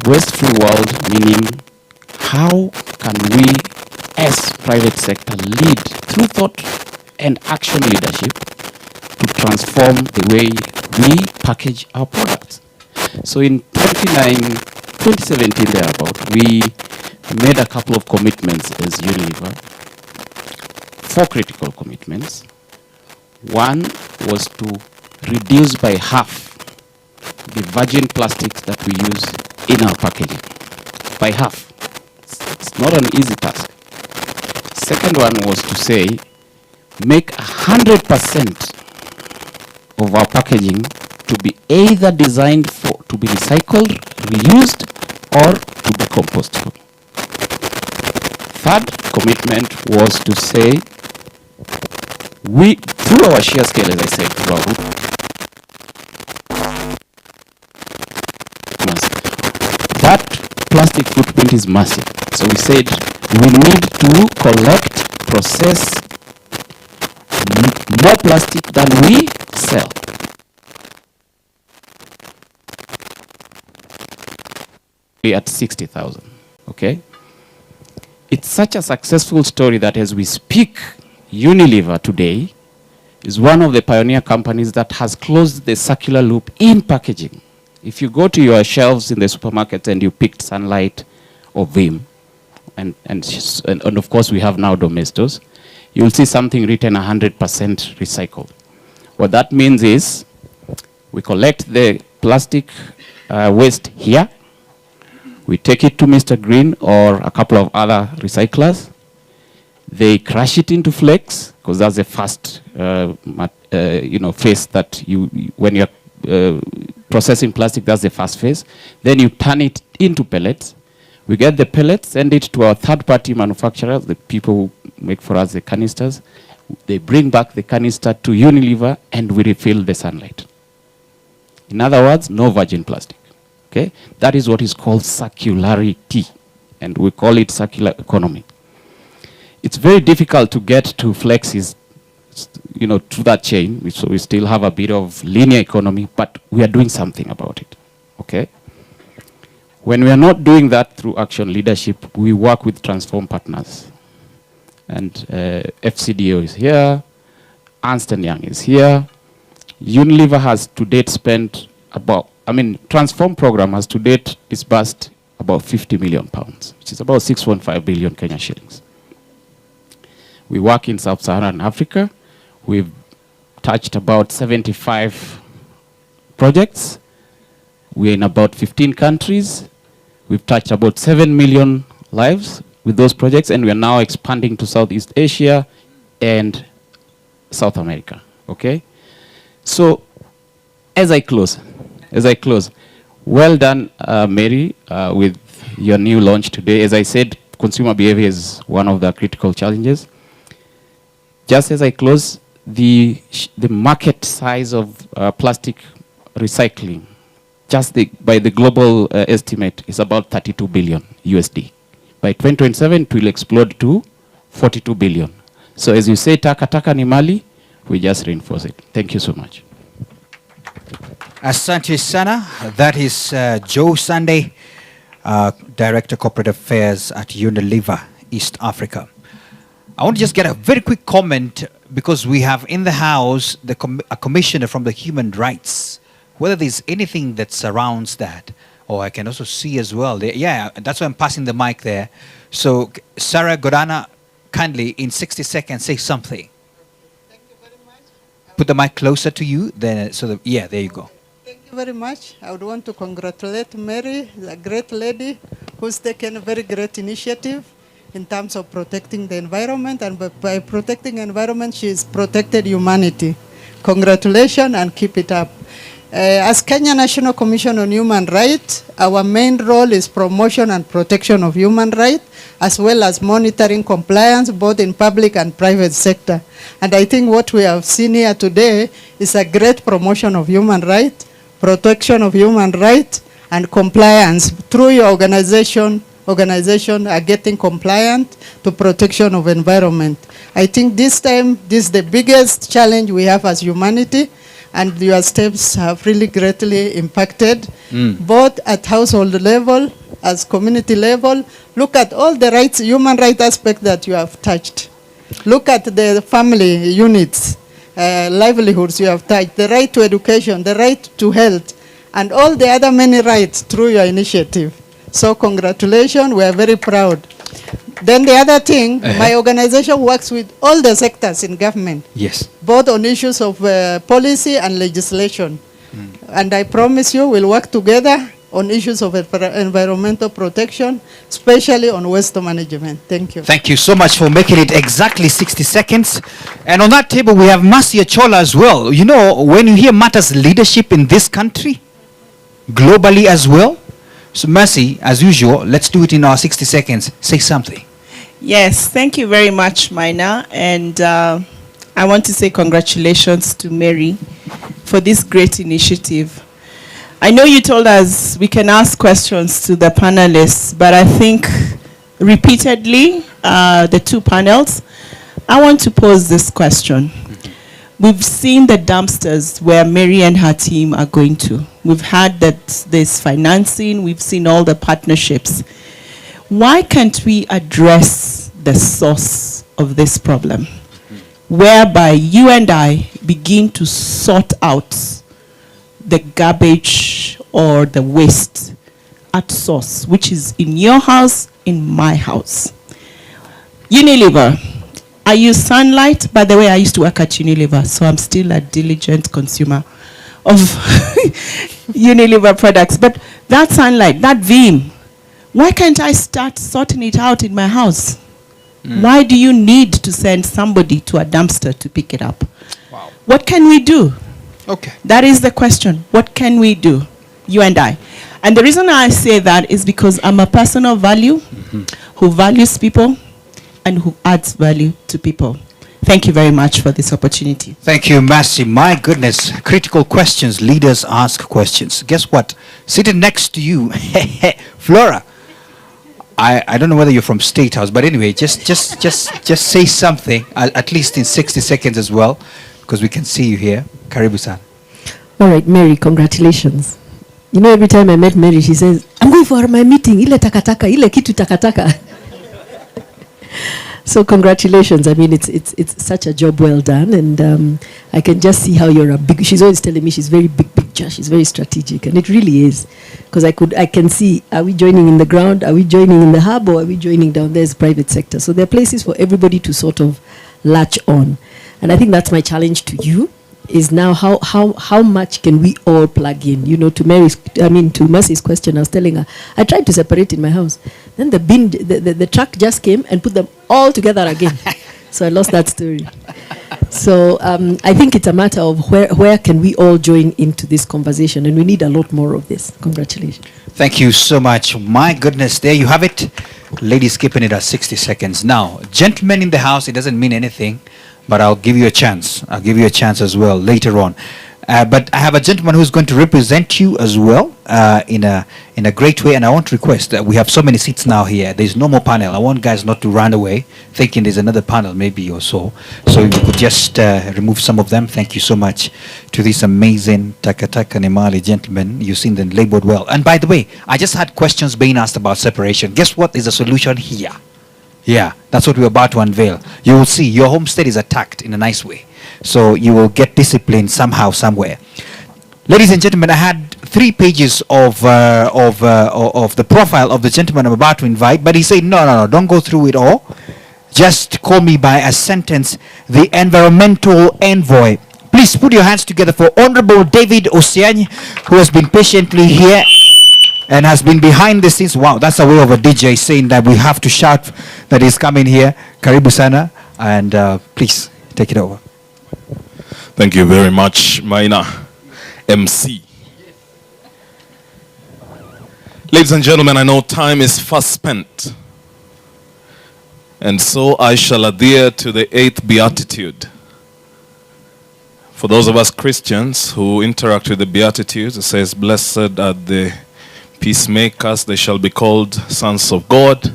Waste-free world meaning how can we as private sector lead through thought and action leadership to transform the way we package our products. So in 2017 thereabout, we made a couple of commitments as Unilever, 4 critical commitments. One was to reduce by half the virgin plastics that we use in our packaging. By half. It's not an easy task. Second one was to say, make 100% of our packaging to be either designed to be recycled, reused, or to be compostable. Third commitment was to say, we, through our sheer scale, as I said, through our group, that plastic footprint is massive. So we said we need to collect, process more plastic than we sell. At 60,000, okay? It's such a successful story that as we speak, Unilever today is one of the pioneer companies that has closed the circular loop in packaging. If you go to your shelves in the supermarket and you picked Sunlight or Vim, and of course we have now Domestos, you'll see something written 100% recycled. What that means is we collect the plastic waste here, we take it to Mr. Green or a couple of other recyclers. They crush it into flakes, because that's the first phase that when you're processing plastic, that's the first phase. Then you turn it into pellets. We get the pellets, send it to our third-party manufacturers, the people who make for us the canisters. They bring back the canister to Unilever, and we refill the Sunlight. In other words, no virgin plastic. Okay? That is what is called circularity, and we call it circular economy. It's very difficult to get to flexes, through that chain, so we still have a bit of linear economy, but we are doing something about it. Okay? When we are not doing that through action leadership, we work with transform partners. And FCDO is here, Ernst & Young is here. Unilever has to date spent Transform program has to date disbursed about 50 million pounds, which is about 6.5 billion Kenya shillings. We work in Sub-Saharan Africa. We've touched about 75 projects. We're in about 15 countries. We've touched about 7 million lives with those projects, and we are now expanding to Southeast Asia and South America. Okay? So, as I close, well done, Mary, with your new launch today. As I said, consumer behavior is one of the critical challenges. Just as I close, the market size of plastic recycling, by the global estimate, is about 32 billion USD. By 2027, it will explode to 42 billion. So as you say, TakaNiMali, we just reinforce it. Thank you so much. Asante Sana. That is Joe Sunday, Director Corporate Affairs at Unilever East Africa. I want to just get a very quick comment because we have in the house a commissioner from the human rights. Whether there's anything that surrounds that, or I can also see as well. Yeah, that's why I'm passing the mic there. So Sarah Godana, kindly in 60 seconds say something. Thank you very much. Put the mic closer to you, then yeah, there you go. Thank you very much. I would want to congratulate Mary, a great lady who's taken a very great initiative in terms of protecting the environment, and by protecting the environment, she's protected humanity. Congratulations and keep it up. As Kenya National Commission on Human Rights, our main role is promotion and protection of human rights, as well as monitoring compliance both in public and private sector. And I think what we have seen here today is a great promotion of human rights, protection of human rights, and compliance through your organization are getting compliant to protection of environment. I think this time, this is the biggest challenge we have as humanity, and your steps have really greatly impacted, both at household level, as community level. Look at all the rights, human rights aspect that you have touched. Look at the family units, livelihoods you have touched, the right to education, the right to health, and all the other many rights through your initiative. So congratulations, we are very proud. Then the other thing, my organization works with all the sectors in government. Yes. Both on issues of policy and legislation. And I promise you we'll work together on issues of environmental protection, especially on waste management. Thank you. Thank you so much for making it exactly 60 seconds. And on that table, we have Mercy Achola as well. You know, when you hear matters leadership in this country, globally as well. So Mercy, as usual, let's do it in our 60 seconds. Say something. Yes, thank you very much, Maina. And I want to say congratulations to Mary for this great initiative. I know you told us we can ask questions to the panelists, but I think repeatedly, the two panels, I want to pose this question. We've seen the dumpsters where Mary and her team are going to. We've heard that there's financing. We've seen all the partnerships. Why can't we address the source of this problem, whereby you and I begin to sort out the garbage or the waste at source, which is in your house, in my house? Unilever. I use Sunlight. By the way, I used to work at Unilever, so I'm still a diligent consumer of Unilever products. But that Sunlight, that Veeam, why can't I start sorting it out in my house? Why do you need to send somebody to a dumpster to pick it up? Wow. What can we do? Okay. That is the question. What can we do? You and I. And the reason I say that is because I'm a person of value who values people and who adds value to people. Thank you very much for this opportunity. Thank you, Mercy. My goodness, critical questions. Leaders ask questions. Guess what? Sitting next to you, Flora. I don't know whether you're from State House, but anyway, just say something, at least in 60 seconds as well, because we can see you here. Karibu-san. All right, Mary, congratulations. You know, every time I met Mary, she says, I'm going for my meeting. Ile takataka, ile kitu takataka. So congratulations. I mean, it's such a job well done, and I can just see how you're a big. She's always telling me she's very big picture. She's very strategic, and it really is, because I can see. Are we joining in the ground? Are we joining in the hub, or are we joining down there as private sector? So there are places for everybody to sort of latch on, and I think that's my challenge to you. Is now how much can we all plug in? You know, to Mercy's question, I was telling her, I tried to separate in my house. Then the truck just came and put them all together again. So I lost that story. So I think it's a matter of where can we all join into this conversation, and we need a lot more of this. Congratulations. Thank you so much. My goodness, there you have it. Ladies keeping it at 60 seconds. Now, gentlemen in the house, it doesn't mean anything. but I'll give you a chance. I'll give you a chance as well later on. But I have a gentleman who's going to represent you as well in a great way, and I want to request that we have so many seats now here. There's no more panel. I want guys not to run away thinking there's another panel maybe or so. So if you could just remove some of them. Thank you so much to this amazing TakaNiMali gentlemen. You've seen them labeled well. And by the way, I just had questions being asked about separation. Guess what is the solution here? Yeah, that's what we're about to unveil. You will see your homestead is attacked in a nice way. So you will get discipline somehow, somewhere. Ladies and gentlemen, I had 3 pages of the profile of the gentleman I'm about to invite, but he said, no, don't go through it all. Just call me by a sentence, the environmental envoy. Please put your hands together for Honorable David Osiany, who has been patiently here and has been behind the scenes. Wow, that's a way of a DJ saying that we have to shout that he's coming here. Karibu sana, and please take it over. Thank you very much, Maina, MC. Ladies and gentlemen, I know time is fast spent. And so I shall adhere to the 8th beatitude. For those of us Christians who interact with the beatitudes, it says, blessed are the peacemakers, they shall be called sons of God.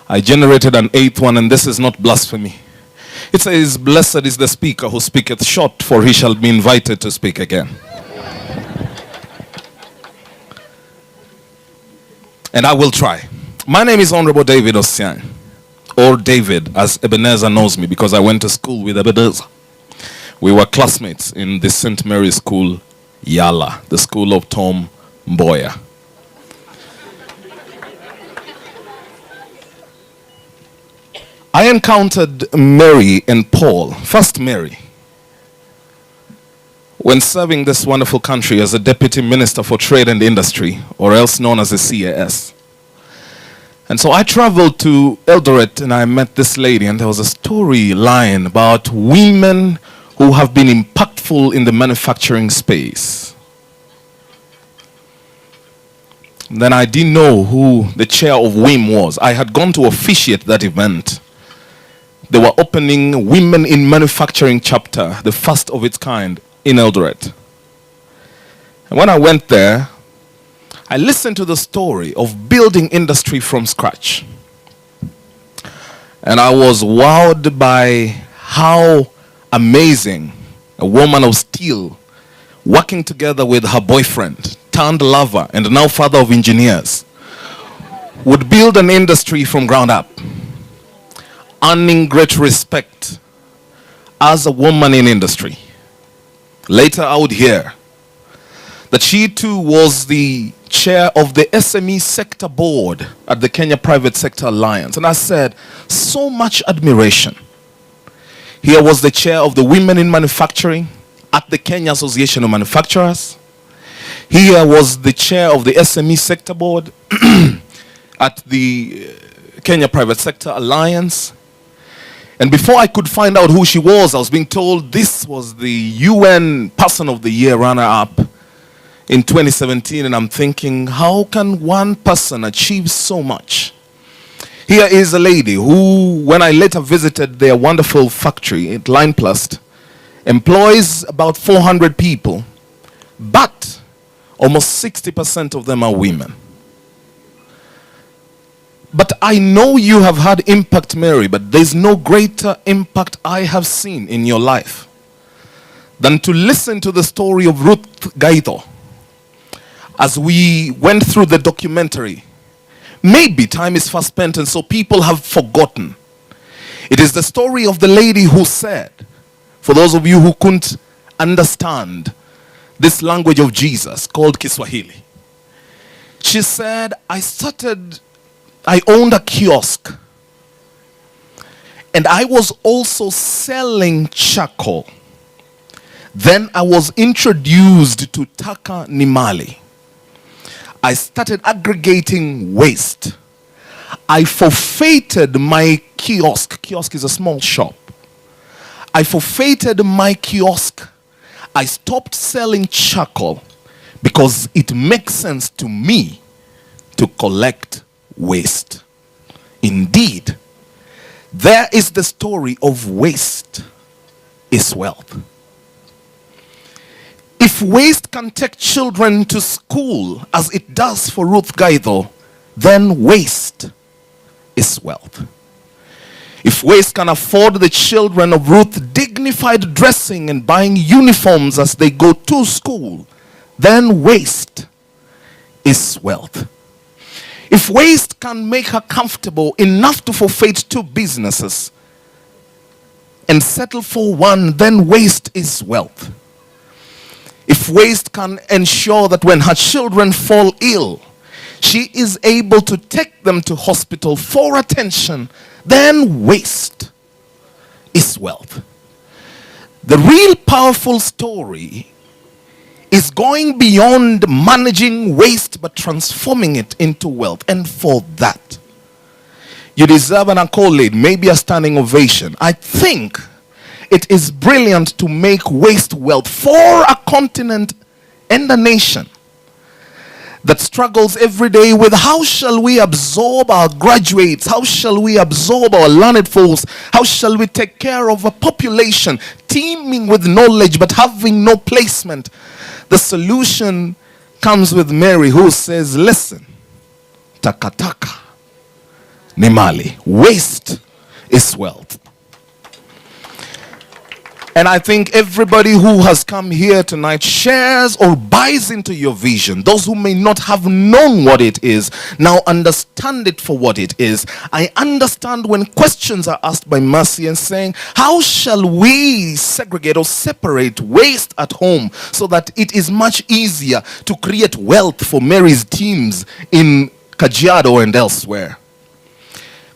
I generated an 8th one, and this is not blasphemy. It says, blessed is the speaker who speaketh short, for he shall be invited to speak again. And I will try. My name is Honorable David Osiany, or David, as Ebenezer knows me, because I went to school with Ebenezer. We were classmates in the St. Mary's School, Yala, the school of Tom Mboya. I encountered Mary and Paul, first Mary, when serving this wonderful country as a Deputy Minister for Trade and Industry, or else known as a CAS. And so I traveled to Eldoret and I met this lady, and there was a storyline about women who have been impactful in the manufacturing space. Then I didn't know who the chair of WIM was. I had gone to officiate that event. They were opening Women in Manufacturing chapter, the first of its kind in Eldoret. And when I went there, I listened to the story of building industry from scratch. And I was wowed by how amazing a woman of steel, working together with her boyfriend, turned lover and now father of engineers, would build an industry from ground up, earning great respect as a woman in industry. Later I would hear that she too was the chair of the SME sector board at the Kenya Private Sector Alliance. And I said, so much admiration. Here was the chair of the Women in Manufacturing at the Kenya Association of Manufacturers. Here was the chair of the SME sector board at the Kenya Private Sector Alliance. And before I could find out who she was, I was being told this was the UN Person of the Year runner-up in 2017. And I'm thinking, how can one person achieve so much? Here is a lady who, when I later visited their wonderful factory at Lineplast, employs about 400 people, but almost 60% of them are women. But I know you have had impact, Mary, but there's no greater impact I have seen in your life than to listen to the story of Ruth Gaito as we went through the documentary. Maybe time is fast spent and so people have forgotten. It is the story of the lady who said, for those of you who couldn't understand this language of Jesus called Kiswahili, she said, I owned a kiosk and I was also selling charcoal. Then I was introduced to TakaNiMali. I started aggregating waste. I forfeited my kiosk. Kiosk is a small shop. I forfeited my kiosk. I stopped selling charcoal because it makes sense to me to collect waste. Indeed, there is the story of waste is wealth. If waste can take children to school, as it does for Ruth Gaitho, then waste is wealth. If waste can afford the children of Ruth dignified dressing and buying uniforms as they go to school, then waste is wealth. If waste can make her comfortable enough to forfeit 2 businesses and settle for one, then waste is wealth. If waste can ensure that when her children fall ill, she is able to take them to hospital for attention, then waste is wealth. The real powerful story is going beyond managing waste but transforming it into wealth. And for that, you deserve an accolade, maybe a standing ovation. I think it is brilliant to make waste wealth for a continent and a nation that struggles every day with how shall we absorb our graduates? How shall we absorb our learned folks? How shall we take care of a population teeming with knowledge but having no placement? The solution comes with Mary, who says, listen, TakaNiMali, waste is wealth. And I think everybody who has come here tonight shares or buys into your vision. Those who may not have known what it is now understand it for what it is. I understand when questions are asked by Mercy and saying, how shall we segregate or separate waste at home so that it is much easier to create wealth for Mary's teams in Kajiado and elsewhere?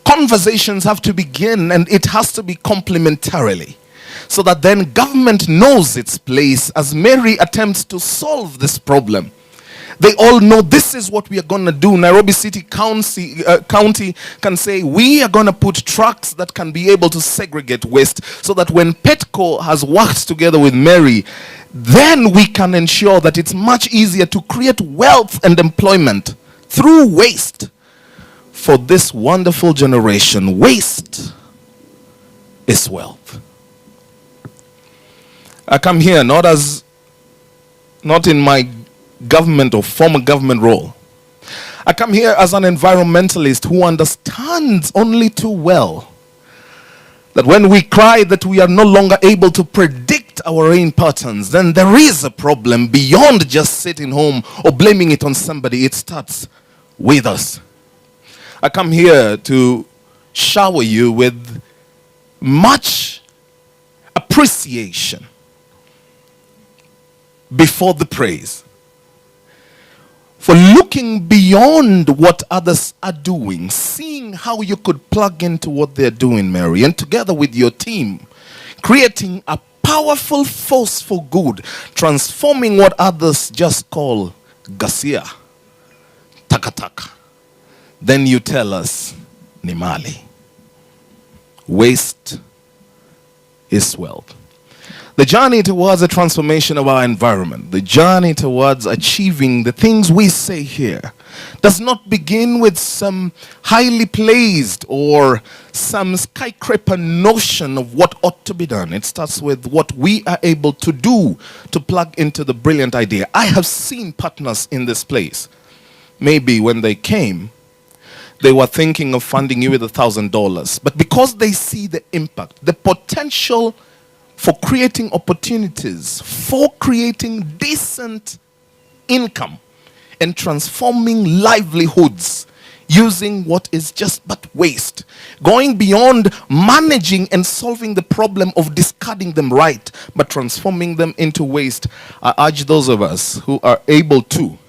Conversations have to begin, and it has to be complementarily, so that then government knows its place as Mary attempts to solve this problem. They all know this is what we are going to do. Nairobi City County can say, we are going to put trucks that can be able to segregate waste, so that when Petco has worked together with Mary, then we can ensure that it's much easier to create wealth and employment through waste for this wonderful generation. Waste is wealth. I come here not in my government or former government role. I come here as an environmentalist who understands only too well that when we cry that we are no longer able to predict our rain patterns, then there is a problem beyond just sitting home or blaming it on somebody. It starts with us. I come here to shower you with much appreciation before the praise, for looking beyond what others are doing, seeing how you could plug into what they're doing, Mary, and together with your team, creating a powerful force for good, transforming what others just call Gasia, Taka. Then you tell us, Nimali, waste is wealth. The journey towards a transformation of our environment, the journey towards achieving the things we say here, does not begin with some highly placed or some skyscraper notion of what ought to be done. It starts with what we are able to do to plug into the brilliant idea. I have seen partners in this place. Maybe when they came, they were thinking of funding you with $1,000. But because they see the impact, the potential for creating opportunities, for creating decent income and transforming livelihoods using what is just but waste, going beyond managing and solving the problem of discarding them right, but transforming them into waste. I urge those of us who are able to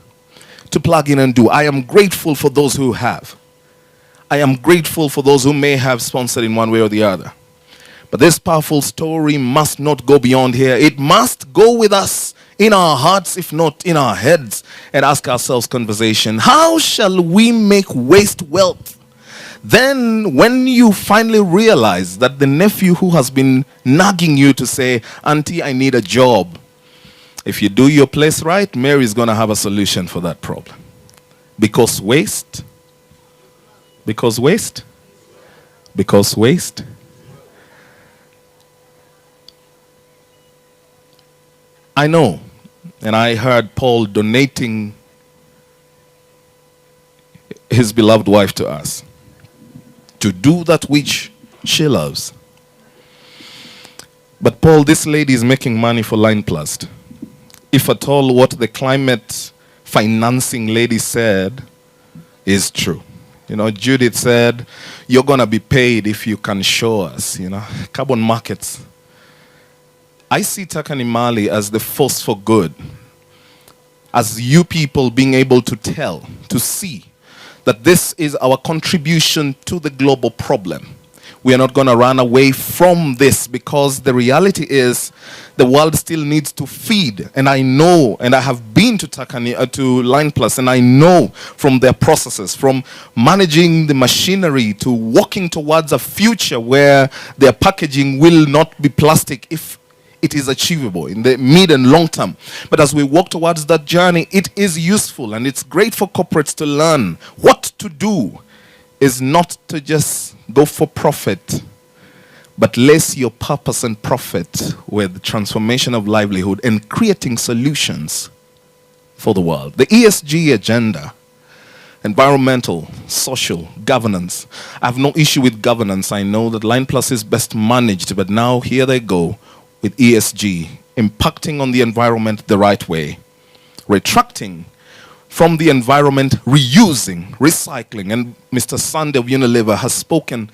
plug in and do. I am grateful for those who have. I am grateful for those who may have sponsored in one way or the other. But this powerful story must not go beyond here. It must go with us in our hearts, if not in our heads, and ask ourselves conversation. How shall we make waste wealth? Then when you finally realize that the nephew who has been nagging you to say, Auntie, I need a job. If you do your place right, Mary is going to have a solution for that problem. Because waste I know, and I heard Paul donating his beloved wife to us to do that which she loves. But Paul, this lady is making money for Line Plus. If at all what the climate financing lady said is true. You know, Judith said, you're going to be paid if you can show us, you know, carbon markets. I see TakaNiMali as the force for good. As you people being able to tell, to see that this is our contribution to the global problem. We are not going to run away from this, because the reality is the world still needs to feed. And I know, and I have been to Line Plus, and I know from their processes, from managing the machinery to working towards a future where their packaging will not be plastic if it is achievable in the mid and long term. But as we walk towards that journey, it is useful, and it's great for corporates to learn what to do is not to just go for profit, but lace your purpose and profit with transformation of livelihood and creating solutions for the world. The ESG agenda, environmental, social, governance. I have no issue with governance. I know that Line Plus is best managed, but now here they go with ESG, impacting on the environment the right way, retracting from the environment, reusing, recycling. And Mr. Sunday of Unilever has spoken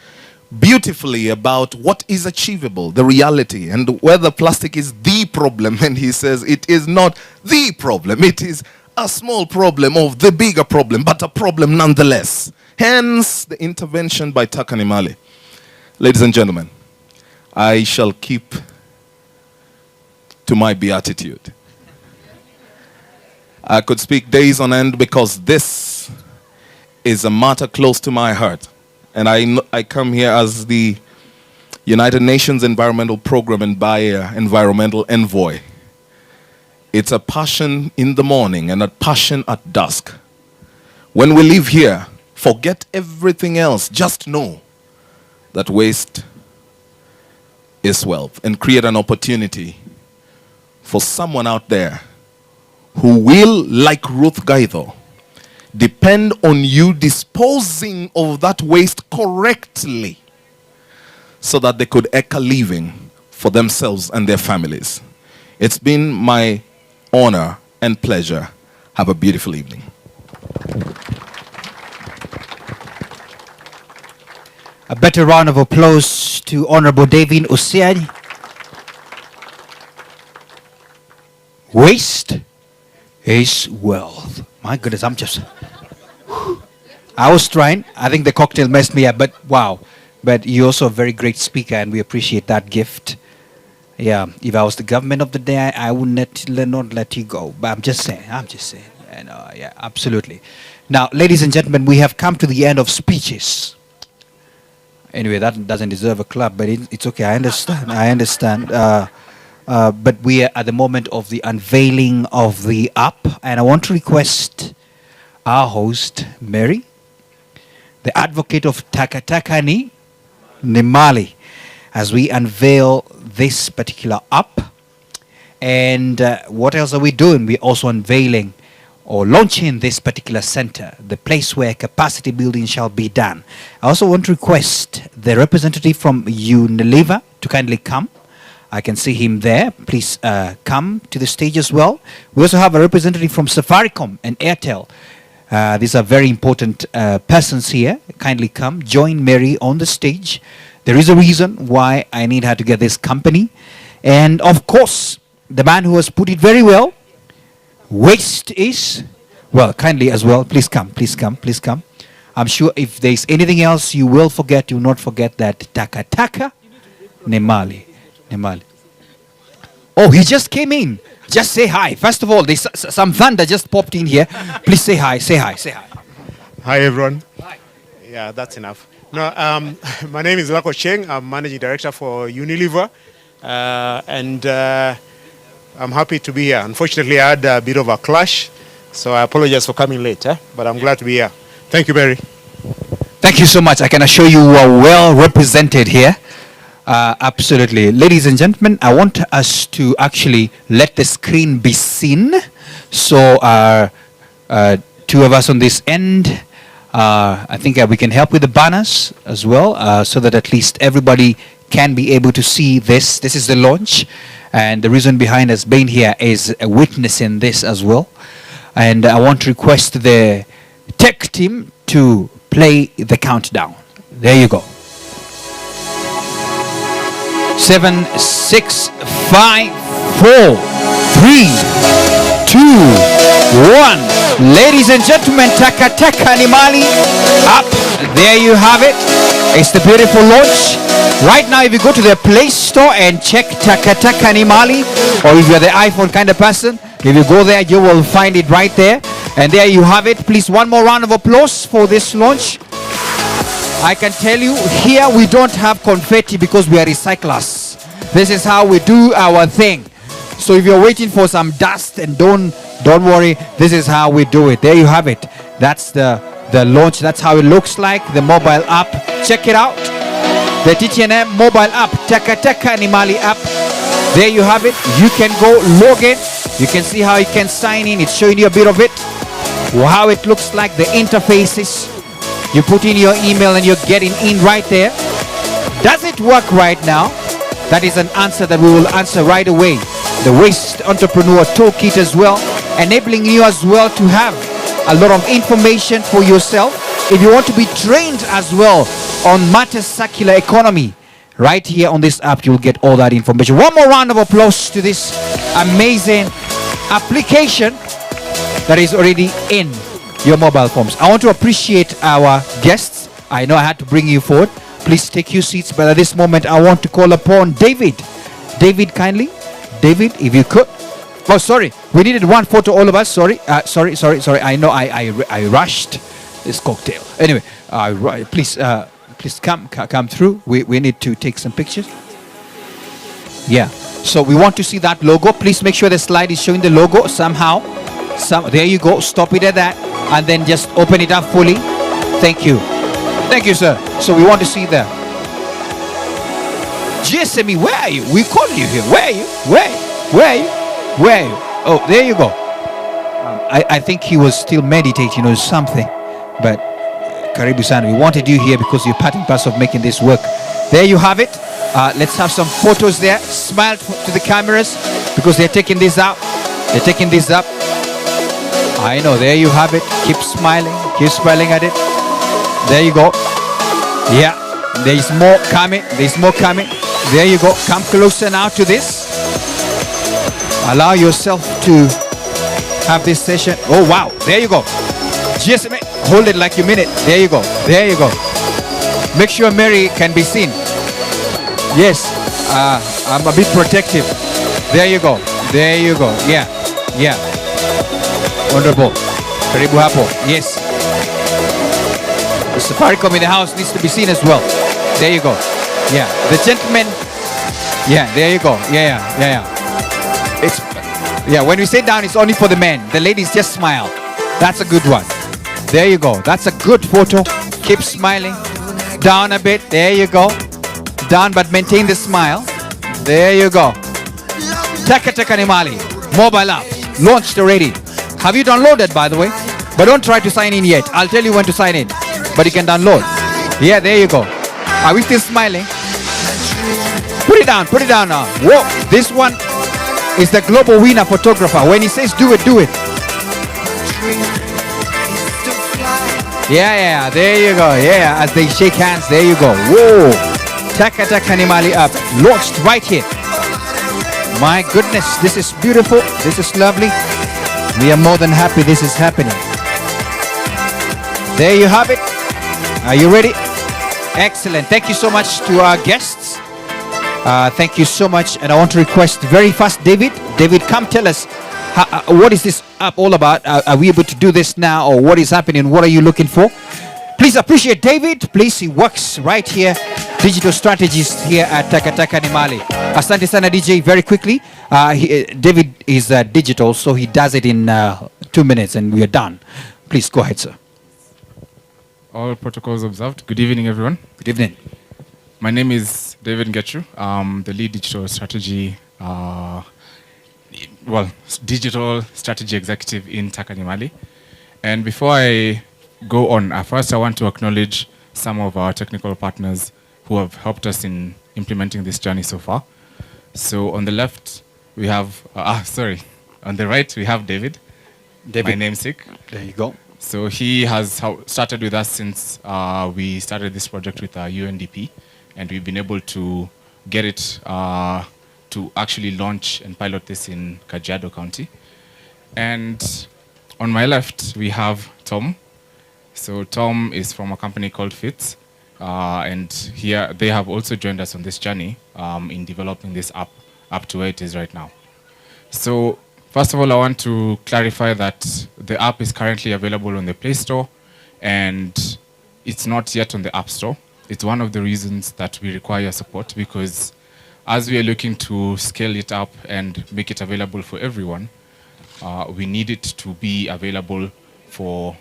beautifully about what is achievable, the reality, and whether plastic is the problem. And he says it is not the problem. It is a small problem of the bigger problem, but a problem nonetheless. Hence the intervention by TakaNiMali. Ladies and gentlemen, I shall keep to my beatitude. I could speak days on end, because this is a matter close to my heart. And I come here as the United Nations Environmental Program and Buyer Environmental Envoy. It's a passion in the morning and a passion at dusk. When we leave here, forget everything else. Just know that waste is wealth, and create an opportunity for someone out there who will, like Ruth Gaitho, depend on you disposing of that waste correctly so that they could make a living for themselves and their families. It's been my honor and pleasure. Have a beautiful evening. A better round of applause to Honorable David Osiani. Waste is wealth. My goodness, I was trying. I think the cocktail messed me up, but wow. But you're also a very great speaker, and we appreciate that gift. Yeah, if I was the government of the day, I would not let you go. But I'm just saying. And, yeah, absolutely. Now, ladies and gentlemen, we have come to the end of speeches. Anyway, that doesn't deserve a clap, but it's okay. I understand. But we are at the moment of the unveiling of the app, and I want to request our host, Mary, the advocate of TakaNiMali, as we unveil this particular app. And what else are we doing? We're also unveiling or launching this particular center, the place where capacity building shall be done. I also want to request the representative from Unilever to kindly come. I can see him there. Please come to the stage as well. We also have a representative from Safaricom and Airtel. These are very important persons here. Kindly come, join Mary on the stage. There is a reason why I need her to get this company. And of course, the man who has put it very well, waste is, well, kindly as well. Please come, please come, please come. I'm sure if there's anything else you will forget, you will not forget that TakaNiMali. Oh, he just came in. Just say hi. First of all, there's some thunder just popped in here. Please say hi, say hi, say hi. Hi, everyone. Hi. Yeah, that's enough. No, my name is Lako Cheng. I'm Managing Director for Unilever. And I'm happy to be here. Unfortunately, I had a bit of a clash, so I apologize for coming late, but I'm glad to be here. Thank you, Barry. Thank you so much. I can assure you are well represented here. Absolutely. Ladies and gentlemen, I want us to actually let the screen be seen. So two of us on this end, I think we can help with the banners as well, so that at least everybody can be able to see this. This is the launch. And the reason behind us being here is witnessing this as well. And I want to request the tech team to play the countdown. There you go. 7, 6, 5, 4, 3, 2, 1. Ladies and gentlemen, TakaNiMali up. There you have it. It's the beautiful launch. Right now, if you go to the Play Store and check TakaNiMali, or if you're the iPhone kind of person, if you go there, you will find it right there. And there you have it. Please, one more round of applause for this launch. I can tell you, here we don't have confetti because we are recyclers. This is how we do our thing. So if you're waiting for some dust, and don't worry, this is how we do it. There you have it. That's the launch. That's how it looks like. The mobile app. Check it out. The TTNM mobile app, TakaNiMali app. There you have it. You can go log in. You can see how you can sign in. It's showing you a bit of it. How it looks like, the interfaces. You put in your email and you're getting in right there. Does it work right now? That is an answer that we will answer right away. The Waste Entrepreneur Toolkit as well, enabling you as well to have a lot of information for yourself. If you want to be trained as well on matters circular economy, right here on this app, you'll get all that information. One more round of applause to this amazing application that is already in your mobile phones. I want to appreciate our guests. I know I had to bring you forward. Please take your seats, but at this moment I want to call upon David. David, kindly. David, if you could. Oh, sorry. We needed one photo, all of us. Sorry. Sorry. I know I rushed this cocktail. Anyway, please come through. We need to take some pictures. Yeah. So we want to see that logo. Please make sure the slide is showing the logo somehow. There you go. Stop it at that. And then just open it up fully. Thank you. Thank you, sir. So we want to see that. GSME, where are you? We called you here. Where are you? Where are you? Where are you? Oh, there you go. I think he was still meditating or something. But Karibu Sana, we wanted you here because you're part and parcel of making this work. There you have it. Let's have some photos there. Smile to the cameras because they're taking this out. They're taking this up. I know, there you have it. Keep smiling at it. There you go. Yeah, there's more coming. There you go. Come closer now to this. Allow yourself to have this session. Oh, wow. There you go. Just hold it like you mean it. There you go. Make sure Mary can be seen. Yes, I'm a bit protective. There you go. Yeah. Wonderful. Karibu hapo. Yes. The Safaricom in the house needs to be seen as well. There you go. Yeah. The gentleman. Yeah, there you go. Yeah. When we sit down, it's only for the men. The ladies just smile. That's a good one. There you go. That's a good photo. Keep smiling. Down a bit. There you go. Down, but maintain the smile. There you go. TakaNiMali mobile app launched already. Have you downloaded, by the way? But don't try to sign in yet. I'll tell you when to sign in. But you can download. Yeah, there you go. Are we still smiling? Put it down now. Whoa, this one is the global winner photographer. When he says do it, do it. Yeah, there you go. Yeah, as they shake hands, there you go. Whoa. TakaNiMali app launched right here. My goodness, this is beautiful. This is lovely. We are more than happy this is happening. There you have it. Are you ready? Excellent. Thank you so much to our guests. Thank you so much. And I want to request very fast, David. David, come tell us, what is this app all about? Are we able to do this now, or what is happening? What are you looking for? Please appreciate David. Please, he works right here. Digital strategist here at TakaNiMali. Asante sana DJ, very quickly. David is digital, so he does it in 2 minutes and we are done. Please go ahead, sir. All protocols observed. Good evening, everyone. Good evening. My name is David Ngetru. I'm the lead digital strategy, digital strategy executive in TakaNiMali. And before I go on, first I want to acknowledge some of our technical partners who have helped us in implementing this journey so far. So on the left, we have, on the right, we have David, my namesake. There you go. So he has started with us since we started this project with UNDP, and we've been able to get it to actually launch and pilot this in Kajiado County. And on my left, we have Tom. So Tom is from a company called Fitz, and here they have also joined us on this journey in developing this app up to where it is right now. So first of all, I want to clarify that the app is currently available on the Play Store, and it's not yet on the App Store. It's one of the reasons that we require support, because as we are looking to scale it up and make it available for everyone, we need it to be available for,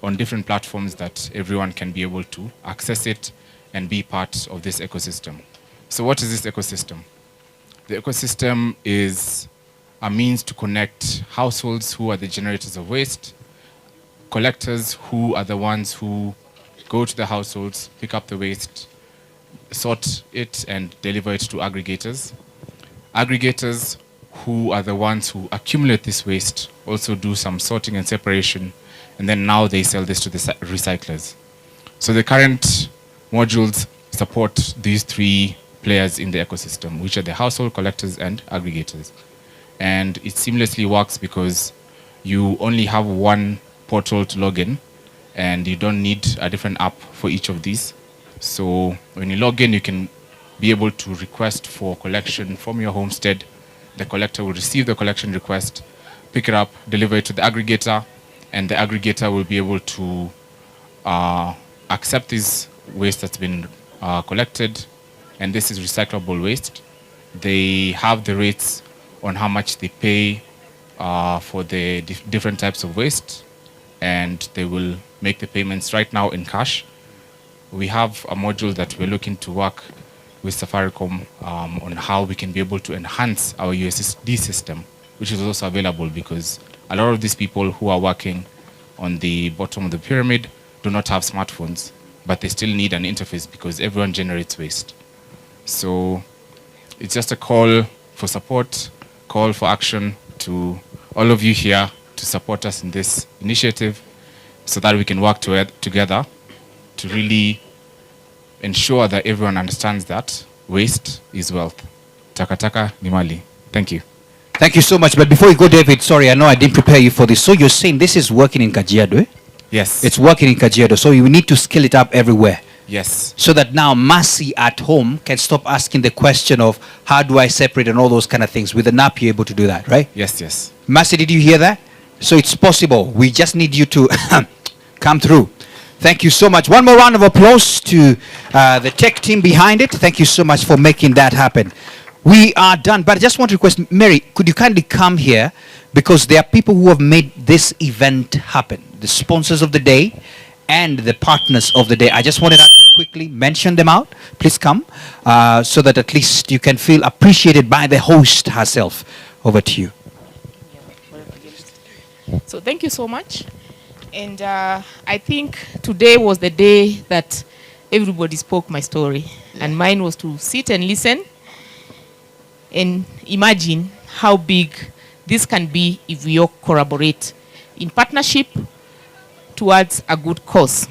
on different platforms that everyone can be able to access it and be part of this ecosystem. So what is this ecosystem? The ecosystem is a means to connect households who are the generators of waste, collectors who are the ones who go to the households, pick up the waste, sort it and deliver it to aggregators. Aggregators who are the ones who accumulate this waste, also do some sorting and separation, and then now they sell this to the recyclers. So the current modules support these three players in the ecosystem, which are the household, collectors, and aggregators. And it seamlessly works because you only have one portal to log in, and you don't need a different app for each of these. So when you log in, you can be able to request for collection from your homestead. The collector will receive the collection request, pick it up, deliver it to the aggregator, and the aggregator will be able to accept this waste that's been collected, and this is recyclable waste. They have the rates on how much they pay for the different types of waste, and they will make the payments right now in cash. We have a module that we're looking to work with Safaricom on how we can be able to enhance our USSD system, which is also available because a lot of these people who are working on the bottom of the pyramid do not have smartphones, but they still need an interface because everyone generates waste. So it's just a call for support, call for action to all of you here to support us in this initiative so that we can work together to really ensure that everyone understands that waste is wealth. TakaNiMali. Thank you. Thank you so much. But before you go, David, sorry, I know I didn't prepare you for this. So you're saying this is working in Kajiado, eh? Yes. It's working in Kajiado. So you need to scale it up everywhere. Yes. So that now Mercy at home can stop asking the question of how do I separate and all those kind of things. With an app, you're able to do that, right? Yes, yes. Mercy, did you hear that? So it's possible. We just need you to come through. Thank you so much. One more round of applause to the tech team behind it. Thank you so much for making that happen. We are done, but I just want to request, Mary, could you kindly come here, because there are people who have made this event happen, the sponsors of the day and the partners of the day. I just wanted to quickly mention them out. Please come, so that at least you can feel appreciated by the host herself. Over to you. So thank you so much. And I think today was the day that everybody spoke my story. And mine was to sit and listen and imagine how big this can be if we all collaborate in partnership towards a good cause.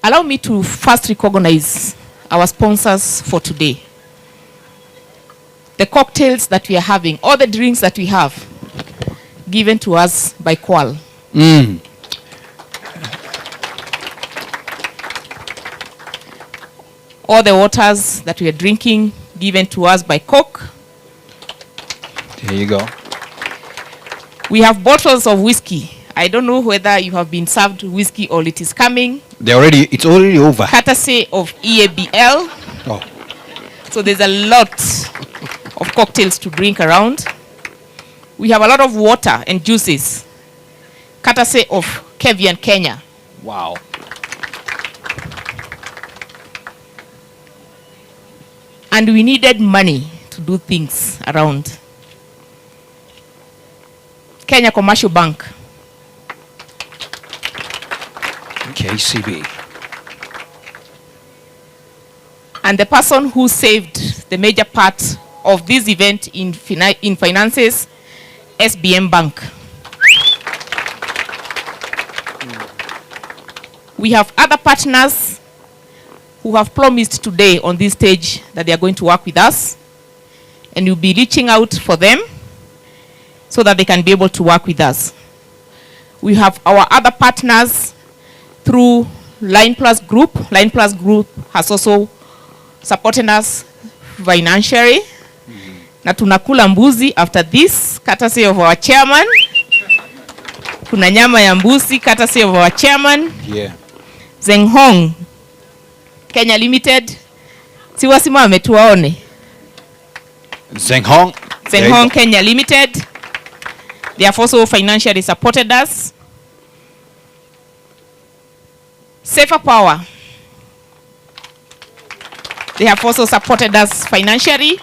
Allow me to first recognize our sponsors for today. The cocktails that we are having, all the drinks that we have, given to us by Qual. All the waters that we are drinking, given to us by Coke. There you go. We have bottles of whiskey. I don't know whether you have been served whiskey or it is coming. It's already over. Courtesy of EABL. Oh. So there's a lot of cocktails to drink around. We have a lot of water and juices. Courtesy of Kevian Kenya. Wow. And we needed money to do things around. Kenya Commercial Bank. KCB. And the person who saved the major part of this event in finances, SBM Bank. We have other partners who have promised today on this stage that they are going to work with us, and we'll be reaching out for them so that they can be able to work with us. We have our other partners through Line Plus Group. Line Plus Group has also supported us financially. Na tunakula mbuzi after this, courtesy of our chairman. Kuna nyama ya mbuzi, courtesy of our chairman. Yeah. Zeng Hong, Kenya Limited. Siwasima ametuwaone. Zeng Hong. Zeng Hong, Kenya Limited. They have also financially supported us. Safer Power. They have also supported us financially.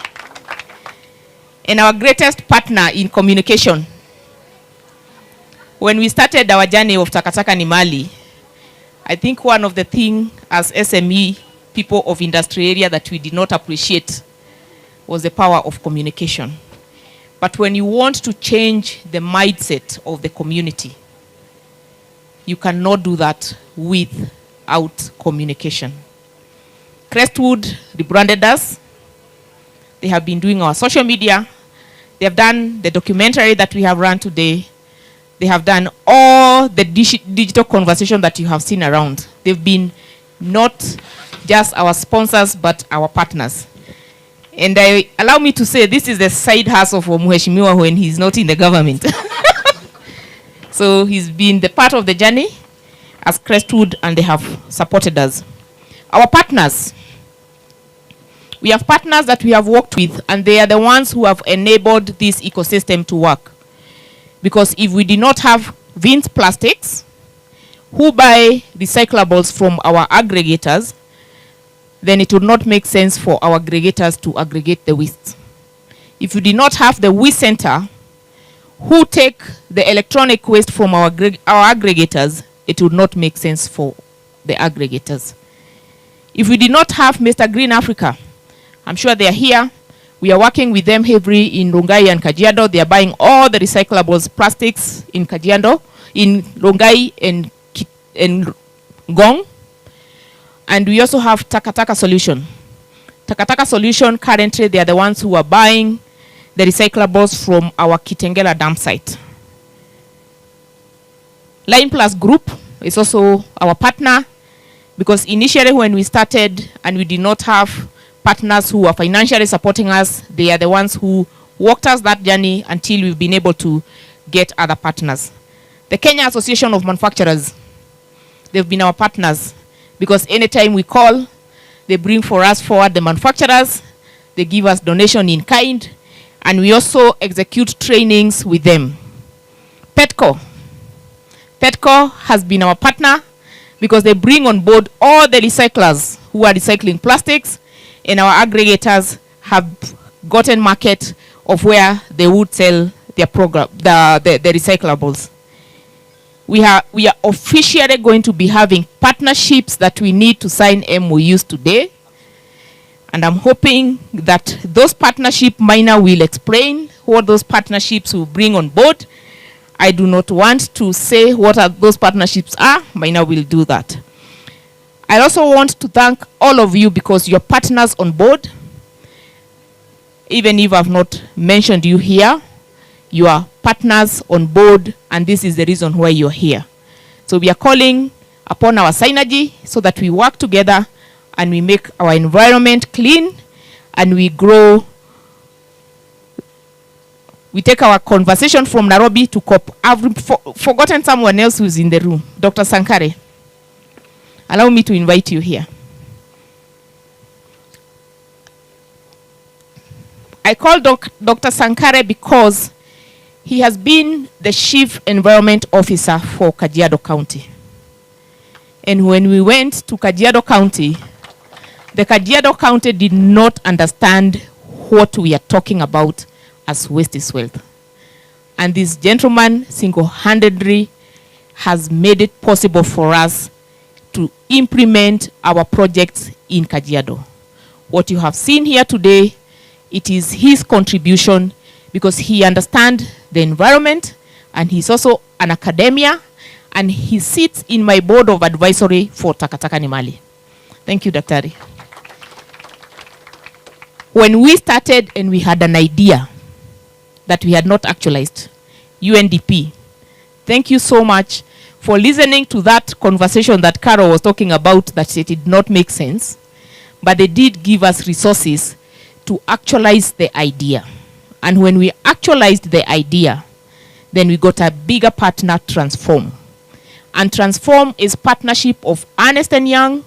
And our greatest partner in communication. When we started our journey of TakaNiMali, I think one of the things as SME people of industry area that we did not appreciate was the power of communication. But when you want to change the mindset of the community, you cannot do that without communication. Crestwood rebranded us. They have been doing our social media. They have done the documentary that we have run today. They have done all the digital conversation that you have seen around. They've been not just our sponsors, but our partners. And allow me to say, this is the side hustle for Mheshimiwa when he's not in the government. So he's been the part of the journey as Crestwood, and they have supported us. Our partners. We have partners that we have worked with, and they are the ones who have enabled this ecosystem to work. Because if we did not have Vince Plastics, who buy recyclables from our aggregators, then it would not make sense for our aggregators to aggregate the waste. If we did not have the waste center, who take the electronic waste from our aggregators, it would not make sense for the aggregators. If we did not have Mr. Green Africa, I'm sure they are here. We are working with them heavily in Rongai and Kajiado. They are buying all the recyclables plastics in Kajiado, in Rongai and Gong. And we also have Taka Solution. Taka Solution, currently they are the ones who are buying the recyclables from our Kitengela dump site. Line Plus Group is also our partner, because initially when we started and we did not have partners who are financially supporting us, they are the ones who walked us that journey until we've been able to get other partners. The Kenya Association of Manufacturers, they've been our partners, because anytime we call, they bring for us forward the manufacturers, they give us donation in kind, and we also execute trainings with them. Petco has been our partner, because they bring on board all the recyclers who are recycling plastics, and our aggregators have gotten market of where they would sell their the recyclables. We are officially going to be having partnerships that we need to sign MOUs today. And I'm hoping that those partnership Maina will explain what those partnerships will bring on board. I do not want to say what those partnerships are. Maina will do that. I also want to thank all of you, because you're partners on board. Even if I've not mentioned you here, you are partners on board, and this is the reason why you're here. So we are calling upon our synergy so that we work together and we make our environment clean and we grow. We take our conversation from Nairobi to COP. I've forgotten someone else who's in the room, Dr. Sankare. Allow me to invite you here. I call Dr. Sankare because he has been the Chief Environment Officer for Kajiado County. And when we went to Kajiado County, the Kajiado County did not understand what we are talking about as waste is wealth. And this gentleman single-handedly has made it possible for us to implement our projects in Kajiado. What you have seen here today, it is his contribution because he understands the environment and he's also an academia and he sits in my board of advisory for TakaNiMali. Thank you, Daktari. When we started and we had an idea that we had not actualized, UNDP, thank you so much for listening to that conversation that Carol was talking about, that it did not make sense, but they did give us resources to actualize the idea. And when we actualized the idea, then we got a bigger partner, Transform. And Transform is partnership of Ernst & Young,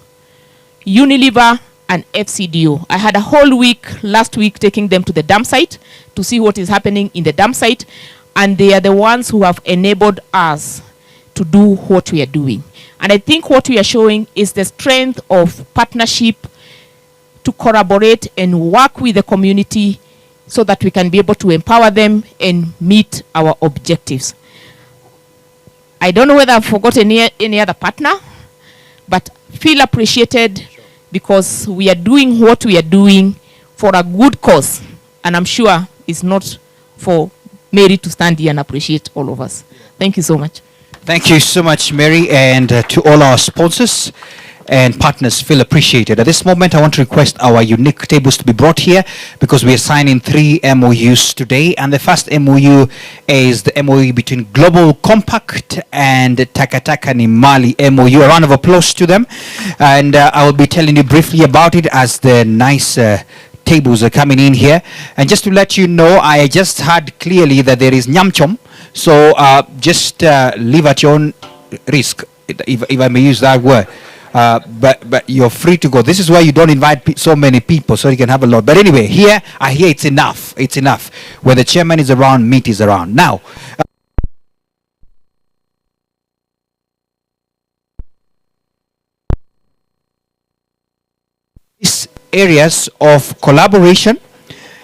Unilever, and FCDO. I had a whole week last week taking them to the dump site to see what is happening in the dump site, and they are the ones who have enabled us to do what we are doing. And I think what we are showing is the strength of partnership to collaborate and work with the community so that we can be able to empower them and meet our objectives. I don't know whether I've forgotten any other partner, but feel appreciated because we are doing what we are doing for a good cause. And I'm sure it's not for Mary to stand here and appreciate all of us. Thank you so much. Thank you so much, Mary, and to all our sponsors and partners, feel appreciated. At this moment, I want to request our unique tables to be brought here because we are signing 3 MOUs today. And the first MOU is the MOU between Global Compact and TakaNiMali MOU. A round of applause to them. And I will be telling you briefly about it as the nice tables are coming in here. And just to let you know, I just heard clearly that there is nyamchom. So just live at your own risk, if I may use that word. But you're free to go. This is why you don't invite so many people, so you can have a lot. But anyway, here I hear it's enough. It's enough. When the chairman is around, meat is around. Now, these areas of collaboration,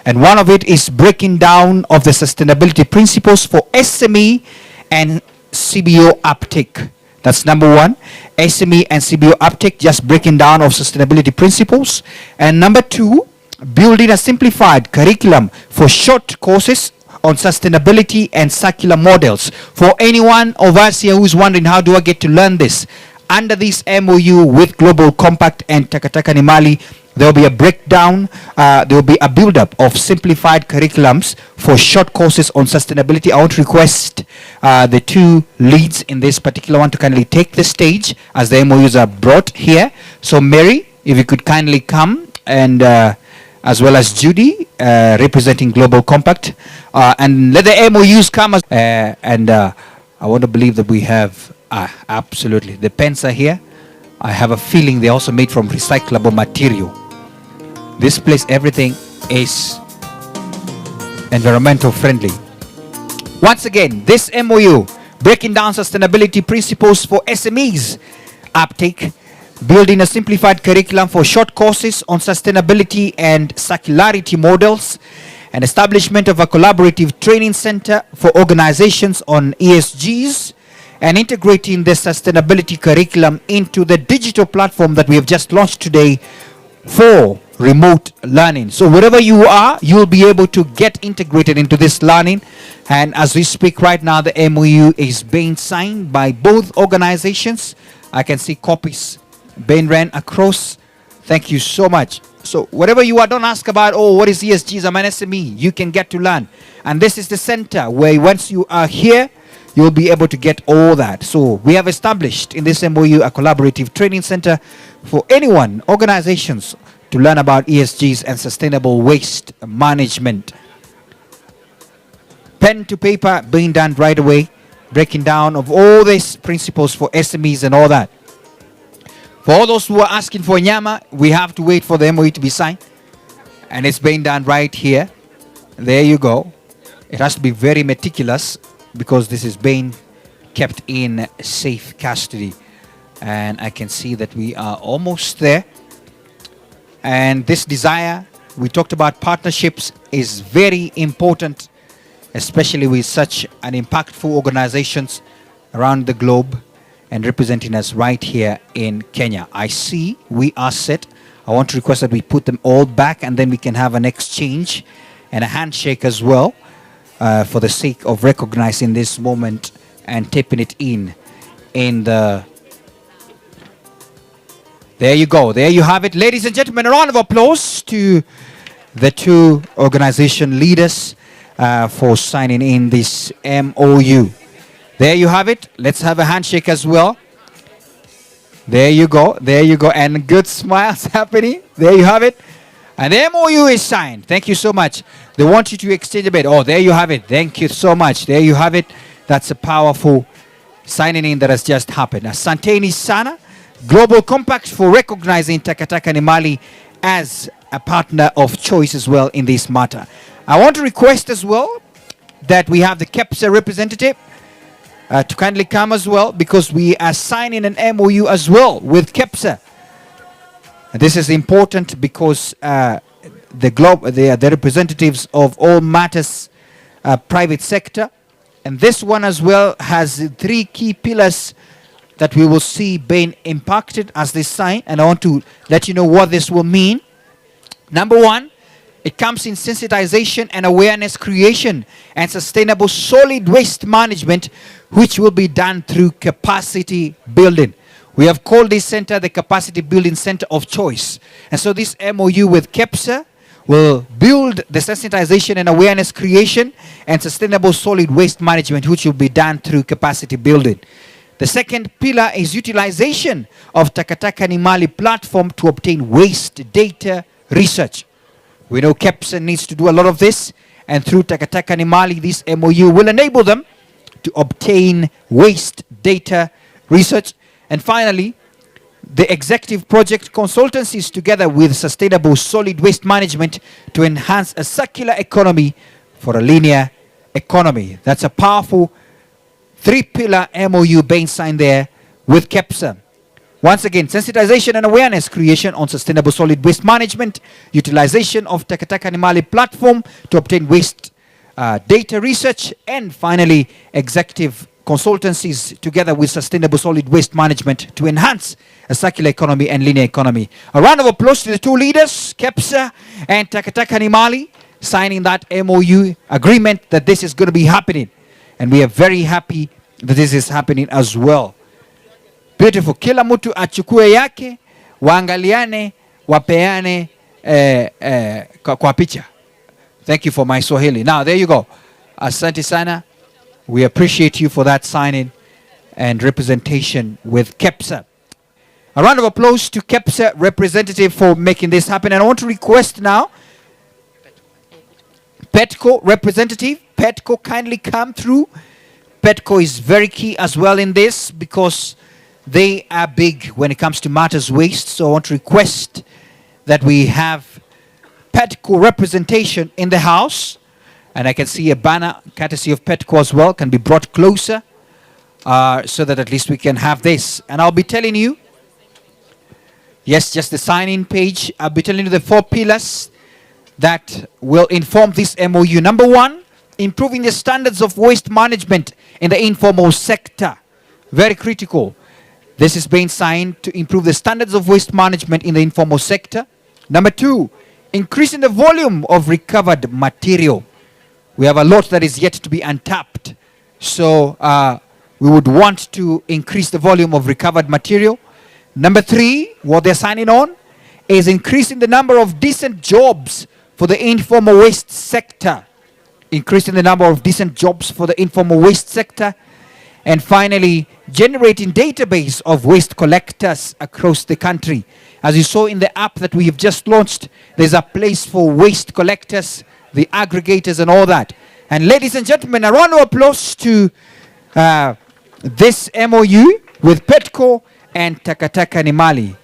and one of it is breaking down of the sustainability principles for SME and CBO uptake. That's number one, SME and CBO uptake, just breaking down of sustainability principles. And number two, building a simplified curriculum for short courses on sustainability and circular models. For anyone of us here who's wondering, how do I get to learn this? Under this MOU with Global Compact and TakaNiMali, there will be a breakdown, there will be a build-up of simplified curriculums for short courses on sustainability. I want to request the 2 leads in this particular one to kindly take the stage as the MOUs are brought here. So Mary, if you could kindly come, and as well as Judy, representing Global Compact, and let the MOUs come. I want to believe that we have, absolutely, the pens are here. I have a feeling they're also made from recyclable material. This place, everything is environmental friendly. Once again, this MOU, breaking down sustainability principles for SMEs, uptake, building a simplified curriculum for short courses on sustainability and circularity models, and establishment of a collaborative training center for organizations on ESGs, and integrating the sustainability curriculum into the digital platform that we have just launched today for remote learning. So wherever you are, you will be able to get integrated into this learning. And as we speak right now, the MOU is being signed by both organizations. I can see copies being ran across. Thank you so much. So whatever you are, don't ask about, oh, what is ESGs? I'm an SME. You can get to learn. And this is the center where once you are here, you'll be able to get all that. So we have established in this MOU a collaborative training center for anyone, organizations, to learn about ESGs and sustainable waste management. Pen to paper being done right away, breaking down of all these principles for SMEs and all that. For all those who are asking for nyama, we have to wait for the MOU to be signed. And it's being done right here. There you go. It has to be very meticulous because this is being kept in safe custody. And I can see that we are almost there. And this desire, we talked about partnerships, is very important, especially with such an impactful organizations around the globe and representing us right here in Kenya. I see we are set. I want to request that we put them all back and then we can have an exchange and a handshake as well for the sake of recognizing this moment and tapping it in the... There you go. There you have it. Ladies and gentlemen, a round of applause to the two organization leaders for signing in this MOU. There you have it. Let's have a handshake as well. There you go. There you go. And good smiles happening. There you have it. And the MOU is signed. Thank you so much. They want you to exchange a bit. Oh, there you have it. Thank you so much. There you have it. That's a powerful signing in that has just happened. Asanteni sana. Global Compact for recognizing TakaNiMali as a partner of choice as well in this matter. I want to request as well that we have the KEPSA representative to kindly come as well, because we are signing an MOU as well with KEPSA. And this is important because the representatives of all matters private sector, and this one as well has 3 key pillars that we will see being impacted as they sign, and I want to let you know what this will mean. Number 1, it comes in sensitization and awareness creation and sustainable solid waste management, which will be done through capacity building. We have called this center the Capacity Building Center of Choice. And so this MOU with KEPSA will build the sensitization and awareness creation and sustainable solid waste management, which will be done through capacity building. The second pillar is utilization of TakaNiMali platform to obtain waste data research. We know KEPSA needs to do a lot of this, and through TakaNiMali, this MOU will enable them to obtain waste data research. And finally, the executive project consultancies together with sustainable solid waste management to enhance a circular economy for a linear economy. That's a powerful 3-pillar MOU being signed there with KEPSA. Once again, sensitization and awareness creation on sustainable solid waste management, utilization of TakaNiMali platform to obtain waste data research, and finally, executive consultancies together with sustainable solid waste management to enhance a circular economy and linear economy. A round of applause to the two leaders, KEPSA and TakaNiMali, signing that MOU agreement that this is going to be happening. And we are very happy that this is happening as well. Beautiful. Kila mtu achukue yake, waangaliane, wapeane kwa picha. Thank you for my Swahili. Now, there you go. Asante sana. We appreciate you for that signing and representation with KEPSA. A round of applause to KEPSA representative for making this happen. And I want to request now, PETCO representative, PETCO kindly come through. PETCO is very key as well in this because they are big when it comes to matters waste. So I want to request that we have PETCO representation in the house. And I can see a banner courtesy of PETCO as well can be brought closer so that at least we can have this. And I'll be telling you, yes, just the sign-in page. I'll be telling you the 4 pillars that will inform this MOU. Number 1, improving the standards of waste management in the informal sector. Very critical. This is being signed to improve the standards of waste management in the informal sector. Number 2, increasing the volume of recovered material. We have a lot that is yet to be untapped. So we would want to increase the volume of recovered material. Number 3, what they're signing on is increasing the number of decent jobs for the informal waste sector. Increasing the number of decent jobs for the informal waste sector. And finally, generating database of waste collectors across the country. As you saw in the app that we have just launched, there's a place for waste collectors, the aggregators and all that. And ladies and gentlemen, a round of applause to this MOU with PETCO and TakaNiMali.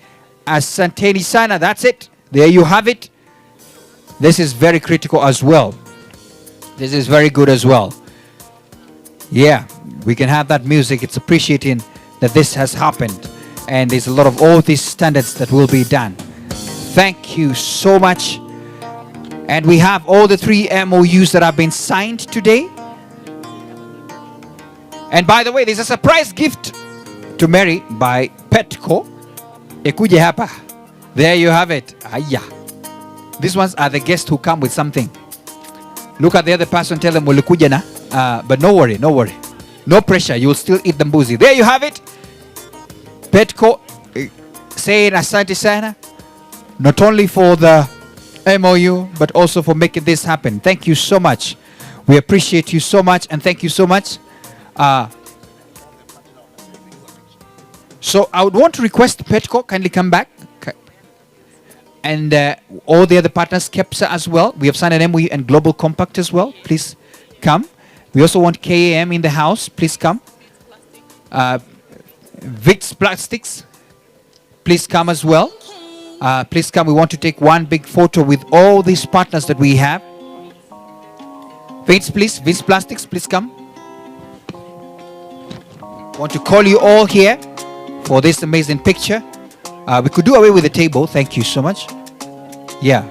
Asanteni sana, that's it. There you have it. This is very critical as well. This is very good as well. Yeah, we can have that music. It's appreciating that this has happened. And there's a lot of all these standards that will be done. Thank you so much. And we have all the 3 MOUs that have been signed today. And by the way, there's a surprise gift to Mary by Petco. Ekuje hapa. There you have it. Aya. These ones are the guests who come with something. Look at the other person, tell them ulikuja na. But no worry, no worry. No pressure, you will still eat the mbuzi. There you have it. Petco saying asante sana. Not only for the MOU, but also for making this happen. Thank you so much. We appreciate you so much, and thank you so much. So I would want to request Petco kindly come back, and all the other partners, KEPSA as well. We have signed an MOU and Global Compact as well. Please come. We also want KAM in the house. Please come. Vicks Plastics, please come as well. Please come. We want to take one big photo with all these partners that we have. Paints, please. Vicks Plastics, please come. Want to call you all here for this amazing picture. We could do away with the table. Thank you so much. Yeah.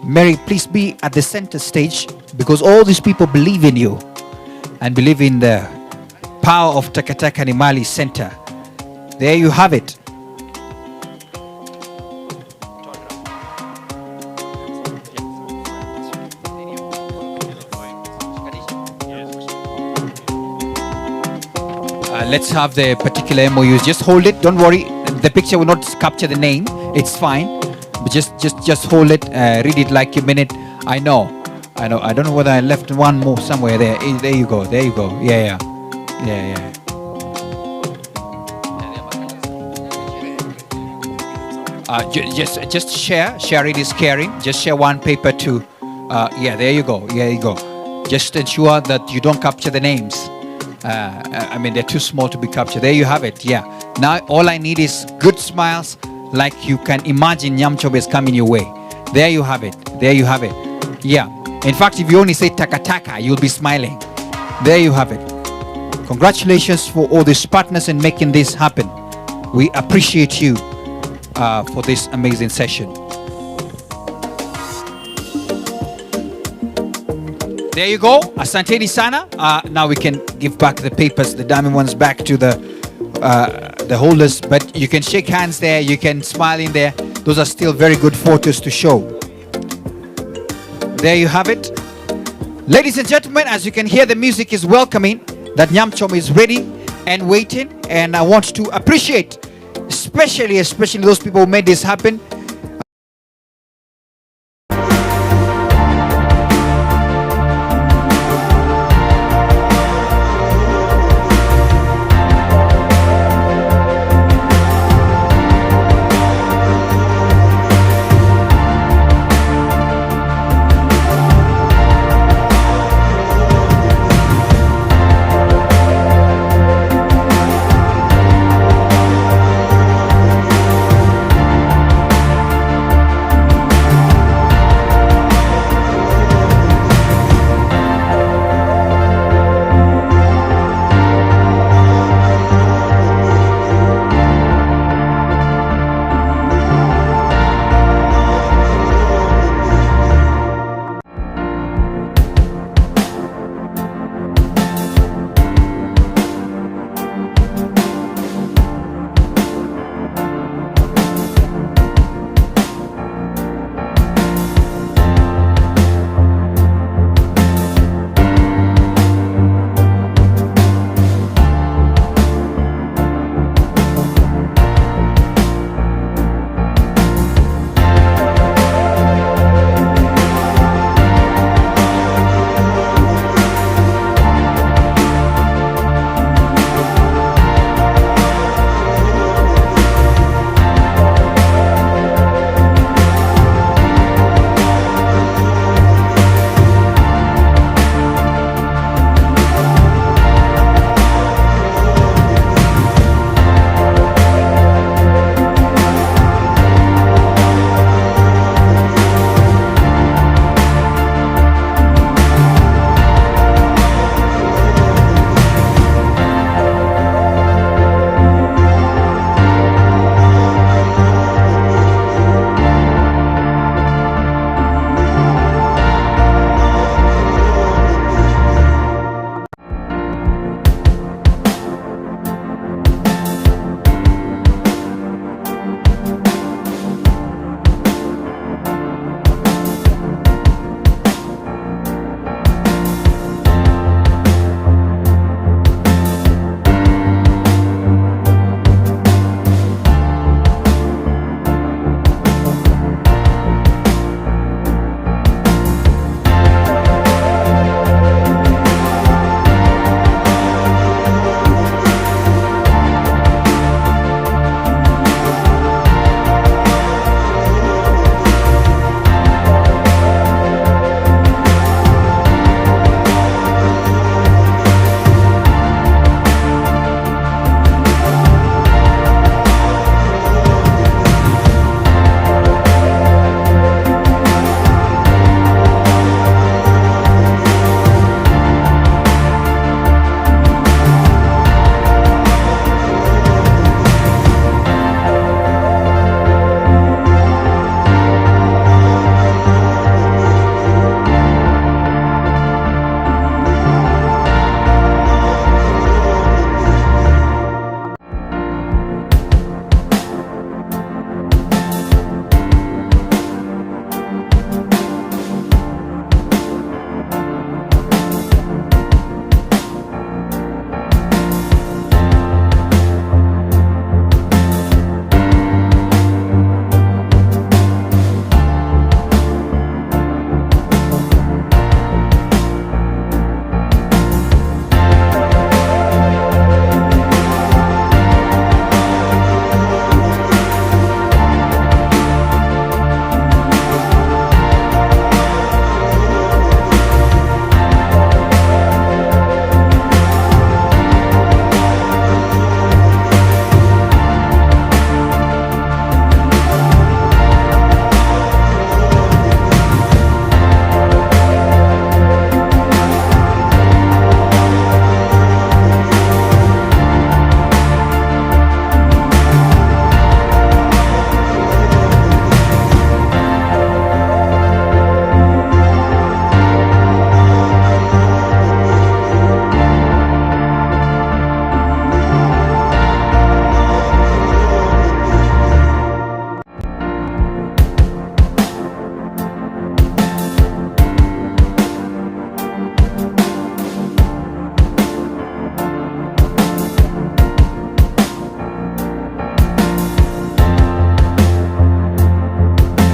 Mary, please be at the center stage, because all these people believe in you and believe in the power of TakaNiMali Center. There you have it. Let's have the particular MOUs. Just hold it. Don't worry. The picture will not capture the name. It's fine. But just hold it. Read it like you mean it. I know. I don't know whether I left one more somewhere there. There you go. There you go. Yeah. Just share. Sharing is caring. Just share one paper too. Yeah, there you go. Yeah, you go. Just ensure that you don't capture the names. I mean, they're too small to be captured. There you have it. Yeah. Now all I need is good smiles, like you can imagine Nyamchobe is coming your way. There you have it. There you have it. Yeah. In fact, if you only say Taka, you'll be smiling. There you have it. Congratulations for all these partners in making this happen. We appreciate you for this amazing session. There you go. Asanteni sana. Now we can give back the papers, the diamond ones, back to the holders. But you can shake hands there. You can smile in there. Those are still very good photos to show. There you have it. Ladies and gentlemen, as you can hear, the music is welcoming that Nyamchom is ready and waiting. And I want to appreciate, especially those people who made this happen.